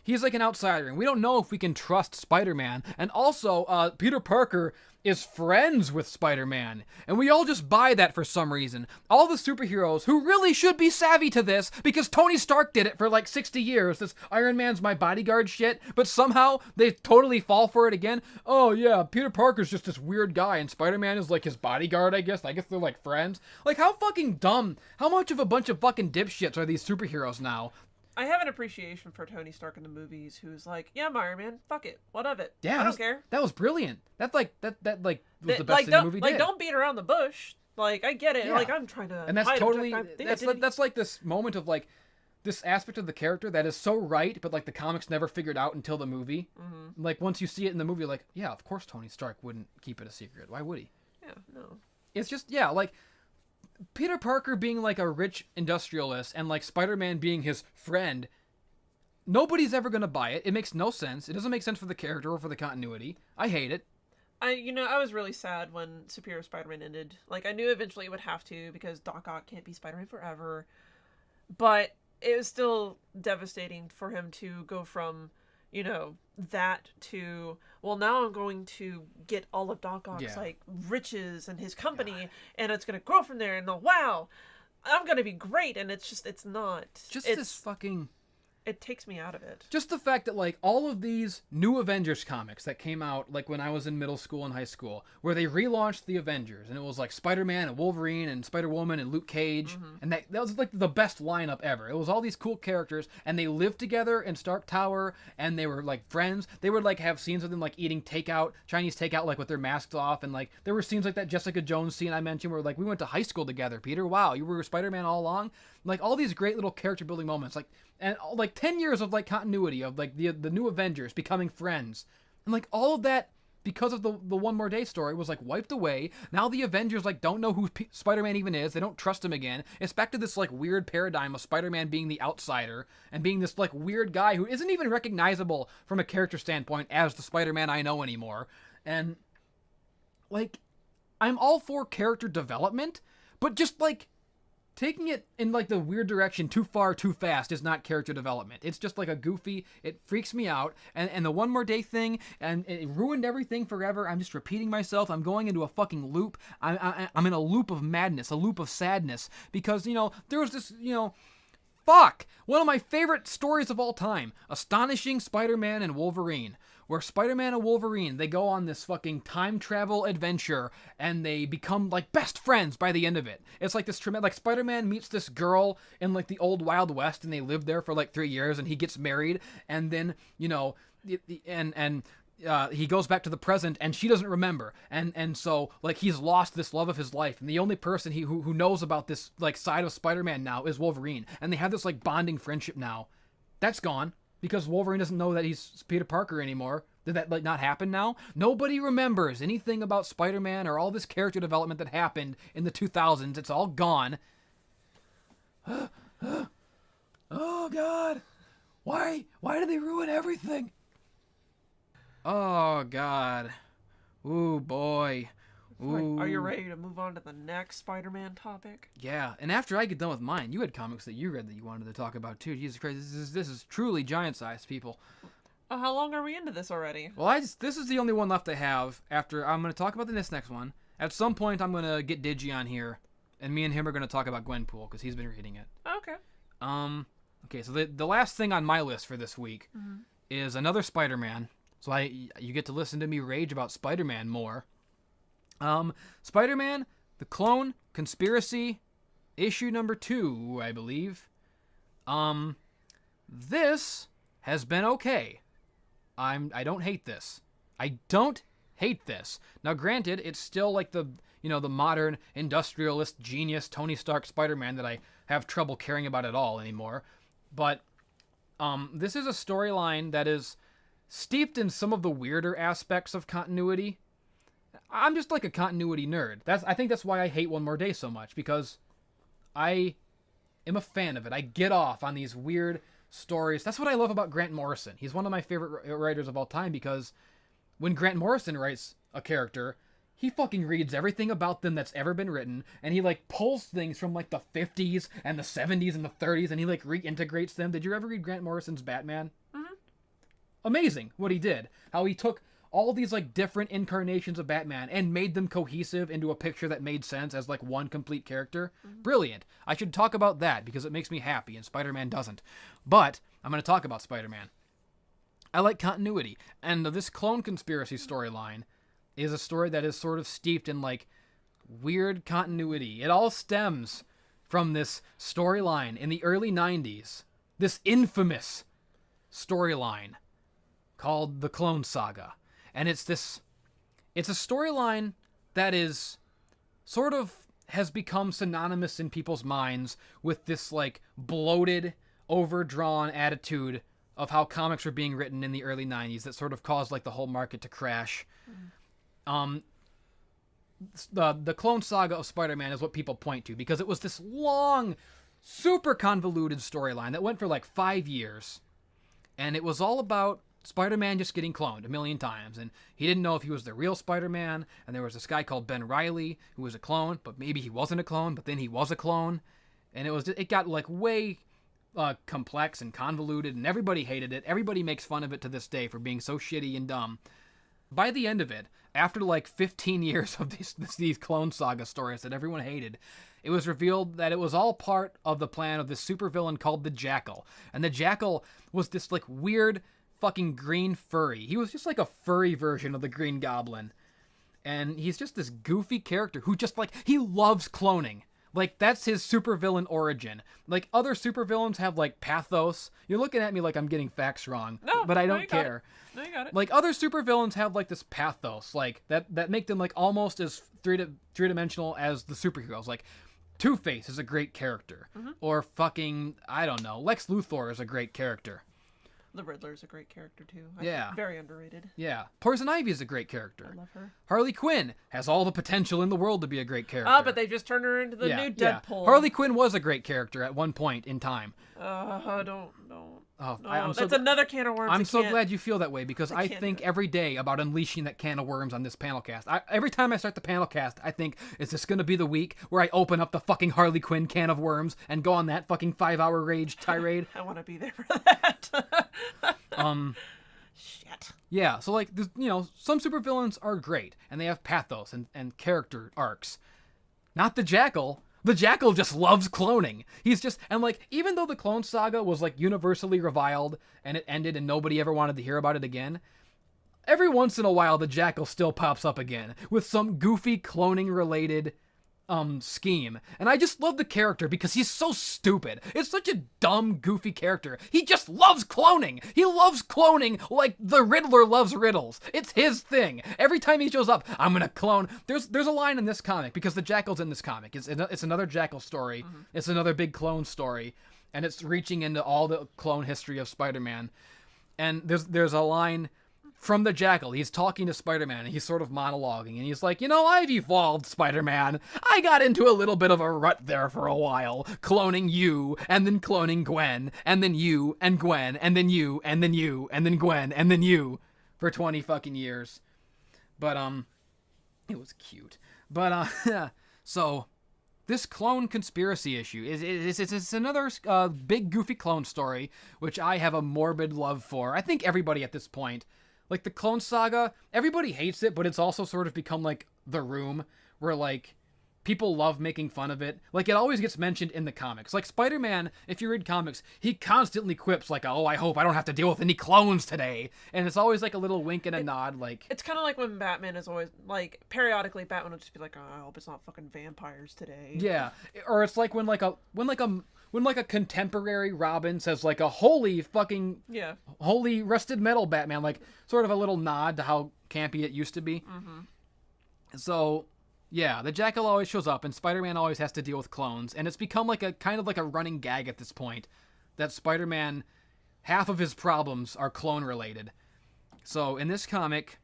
He's like an outsider, and we don't know if we can trust Spider-Man. And also, Peter Parker is friends with Spider-Man, and we all just buy that for some reason. All the superheroes who really should be savvy to this, because Tony Stark did it for like 60 years, this Iron Man's my bodyguard shit, but somehow they totally fall for it again. Oh yeah, Peter Parker's just this weird guy, and Spider-Man is like his bodyguard, I guess they're like friends. Like, how fucking dumb, how much of a bunch of fucking dipshits are these superheroes now? I have an appreciation for Tony Stark in the movies, who's like, yeah, I'm Iron Man, fuck it, what of it? Yeah, I don't care. That was brilliant. That was the best thing the movie did. Like, don't beat around the bush. Like, I get it. Yeah. Like, I'm trying to. And that's totally. That's like this moment of, like, this aspect of the character that is so right, but, like, the comics never figured out until the movie. Mm-hmm. Like, once you see it in the movie, you're like, yeah, of course Tony Stark wouldn't keep it a secret. Why would he? Yeah, no. It's just, yeah, like, Peter Parker being like a rich industrialist and like Spider-Man being his friend, nobody's ever going to buy it. It makes no sense. It doesn't make sense for the character or for the continuity. I hate it. I was really sad when Superior Spider-Man ended. Like, I knew eventually it would have to, because Doc Ock can't be Spider-Man forever. But it was still devastating for him to go from, that to, well, now I'm going to get all of Doc Ock's, riches and his company, and it's going to grow from there, and wow, I'm going to be great, and it's not. This fucking... It takes me out of it. Just the fact that, like, all of these new Avengers comics that came out, like, when I was in middle school and high school, where they relaunched the Avengers, and it was, like, Spider-Man and Wolverine and Spider-Woman and Luke Cage, and that was, like, the best lineup ever. It was all these cool characters, and they lived together in Stark Tower, and they were, like, friends. They would, like, have scenes of them, like, eating Chinese takeout, like, with their masks off, and, like, there were scenes like that Jessica Jones scene I mentioned where, like, we went to high school together, Peter. Wow, you were Spider-Man all along? Like, all these great little character-building moments, like, and like 10 years of like continuity of like the new Avengers becoming friends, and like all of that because of the One More Day story was like wiped away. Now the Avengers like don't know who Spider-Man even is. They don't trust him again. It's back to this like weird paradigm of Spider-Man being the outsider and being this like weird guy who isn't even recognizable from a character standpoint as the Spider-Man I know anymore. And like I'm all for character development, but just like taking it in like the weird direction too far too fast is not character development. It's just like a goofy, it freaks me out. And the One More Day thing, and it ruined everything forever. I'm just repeating myself. I'm going into a fucking loop. I'm in a loop of madness, a loop of sadness, because, there was this, fuck, one of my favorite stories of all time, Astonishing Spider-Man and Wolverine, where Spider-Man and Wolverine, they go on this fucking time travel adventure, and they become, like, best friends by the end of it. It's like this tremendous, like, Spider-Man meets this girl in, like, the old Wild West, and they live there for, like, 3 years, and he gets married, and then, he goes back to the present, and she doesn't remember, and so, like, he's lost this love of his life, and the only person who knows about this, like, side of Spider-Man now is Wolverine, and they have this, like, bonding friendship now. That's gone. Because Wolverine doesn't know that he's Peter Parker anymore. Did that like not happen now? Nobody remembers anything about Spider-Man or all this character development that happened in the 2000s. It's all gone. Oh God. Why did they ruin everything? Oh God. Ooh boy. Ooh. Are you ready to move on to the next Spider-Man topic? Yeah, and after I get done with mine, you had comics that you read that you wanted to talk about too. Jesus Christ, this is truly giant-sized, people. Oh, how long are we into this already? Well, this is the only one left I have. After I'm going to talk about this next one. At some point, I'm going to get Digi on here, and me and him are going to talk about Gwenpool because he's been reading it. Okay. Okay, so the last thing on my list for this week is another Spider-Man. So you get to listen to me rage about Spider-Man more. Spider-Man, The Clone Conspiracy, issue number 2, I believe. This has been okay. I don't hate this. I don't hate this. Now, granted, it's still like the modern industrialist genius Tony Stark Spider-Man that I have trouble caring about at all anymore. But, this is a storyline that is steeped in some of the weirder aspects of continuity. I'm just like a continuity nerd. I think that's why I hate One More Day so much, because I am a fan of it. I get off on these weird stories. That's what I love about Grant Morrison. He's one of my favorite writers of all time, because when Grant Morrison writes a character, he fucking reads everything about them that's ever been written, and he like pulls things from like the 50s and the 70s and the 30s, and he like reintegrates them. Did you ever read Grant Morrison's Batman? Mm-hmm. Amazing what he did. How he took all these like different incarnations of Batman and made them cohesive into a picture that made sense as like one complete character. Mm-hmm. Brilliant. I should talk about that because it makes me happy and Spider-Man doesn't. But I'm going to talk about Spider-Man. I like continuity, and this clone conspiracy storyline is a story that is sort of steeped in like weird continuity. It all stems from this storyline in the early 90s, this infamous storyline called the Clone Saga. And it's a storyline that is sort of has become synonymous in people's minds with this like bloated, overdrawn attitude of how comics were being written in the early 90s that sort of caused like the whole market to crash. the Clone Saga of Spider-Man is what people point to because it was this long, super convoluted storyline that went for like 5 years. And it was all about Spider-Man just getting cloned a million times. And he didn't know if he was the real Spider-Man. And there was this guy called Ben Reilly who was a clone, but maybe he wasn't a clone, but then he was a clone. And it got like way complex and convoluted, and everybody hated it. Everybody makes fun of it to this day for being so shitty and dumb. By the end of it, after like 15 years of these Clone Saga stories that everyone hated, it was revealed that it was all part of the plan of this supervillain called the Jackal. And the Jackal was this like weird fucking green furry. He was just like a furry version of the Green Goblin. And he's just this goofy character who just like, he loves cloning. Like, that's his supervillain origin. Like, other supervillains have, like, pathos. You're looking at me like I'm getting facts wrong. No, but I don't care. No, you got it. Like, other supervillains have, like, this pathos. Like, that make them, like, almost as three-dimensional as the superheroes. Like, Two-Face is a great character. Mm-hmm. Or fucking, I don't know, Lex Luthor is a great character. The Riddler's a great character, too. Yeah. Very underrated. Yeah. Poison Ivy is a great character. I love her. Harley Quinn has all the potential in the world to be a great character. But they just turned her into the new Deadpool. Harley Quinn was a great character at one point in time. Don't. Oh, no, that's another can of worms. I'm so glad you feel that way because I think every day about unleashing that can of worms on this panel cast. Every time I start the panel cast, I think, is this going to be the week where I open up the fucking Harley Quinn can of worms and go on that fucking 5-hour rage tirade? I want to be there for that. Shit. Yeah, so like, some supervillains are great and they have pathos and character arcs. Not the Jackal. The Jackal just loves cloning. He's just, and like, even though the Clone Saga was like universally reviled and it ended and nobody ever wanted to hear about it again, every once in a while the Jackal still pops up again with some goofy cloning related scheme. And I just love the character because he's so stupid. It's such a dumb, goofy character. He just loves cloning. He loves cloning like the Riddler loves riddles. It's his thing. Every time he shows up, I'm gonna clone. There's a line in this comic because the Jackal's in this comic. It's another Jackal story. Mm-hmm. It's another big clone story, and it's reaching into all the clone history of Spider-Man. And there's a line from the Jackal. He's talking to Spider-Man, and he's sort of monologuing, and he's like, I've evolved, Spider-Man. I got into a little bit of a rut there for a while, cloning you, and then cloning Gwen, and then you, and Gwen, and then you, and then you, and then Gwen, and then you, for 20 fucking years. But, it was cute. But, so, this clone conspiracy issue is another big goofy clone story, which I have a morbid love for. I think everybody at this point, like the Clone Saga, everybody hates it, but it's also sort of become like The Room, where like people love making fun of it. Like it always gets mentioned in the comics. Like Spider-Man, if you read comics, he constantly quips like, "Oh, I hope I don't have to deal with any clones today," and it's always like a little wink and a nod. Like it's kind of like when Batman is always like periodically Batman will just be like, "Oh, I hope it's not fucking vampires today." Yeah, or it's like when a contemporary Robin says like a holy rusted metal Batman, like sort of a little nod to how campy it used to be. Mm-hmm. So yeah, the Jackal always shows up and Spider-Man always has to deal with clones, and it's become like a kind of like a running gag at this point that Spider-Man, half of his problems are clone related. So in this comic,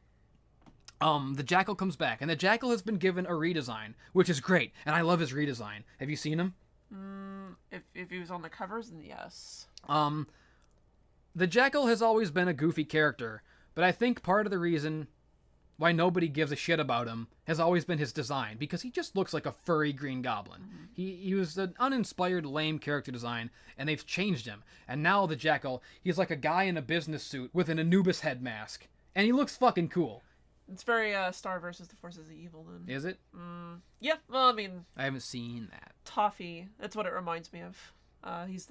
the Jackal comes back, and the Jackal has been given a redesign, which is great, and I love his redesign. Have you seen him? If he was on the covers, then yes. The Jackal has always been a goofy character, but I think part of the reason why nobody gives a shit about him has always been his design, because he just looks like a furry Green Goblin. Mm-hmm. He was an uninspired, lame character design, and they've changed him. And now the Jackal, he's like a guy in a business suit with an Anubis head mask, and he looks fucking cool. It's very Star versus the Forces of Evil, then. Is it? Yeah, well, I mean... I haven't seen that. Toffee, that's what it reminds me of. He's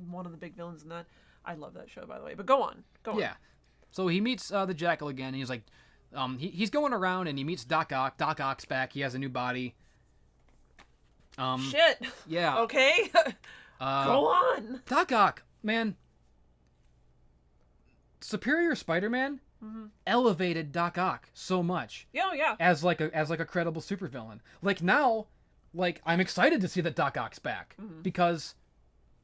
one of the big villains in that. I love that show, by the way. But go on. Yeah. So he meets the Jackal again, and he's like... he's going around, and he meets Doc Ock. Doc Ock's back. He has a new body. Shit! Yeah. Okay. Go on! Doc Ock, man... Superior Spider-Man... Mm-hmm. elevated Doc Ock so much. Yeah. As like a credible supervillain. Like now, like I'm excited to see that Doc Ock's back because,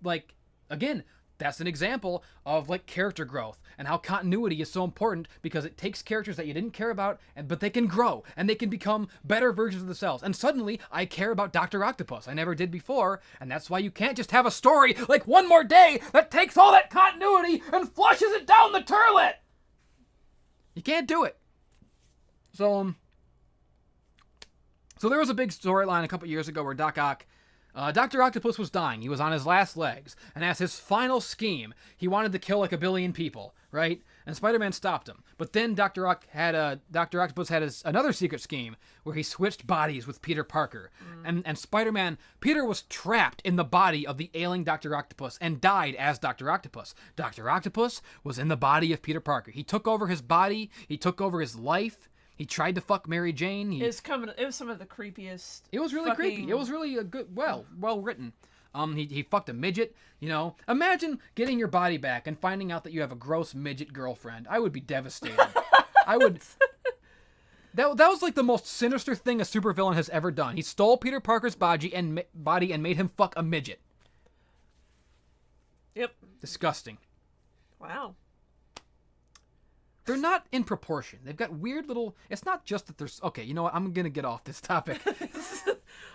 like, again, that's an example of like character growth and how continuity is so important, because it takes characters that you didn't care about, but they can grow and they can become better versions of themselves. And suddenly I care about Dr. Octopus. I never did before, and that's why you can't just have a story like One More Day that takes all that continuity and flushes it down the toilet. You can't do it. So there was a big storyline a couple years ago where Dr. Octopus was dying. He was on his last legs. And as his final scheme, he wanted to kill like 1 billion people, right? And Spider-Man stopped him. But then Dr. Octopus had another secret scheme where he switched bodies with Peter Parker. And Spider-Man, Peter was trapped in the body of the ailing Dr. Octopus and died as Dr. Octopus. Dr. Octopus was in the body of Peter Parker. He took over his body. He took over his life. He tried to fuck Mary Jane. It was some of the creepiest. It was really creepy. It was really a good, well written. He fucked a midget. You know, imagine getting your body back and finding out that you have a gross midget girlfriend. I would be devastated. I would. That was like the most sinister thing a supervillain has ever done. He stole Peter Parker's body and made him fuck a midget. Yep. Disgusting. Wow. They're not in proportion. They've got weird little... It's not just that there's... Okay, you know what? I'm going to get off this topic.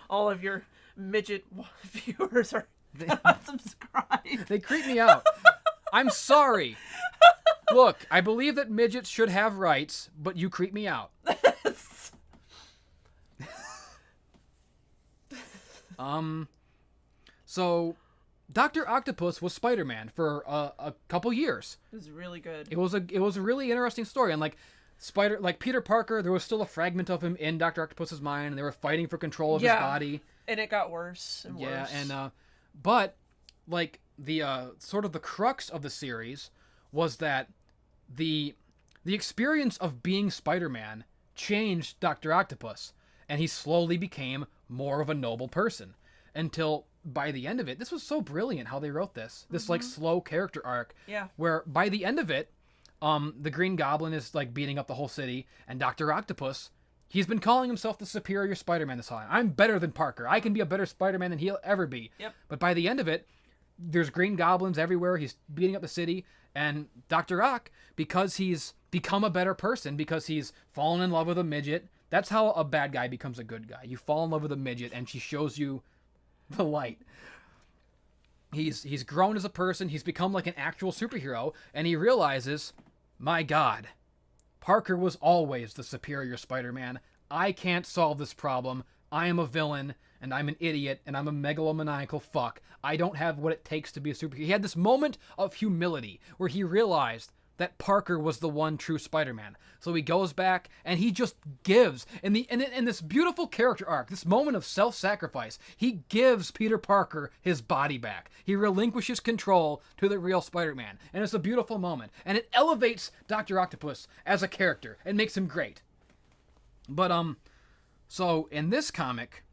All of your midget viewers are unsubscribed. They creep me out. I'm sorry. Look, I believe that midgets should have rights, but you creep me out. So... Dr. Octopus was Spider-Man for a couple years. It was really good. It was a really interesting story, and like Peter Parker, there was still a fragment of him in Dr. Octopus's mind, and they were fighting for control of his body. And it got worse and worse. Yeah, and but like the sort of the crux of the series was that the experience of being Spider-Man changed Dr. Octopus, and he slowly became more of a noble person until by the end of it, this was so brilliant how they wrote this like slow character arc. Yeah. Where by the end of it, the Green Goblin is like beating up the whole city, and Dr. Octopus, he's been calling himself the superior Spider-Man this whole time. I'm better than Parker. I can be a better Spider-Man than he'll ever be. Yep. But by the end of it, there's Green Goblins everywhere. He's beating up the city, and Dr. Ock, because he's become a better person, because he's fallen in love with a midget. That's how a bad guy becomes a good guy. You fall in love with a midget, and she shows you the light. He's grown as a person. He's become like an actual superhero, and he realizes, my God, Parker was always the superior Spider-Man. I can't solve this problem. I am a villain, and I'm an idiot, and I'm a megalomaniacal fuck. I don't have what it takes to be a superhero. He had this moment of humility where he realized that Parker was the one true Spider-Man. So he goes back and he just gives. In this beautiful character arc, this moment of self-sacrifice, he gives Peter Parker his body back. He relinquishes control to the real Spider-Man. And it's a beautiful moment. And it elevates Dr. Octopus as a character and makes him great. But, so in this comic,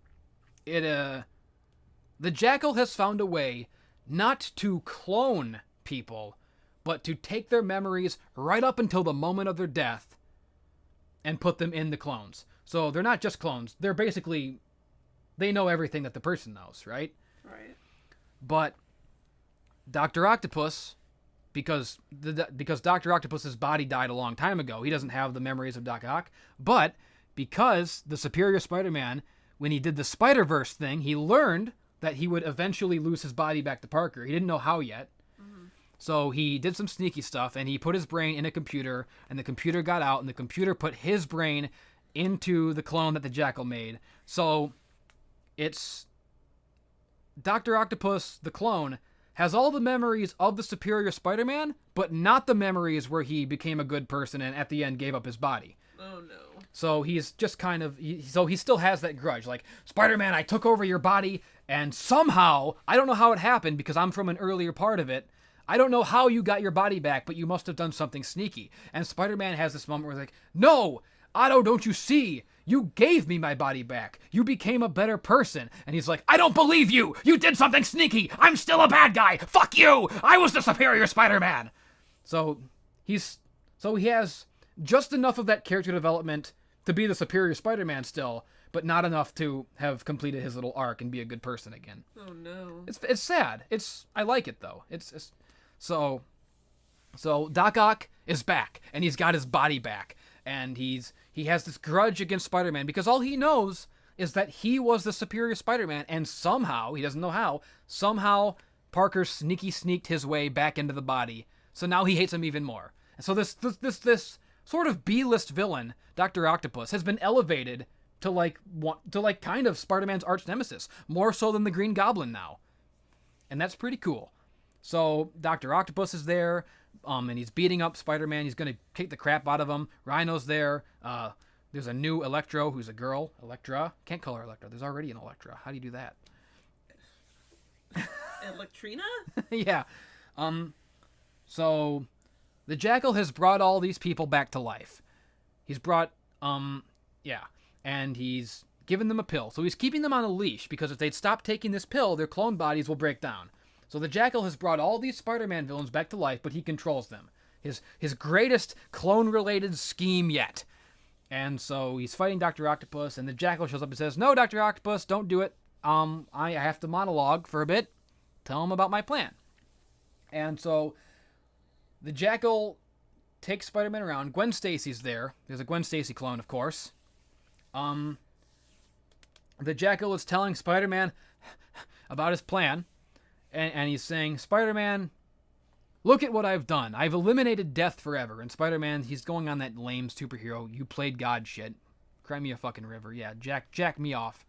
the Jackal has found a way not to clone people, but to take their memories right up until the moment of their death and put them in the clones. So they're not just clones. They're basically, they know everything that the person knows, right? Right. But Dr. Octopus, because Dr. Octopus's body died a long time ago, he doesn't have the memories of Doc Ock. But because the Superior Spider-Man, when he did the Spider-Verse thing, he learned that he would eventually lose his body back to Parker. He didn't know how yet. So he did some sneaky stuff, and he put his brain in a computer, and the computer got out, and the computer put his brain into the clone that the Jackal made. So it's Dr. Octopus, the clone, has all the memories of the Superior Spider-Man, but not the memories where he became a good person and at the end gave up his body. Oh, no. So he's just kind of... So he still has that grudge. Like, Spider-Man, I took over your body, and somehow, I don't know how it happened because I'm from an earlier part of it, I don't know how you got your body back, but you must have done something sneaky. And Spider-Man has this moment where he's like, no, Otto, don't you see? You gave me my body back. You became a better person. And he's like, I don't believe you. You did something sneaky. I'm still a bad guy. Fuck you. I was the superior Spider-Man. So he has just enough of that character development to be the superior Spider-Man still, but not enough to have completed his little arc and be a good person again. Oh, no. It's sad. I like it, though. So Doc Ock is back, and he's got his body back, and he has this grudge against Spider-Man because all he knows is that he was the superior Spider-Man, and somehow, he doesn't know how, somehow Parker sneaked his way back into the body. So now he hates him even more. And so this sort of B-list villain, Dr. Octopus, has been elevated to kind of Spider-Man's arch nemesis, more so than the Green Goblin now. And that's pretty cool. So Dr. Octopus is there, and he's beating up Spider-Man. He's going to kick the crap out of him. Rhino's there. There's a new Electro who's a girl. Electra. Can't call her Electra. There's already an Electra. How do you do that? Electrina? Yeah. So the Jackal has brought all these people back to life. He's brought, and he's given them a pill. So he's keeping them on a leash because if they'd stop taking this pill, their clone bodies will break down. So the Jackal has brought all these Spider-Man villains back to life, but he controls them. His greatest clone-related scheme yet. And so he's fighting Dr. Octopus, and the Jackal shows up and says, "No, Dr. Octopus, don't do it. I have to monologue for a bit. Tell him about my plan." And so the Jackal takes Spider-Man around. Gwen Stacy's there. There's a Gwen Stacy clone, of course. The Jackal is telling Spider-Man about his plan. And he's saying, "Spider-Man, look at what I've done. I've eliminated death forever." And Spider-Man, he's going on that lame superhero, you played God shit. Cry me a fucking river. Yeah, jack me off.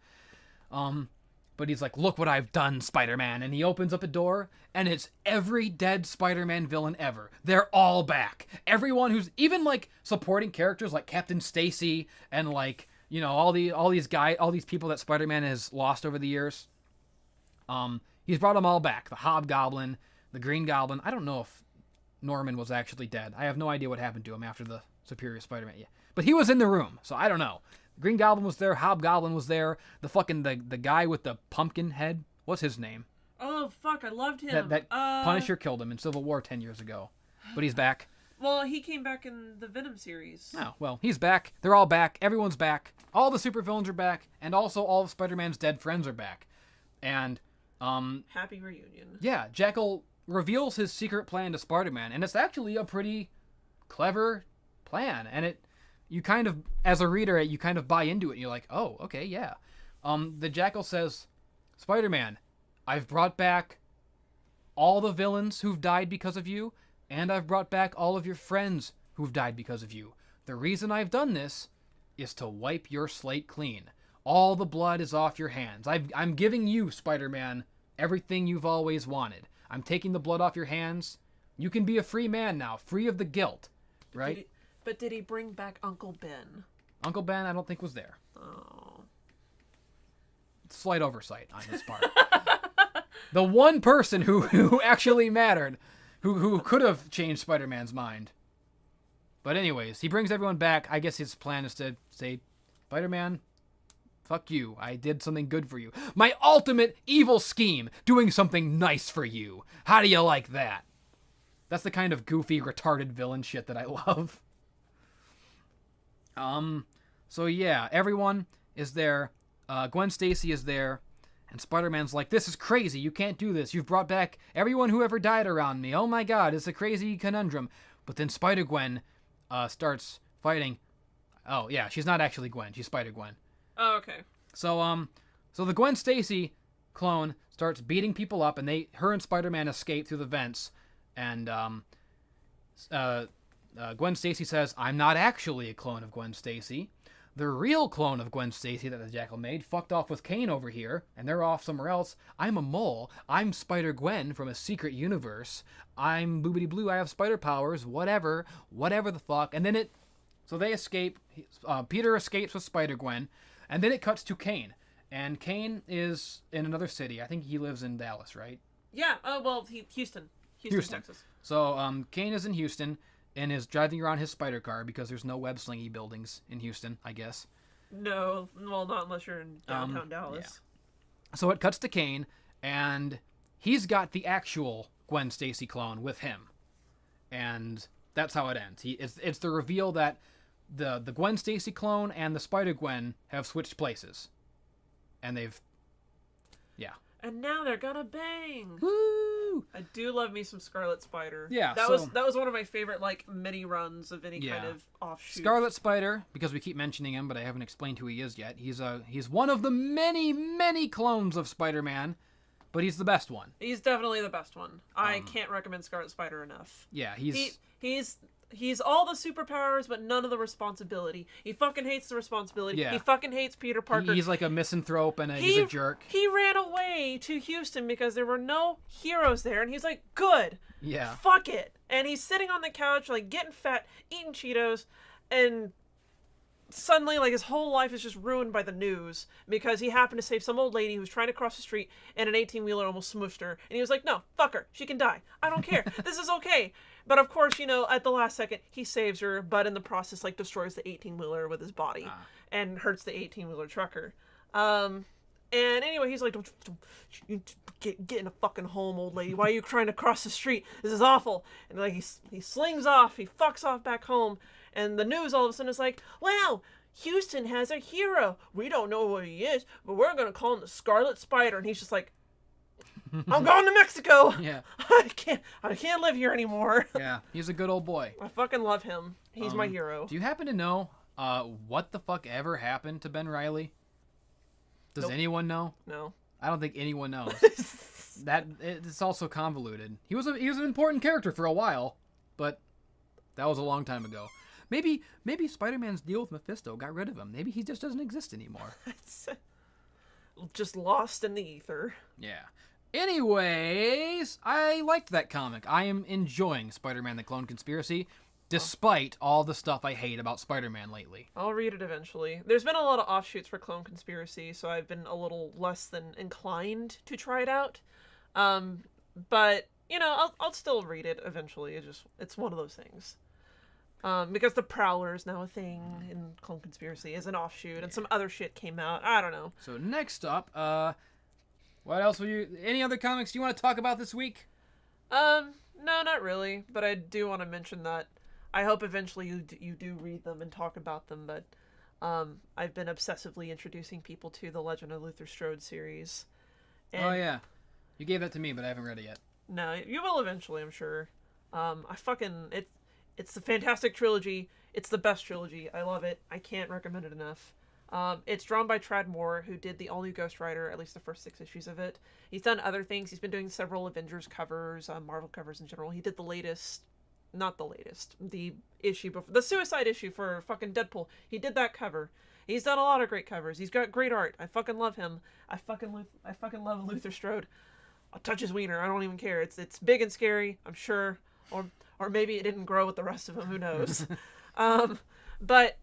But he's like, "Look what I've done, Spider-Man." And he opens up a door, and it's every dead Spider-Man villain ever. They're all back. Everyone who's, even like supporting characters like Captain Stacy and like, you know, all these people that Spider-Man has lost over the years. He's brought them all back. The Hobgoblin, the Green Goblin. I don't know if Norman was actually dead. I have no idea what happened to him after the Superior Spider-Man. Yeah. But he was in the room, so I don't know. Green Goblin was there. Hobgoblin was there. The guy with the pumpkin head. What's his name? Oh, fuck, I loved him. That Punisher killed him in Civil War 10 years ago. But he's back. Well, he came back in the Venom series. Oh, well, he's back. They're all back. Everyone's back. All the supervillains are back. And also all of Spider-Man's dead friends are back. And happy reunion. Yeah, Jackal reveals his secret plan to Spider-Man, and it's actually a pretty clever plan. And you kind of, as a reader, you kind of buy into it, and you're like, oh, okay, yeah. The Jackal says, "Spider-Man, I've brought back all the villains who've died because of you, and I've brought back all of your friends who've died because of you. The reason I've done this is to wipe your slate clean. All the blood is off your hands. I'm giving you, Spider-Man, everything you've always wanted. I'm taking the blood off your hands. You can be a free man now, free of the guilt." Right? But did he bring back Uncle Ben? Uncle Ben, I don't think was there. Oh. Slight oversight on his part. The one person who actually mattered, who could have changed Spider-Man's mind. But anyways, he brings everyone back. I guess his plan is to say, "Spider-Man, fuck you. I did something good for you. My ultimate evil scheme, doing something nice for you. How do you like that?" That's the kind of goofy, retarded villain shit that I love. So yeah, everyone is there. Gwen Stacy is there. And Spider-Man's like, "This is crazy. You can't do this. You've brought back everyone who ever died around me. Oh my god, it's a crazy conundrum." But then Spider-Gwen starts fighting. Oh yeah, she's not actually Gwen. She's Spider-Gwen. Oh, okay. So the Gwen Stacy clone starts beating people up, and her and Spider-Man escape through the vents. And Gwen Stacy says, "I'm not actually a clone of Gwen Stacy. The real clone of Gwen Stacy that the Jackal made fucked off with Kane over here, and they're off somewhere else. I'm a mole. I'm Spider-Gwen from a secret universe. I'm boobity blue. I have spider powers. Whatever the fuck." And then so they escape. Peter escapes with Spider-Gwen. And then it cuts to Kane. And Kane is in another city. I think he lives in Dallas, right? Yeah, Houston, Texas. So Kane is in Houston and is driving around his spider car because there's no web-slingy buildings in Houston, I guess. No, well, not unless you're in downtown Dallas. Yeah. So it cuts to Kane, and he's got the actual Gwen Stacy clone with him. And that's how it ends. It's the reveal that the Gwen Stacy clone and the Spider-Gwen have switched places. And they've... Yeah. And now they're gonna bang. Woo! I do love me some Scarlet Spider. Yeah, that was one of my favorite like mini runs of any kind of offshoot. Scarlet Spider, because we keep mentioning him, but I haven't explained who he is yet. He's one of the many clones of Spider-Man, but he's the best one. He's definitely the best one. I can't recommend Scarlet Spider enough. Yeah, He's all the superpowers, but none of the responsibility. He fucking hates the responsibility. Yeah. He fucking hates Peter Parker. He's like a misanthrope and he's a jerk. He ran away to Houston because there were no heroes there, and he's like, good. Yeah. Fuck it. And he's sitting on the couch, like, getting fat, eating Cheetos, and suddenly, like, his whole life is just ruined by the news because he happened to save some old lady who was trying to cross the street and an 18-wheeler almost smooshed her. And he was like, no, fuck her. She can die. I don't care. This is okay. But of course, you know, at the last second, he saves her, but in the process, like, destroys the 18-wheeler with his body and hurts the 18-wheeler trucker. And anyway, he's like, get in a fucking home, old lady. Why are you trying to cross the street? This is awful. And like, he slings off. He fucks off back home. And the news all of a sudden is like, wow, Houston has a hero. We don't know what he is, but we're going to call him the Scarlet Spider. And he's just like, I'm going to Mexico. Yeah. I can't live here anymore. Yeah, he's a good old boy. I fucking love him. He's my hero. Do you happen to know what the fuck ever happened to Ben Reilly? Does Nope. anyone know? No. I don't think anyone knows. It's also convoluted. He was an important character for a while, but that was a long time ago. Maybe Spider-Man's deal with Mephisto got rid of him. Maybe he just doesn't exist anymore. It's just lost in the ether. Yeah. Anyways, I liked that comic. I am enjoying Spider-Man: The Clone Conspiracy, despite all the stuff I hate about Spider-Man lately. I'll read it eventually. There's been a lot of offshoots for Clone Conspiracy, so I've been a little less than inclined to try it out. But, you know, I'll still read it eventually. It's one of those things. Because the Prowler is now a thing in Clone Conspiracy as an offshoot, and some other shit came out. I don't know. So next up, what else any other comics you want to talk about this week? No, not really. But I do want to mention that I hope eventually you do read them and talk about them. But I've been obsessively introducing people to the Legend of Luther Strode series. And Oh yeah, you gave that to me, but I haven't read it yet. no, you will eventually, I'm sure. It's the fantastic trilogy. It's the best trilogy. I love it. I can't recommend it enough. It's drawn by Tradd Moore, who did the all-new Ghost Rider, at least the first 6 issues of it. He's done other things. He's been doing several Avengers covers, Marvel covers in general. He did the issue before, the Suicide issue for fucking Deadpool. He did that cover. He's done a lot of great covers. He's got great art. I fucking love him. I fucking love Luther Strode. I'll touch his wiener. I don't even care. It's big and scary, I'm sure. Or maybe it didn't grow with the rest of them. Who knows? But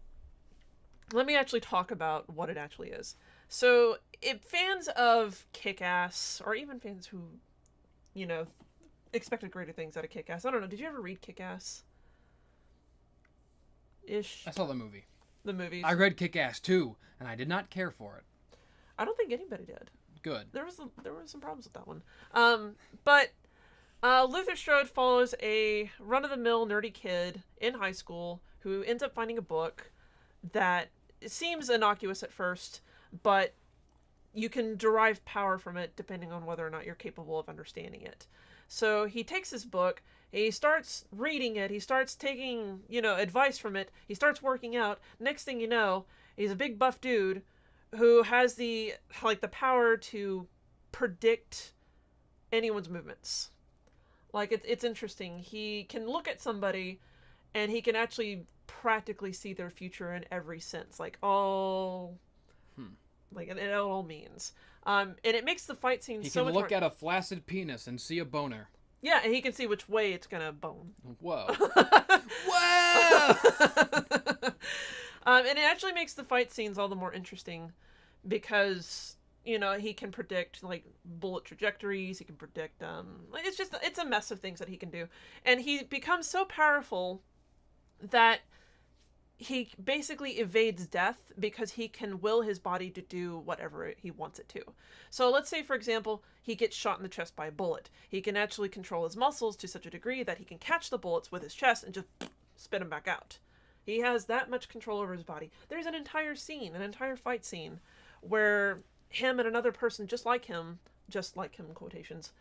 let me actually talk about what it actually is. So, fans of Kick-Ass, or even fans who, you know, expected greater things out of Kick-Ass. I don't know. Did you ever read Kick-Ass? Ish. I saw the movie. The movies. I read Kick-Ass too, and I did not care for it. I don't think anybody did. Good. There were some problems with that one. But Luther Strode follows a run-of-the-mill nerdy kid in high school who ends up finding a book that seems innocuous at first, but you can derive power from it depending on whether or not you're capable of understanding it. So he takes this book, he starts reading it, he starts taking, advice from it, he starts working out. Next thing you know, he's a big buff dude who has the power to predict anyone's movements. It's interesting. He can look at somebody and he can actually practically see their future in every sense. And it all means. And it makes the fight scene so much more... He can look at a flaccid penis and see a boner. Yeah, and he can see which way it's gonna bone. Whoa. Whoa! And it actually makes the fight scenes all the more interesting because, he can predict, bullet trajectories, he can predict, it's a mess of things that he can do. And he becomes so powerful that he basically evades death because he can will his body to do whatever he wants it to. So let's say, for example, he gets shot in the chest by a bullet. He can actually control his muscles to such a degree that he can catch the bullets with his chest and just spit them back out. He has that much control over his body. There's an entire fight scene, where him and another person just like him just like him, quotations.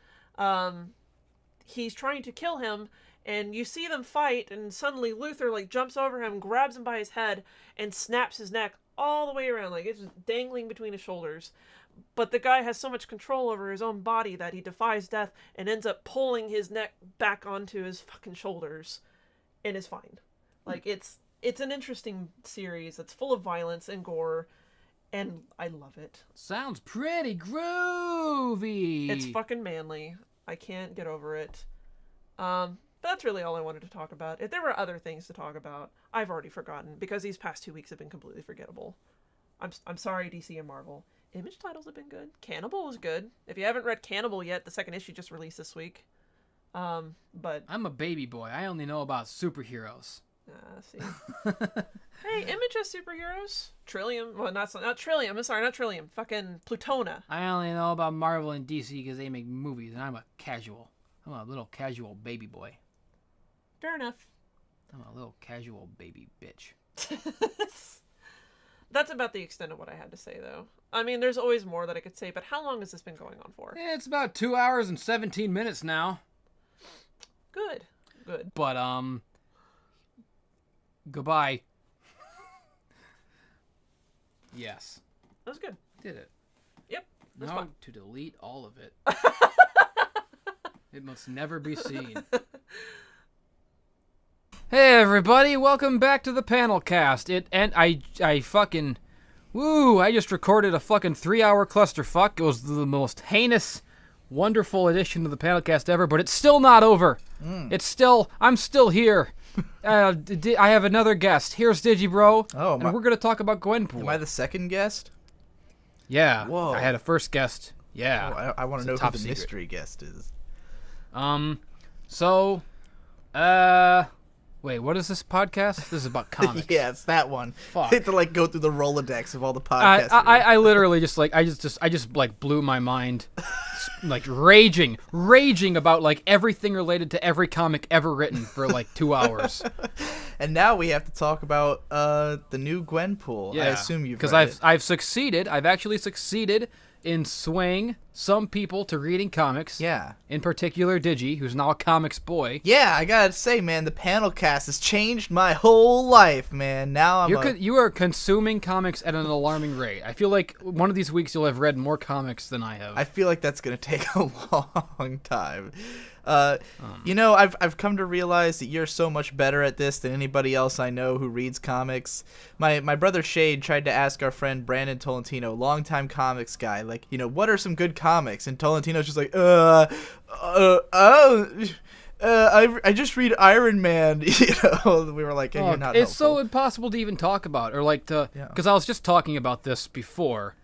He's trying to kill him, and you see them fight, and suddenly Luther, like, jumps over him, grabs him by his head, and snaps his neck all the way around, like, it's just dangling between his shoulders. But the guy has so much control over his own body that he defies death and ends up pulling his neck back onto his fucking shoulders, and is fine. Like, it's an interesting series that's full of violence and gore, and I love it. Sounds pretty groovy. It's fucking manly. I can't get over it. But that's really all I wanted to talk about. If there were other things to talk about, I've already forgotten, because these past 2 weeks have been completely forgettable. I'm sorry, DC and Marvel. Image titles have been good. Cannibal was good. If you haven't read Cannibal yet, the second issue just released this week. But I'm a baby boy. I only know about superheroes. See. Hey, Image has superheroes. Trillium. Well, not Trillium. I'm sorry, not Trillium. Fucking Plutona. I only know about Marvel and DC because they make movies, and I'm a little casual baby boy. Fair enough. I'm a little casual baby bitch. That's about the extent of what I had to say, though. I mean, there's always more that I could say, but how long has this been going on for? It's about 2 hours and 17 minutes now. Good. But, goodbye. Yes. That was good. Did it. Yep. Now fun. to delete all of it. It must never be seen. Hey everybody, welcome back to the panel cast. I just recorded a fucking 3-hour clusterfuck. It was the most heinous, wonderful edition of the panel cast ever, but it's still not over. I'm still here. I have another guest. Here's Digibro. Oh, and we're gonna talk about Gwenpool. Am I the second guest? Yeah. Whoa. I had a first guest. Yeah. Oh, I want to know who the secret mystery guest is. Wait, what is this podcast? This is about comics. Yeah, it's that one. Fuck. I have to go through the Rolodex of all the podcasts. I literally just blew my mind, like raging about everything related to every comic ever written for 2 hours. And now we have to talk about the new Gwenpool. Yeah, I assume you've because read it. I've actually succeeded in swaying some people to reading comics. Yeah. In particular, Digi, who's now a comics boy. Yeah, I gotta say, man, the panel cast has changed my whole life, man. Now you are consuming comics at an alarming rate. I feel like one of these weeks you'll have read more comics than I have. I feel like that's gonna take a long time. I've come to realize that you're so much better at this than anybody else I know who reads comics. My brother Shade tried to ask our friend Brandon Tolentino, longtime comics guy, what are some good comics? And Tolentino's just like, I just read Iron Man. We were like, you're not it's helpful. so impossible to even talk about, or because I was just talking about this before.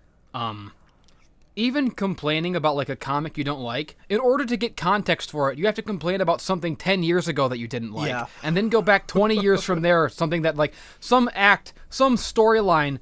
Even complaining about a comic you don't like, in order to get context for it, you have to complain about something 10 years ago that you didn't like. Yeah. And then go back 20 years from there, something that some storyline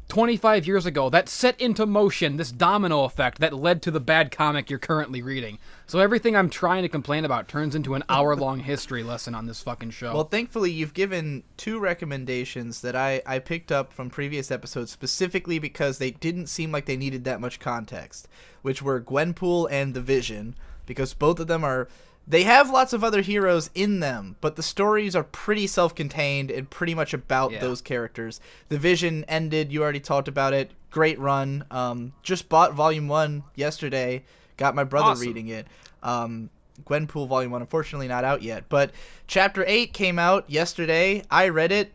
25 years ago that set into motion this domino effect that led to the bad comic you're currently reading. So everything I'm trying to complain about turns into an hour-long history lesson on this fucking show. Well, thankfully, you've given 2 recommendations that I picked up from previous episodes specifically because they didn't seem like they needed that much context, which were Gwenpool and The Vision, because both of them they have lots of other heroes in them, but the stories are pretty self-contained and pretty much about those characters. The Vision ended, you already talked about it, great run. Just bought Volume 1 yesterday, got my brother reading it. Gwenpool Volume 1, unfortunately not out yet, but Chapter 8 came out yesterday. I read it.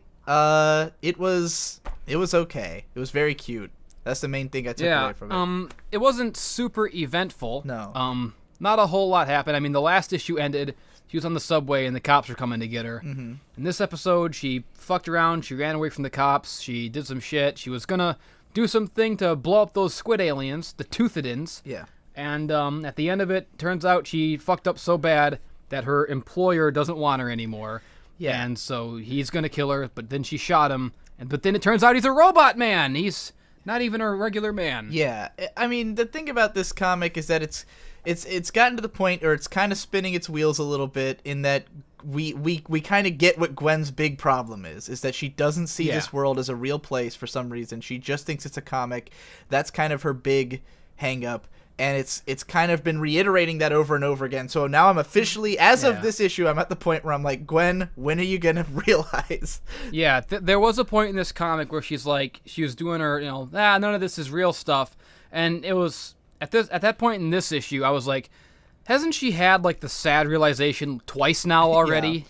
It was okay. It was very cute. That's the main thing I took away from it. It wasn't super eventful. No. Not a whole lot happened. I mean, the last issue ended, she was on the subway and the cops were coming to get her. Mm-hmm. In this episode, she fucked around, she ran away from the cops, she did some shit, she was gonna do something to blow up those squid aliens, the Toothidins. Yeah. And at the end of it, turns out she fucked up so bad that her employer doesn't want her anymore. Yeah. And so he's gonna kill her, but then she shot him, but then it turns out he's a robot man! He's not even a regular man. Yeah. I mean, the thing about this comic is that it's gotten to the point, or it's kind of spinning its wheels a little bit, in that we kind of get what Gwen's big problem is that she doesn't see this world as a real place for some reason. She just thinks it's a comic. That's kind of her big hang up. And it's kind of been reiterating that over and over again. So now I'm officially, as of this issue, I'm at the point where I'm like, Gwen, when are you going to realize? Yeah, there was a point in this comic where she's like, she was doing her, none of this is real stuff. And it was, at that point in this issue, I was like, hasn't she had, like, the sad realization twice now already?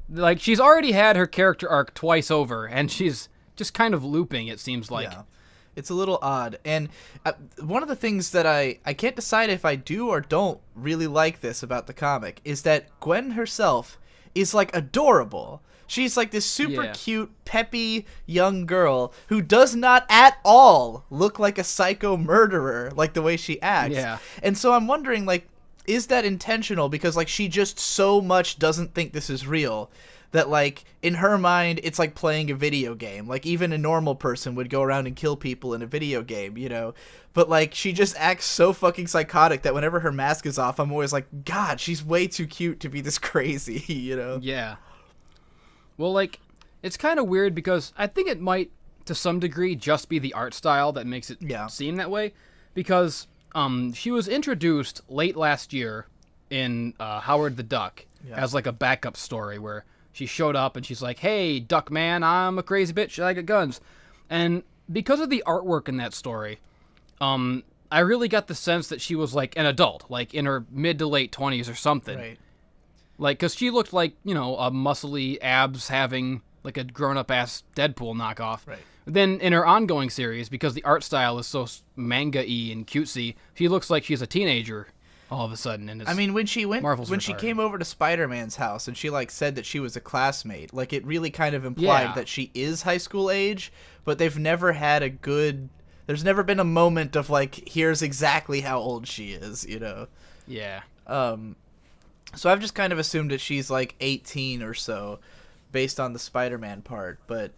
Yeah. Like, she's already had her character arc twice over, and she's just kind of looping, it seems like. Yeah. It's a little odd. And one of the things that I can't decide if I do or don't really like this about the comic is that Gwen herself is, like, adorable. She's, like, this super cute, peppy young girl who does not at all look like a psycho murderer, like the way she acts. Yeah. And so I'm wondering, like, is that intentional? Because, like, she just so much doesn't think this is real that, like, in her mind, it's like playing a video game. Like, even a normal person would go around and kill people in a video game, But, like, she just acts so fucking psychotic that whenever her mask is off, I'm always like, God, she's way too cute to be this crazy, Yeah. Well, like, it's kind of weird because I think it might, to some degree, just be the art style that makes it seem that way. Because she was introduced late last year in Howard the Duck as, like, a backup story where she showed up and she's like, hey, Duck Man, I'm a crazy bitch, I got guns. And because of the artwork in that story, I really got the sense that she was, like, an adult, like, in her mid to late 20s or something. Right. Like, because she looked like, a muscly abs having, like, a grown-up-ass Deadpool knockoff. Right. Then in her ongoing series, because the art style is so manga-y and cutesy, she looks like she's a teenager all of a sudden. And I mean, when she retarded. came over to Spider-Man's house and she, like, said that she was a classmate, like, it really kind of implied that she is high school age, but they've never had there's never been a moment of, like, here's exactly how old she is, Yeah. So I've just kind of assumed that she's, like, 18 or so based on the Spider-Man part, but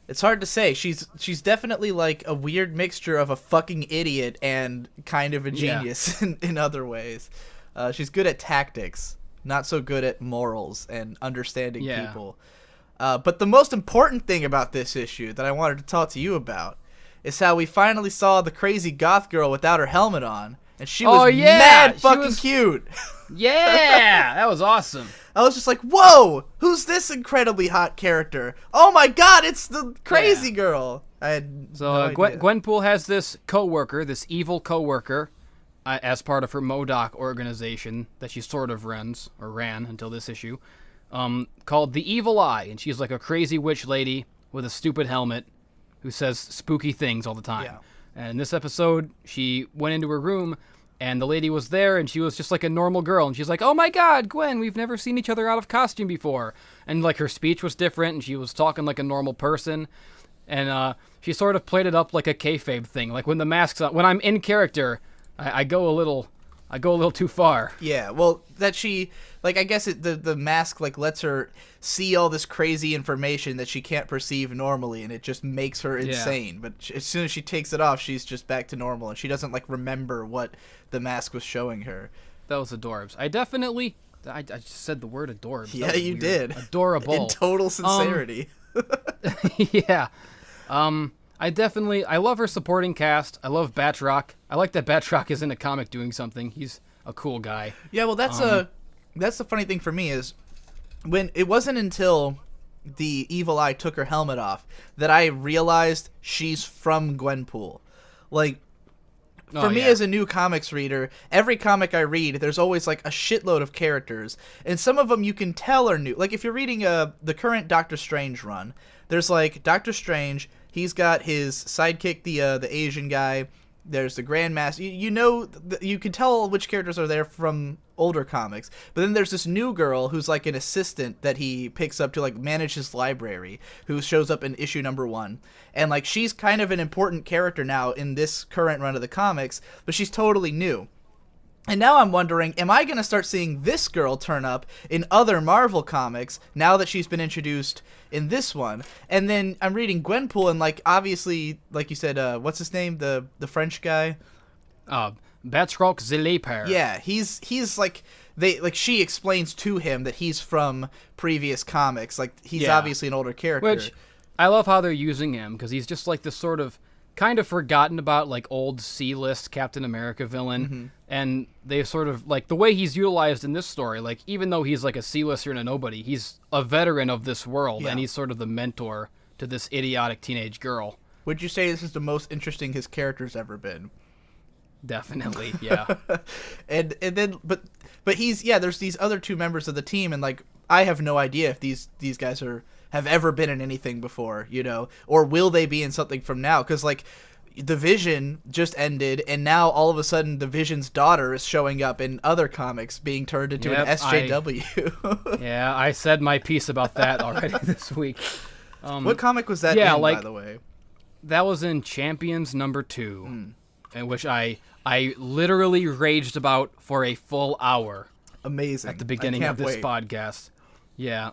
it's hard to say. She's definitely, like, a weird mixture of a fucking idiot and kind of a genius in other ways. She's good at tactics, not so good at morals and understanding people. But the most important thing about this issue that I wanted to talk to you about is how we finally saw the crazy goth girl without her helmet on. And she was mad fucking cute. Yeah, that was awesome. I was just like, whoa, who's this incredibly hot character? Oh my god, it's the crazy girl. I had Gwenpool has this coworker, this evil coworker, as part of her MODOK organization that she sort of ran until this issue, called the Evil Eye. And she's like a crazy witch lady with a stupid helmet who says spooky things all the time. Yeah. And in this episode, she went into her room, and the lady was there, and she was just like a normal girl. And she's like, oh my god, Gwen, we've never seen each other out of costume before. And, like, her speech was different, and she was talking like a normal person. And she sort of played it up like a kayfabe thing. Like, when the mask's on, when I'm in character, I go a little too far. Yeah, well, that she, like, I guess the mask, like, lets her see all this crazy information that she can't perceive normally, and it just makes her insane. But as soon as she takes it off, she's just back to normal, and she doesn't, like, remember what the mask was showing her. That was adorbs. I just said the word adorbs. Yeah, you did. Adorable. In total sincerity. Yeah. I love her supporting cast. I love Batroc. I like that Batroc is in a comic doing something. He's a cool guy. Yeah, well, that's the funny thing for me is when it wasn't until the Evil Eye took her helmet off that I realized she's from Gwenpool. Like, for me as a new comics reader, every comic I read, there's always, like, a shitload of characters, and some of them you can tell are new. Like, if you're reading the current Doctor Strange run, there's, like, Doctor Strange. He's got his sidekick, the Asian guy. There's the Grandmaster. You can tell which characters are there from older comics. But then there's this new girl who's like an assistant that he picks up to like manage his library, who shows up in issue number 1. And like she's kind of an important character now in this current run of the comics, but she's totally new. And now I'm wondering, am I going to start seeing this girl turn up in other Marvel comics now that she's been introduced in this one? And then I'm reading Gwenpool, and, like, obviously, like you said, what's his name? The French guy? Batroc Zeleper. Yeah, he's like, she explains to him that he's from previous comics. Like, he's obviously an older character. Which, I love how they're using him, because he's just like this sort of kind of forgotten about like old C-list Captain America villain, and they sort of like the way he's utilized in this story. Like even though he's like a C-lister and a nobody, he's a veteran of this world, and he's sort of the mentor to this idiotic teenage girl. Would you say this is the most interesting his character's ever been? Definitely, yeah. and then but he's there's these other two members of the team, and like I have no idea if these guys have ever been in anything before, you know, or will they be in something from now? Because like the Vision just ended, and now all of a sudden the Vision's daughter is showing up in other comics, being turned into an SJW. Yeah, I said my piece about that already this week. What comic was that in, by the way? That was in Champions #2, in which I literally raged about for a full hour. Amazing. At the beginning of this podcast. Yeah.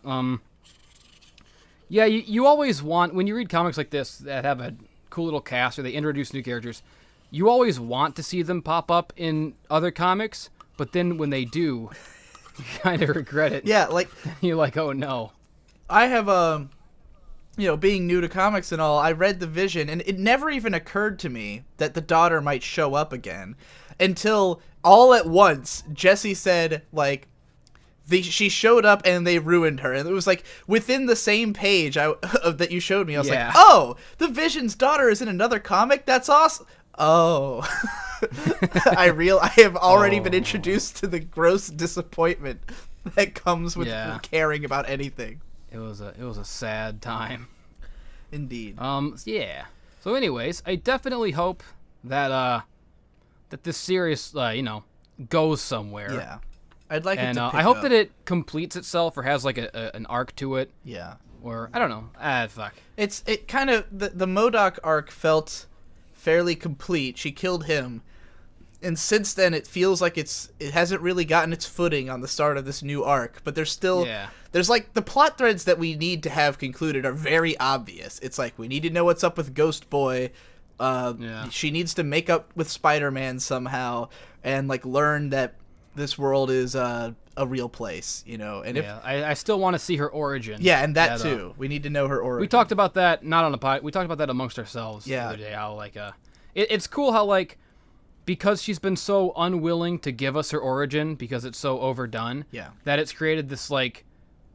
Yeah, you always want, when you read comics like this that have a cool little cast or they introduce new characters, you always want to see them pop up in other comics, but then when they do, you kind of regret it. Yeah, like... You're like, oh no. I have, you know, being new to comics and all, I read The Vision, and it never even occurred to me that the daughter might show up again until all at once Jesse said, like, she showed up and they ruined her. And it was like within the same page that you showed me, I was like, oh, the Vision's daughter is in another comic? That's awesome. Oh. I have already been introduced to the gross disappointment that comes with caring about anything. It was a sad time. Indeed. Yeah. So anyways, I definitely hope that that this series goes somewhere. Yeah. I'd like it to pick I hope up. that it completes itself or has like an arc to it. Yeah. Or I don't know. Fuck. It kind of the MODOK arc felt fairly complete. She killed him. And since then it feels like it hasn't really gotten its footing on the start of this new arc, but there's still there's like the plot threads that we need to have concluded are very obvious. It's like we need to know what's up with Ghost Boy. She needs to make up with Spider-Man somehow and like learn that this world is a real place, you know. And I still want to see her origin. Yeah, and that too. We need to know her origin. We talked about that not on the pod. We talked about that amongst ourselves the other day. How like it's cool how like because she's been so unwilling to give us her origin because it's so overdone. Yeah. That it's created this like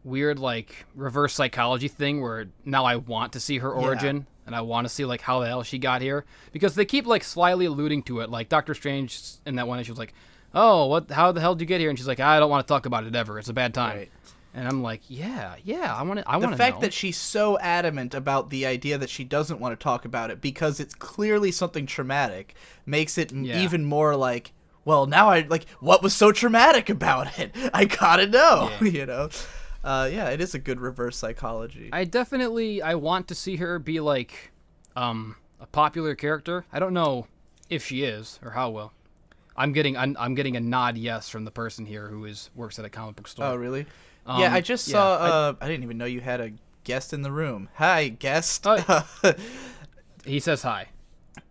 weird like reverse psychology thing where now I want to see her origin. And I want to see like how the hell she got here because they keep like slyly alluding to it. Like Doctor Strange in that one issue was like, "Oh, how the hell did you get here?" And she's like, "I don't want to talk about it ever. It's a bad time." Right. And I'm like, "Yeah, I want to know." The fact that she's so adamant about the idea that she doesn't want to talk about it because it's clearly something traumatic makes it even more like, well, now what was so traumatic about it? I gotta know, you know. It is a good reverse psychology. I want to see her be like a popular character. I don't know if she is or how well. I'm getting a nod yes from the person here who works at a comic book store. Oh, really? I just saw I didn't even know you had a guest in the room. Hi, guest. He says hi.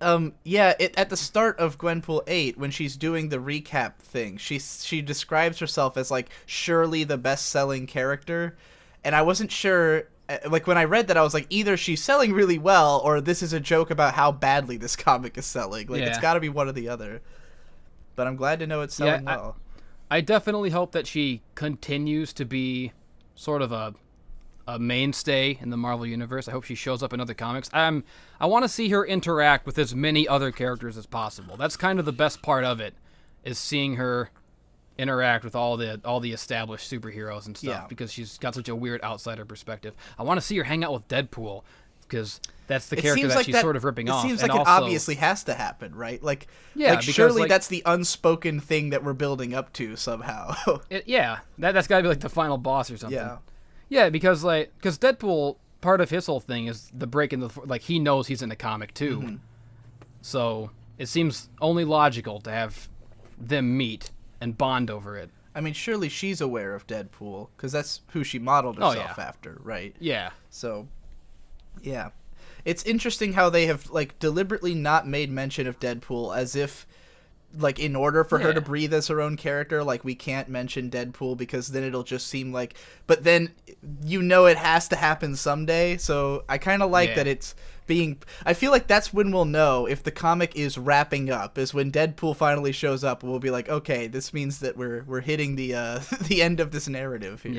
At the start of Gwenpool 8, when she's doing the recap thing, she describes herself as like surely the best-selling character, and I wasn't sure. Like when I read that, I was like, either she's selling really well, or this is a joke about how badly this comic is selling. Like it's got to be one or the other. But I'm glad to know it's selling well. I definitely hope that she continues to be sort of a mainstay in the Marvel Universe. I hope she shows up in other comics. I want to see her interact with as many other characters as possible. That's kind of the best part of it, is seeing her interact with all the established superheroes and stuff, because she's got such a weird outsider perspective. I want to see her hang out with Deadpool, because that's the character that she's sort of ripping off. It seems like it obviously has to happen, right? Like, surely that's the unspoken thing that we're building up to somehow. That's got to be like the final boss or something. Yeah, because Deadpool, part of his whole thing is the break in the like he knows he's in the comic too, so it seems only logical to have them meet and bond over it. I mean, surely she's aware of Deadpool because that's who she modeled herself after, right? Yeah. So, yeah, it's interesting how they have like deliberately not made mention of Deadpool as if like in order for her to Yeah. breathe as her own character, like we can't mention Deadpool because then it'll just seem like, but then it has to happen someday. So I kind of like that it's being, I feel like that's when we'll know if the comic is wrapping up, is when Deadpool finally shows up and we'll be like, okay, this means that we're hitting the the end of this narrative here.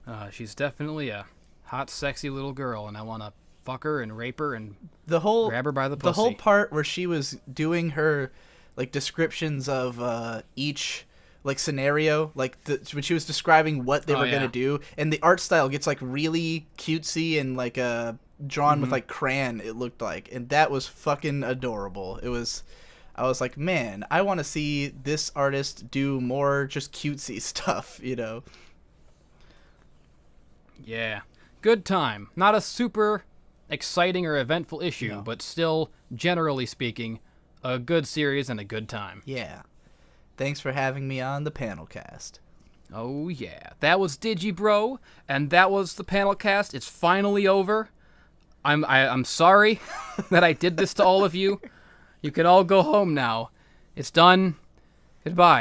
Yeah. She's definitely a hot, sexy little girl, and I want to fuck her and rape her and grab her by the pussy. The whole part where she was doing her like descriptions of each like scenario, like when she was describing what they were gonna do, and the art style gets like really cutesy and like drawn with like crayon, it looked like, and that was fucking adorable. I was like, man, I want to see this artist do more just cutesy stuff, you know. Yeah. Good time. Not a super exciting or eventful issue, but still, generally speaking, a good series and a good time. Yeah. Thanks for having me on the panel cast. Oh yeah. That was Digibro, and that was the panel cast. It's finally over. I'm sorry that I did this to all of you. You can all go home now. It's done. Goodbye.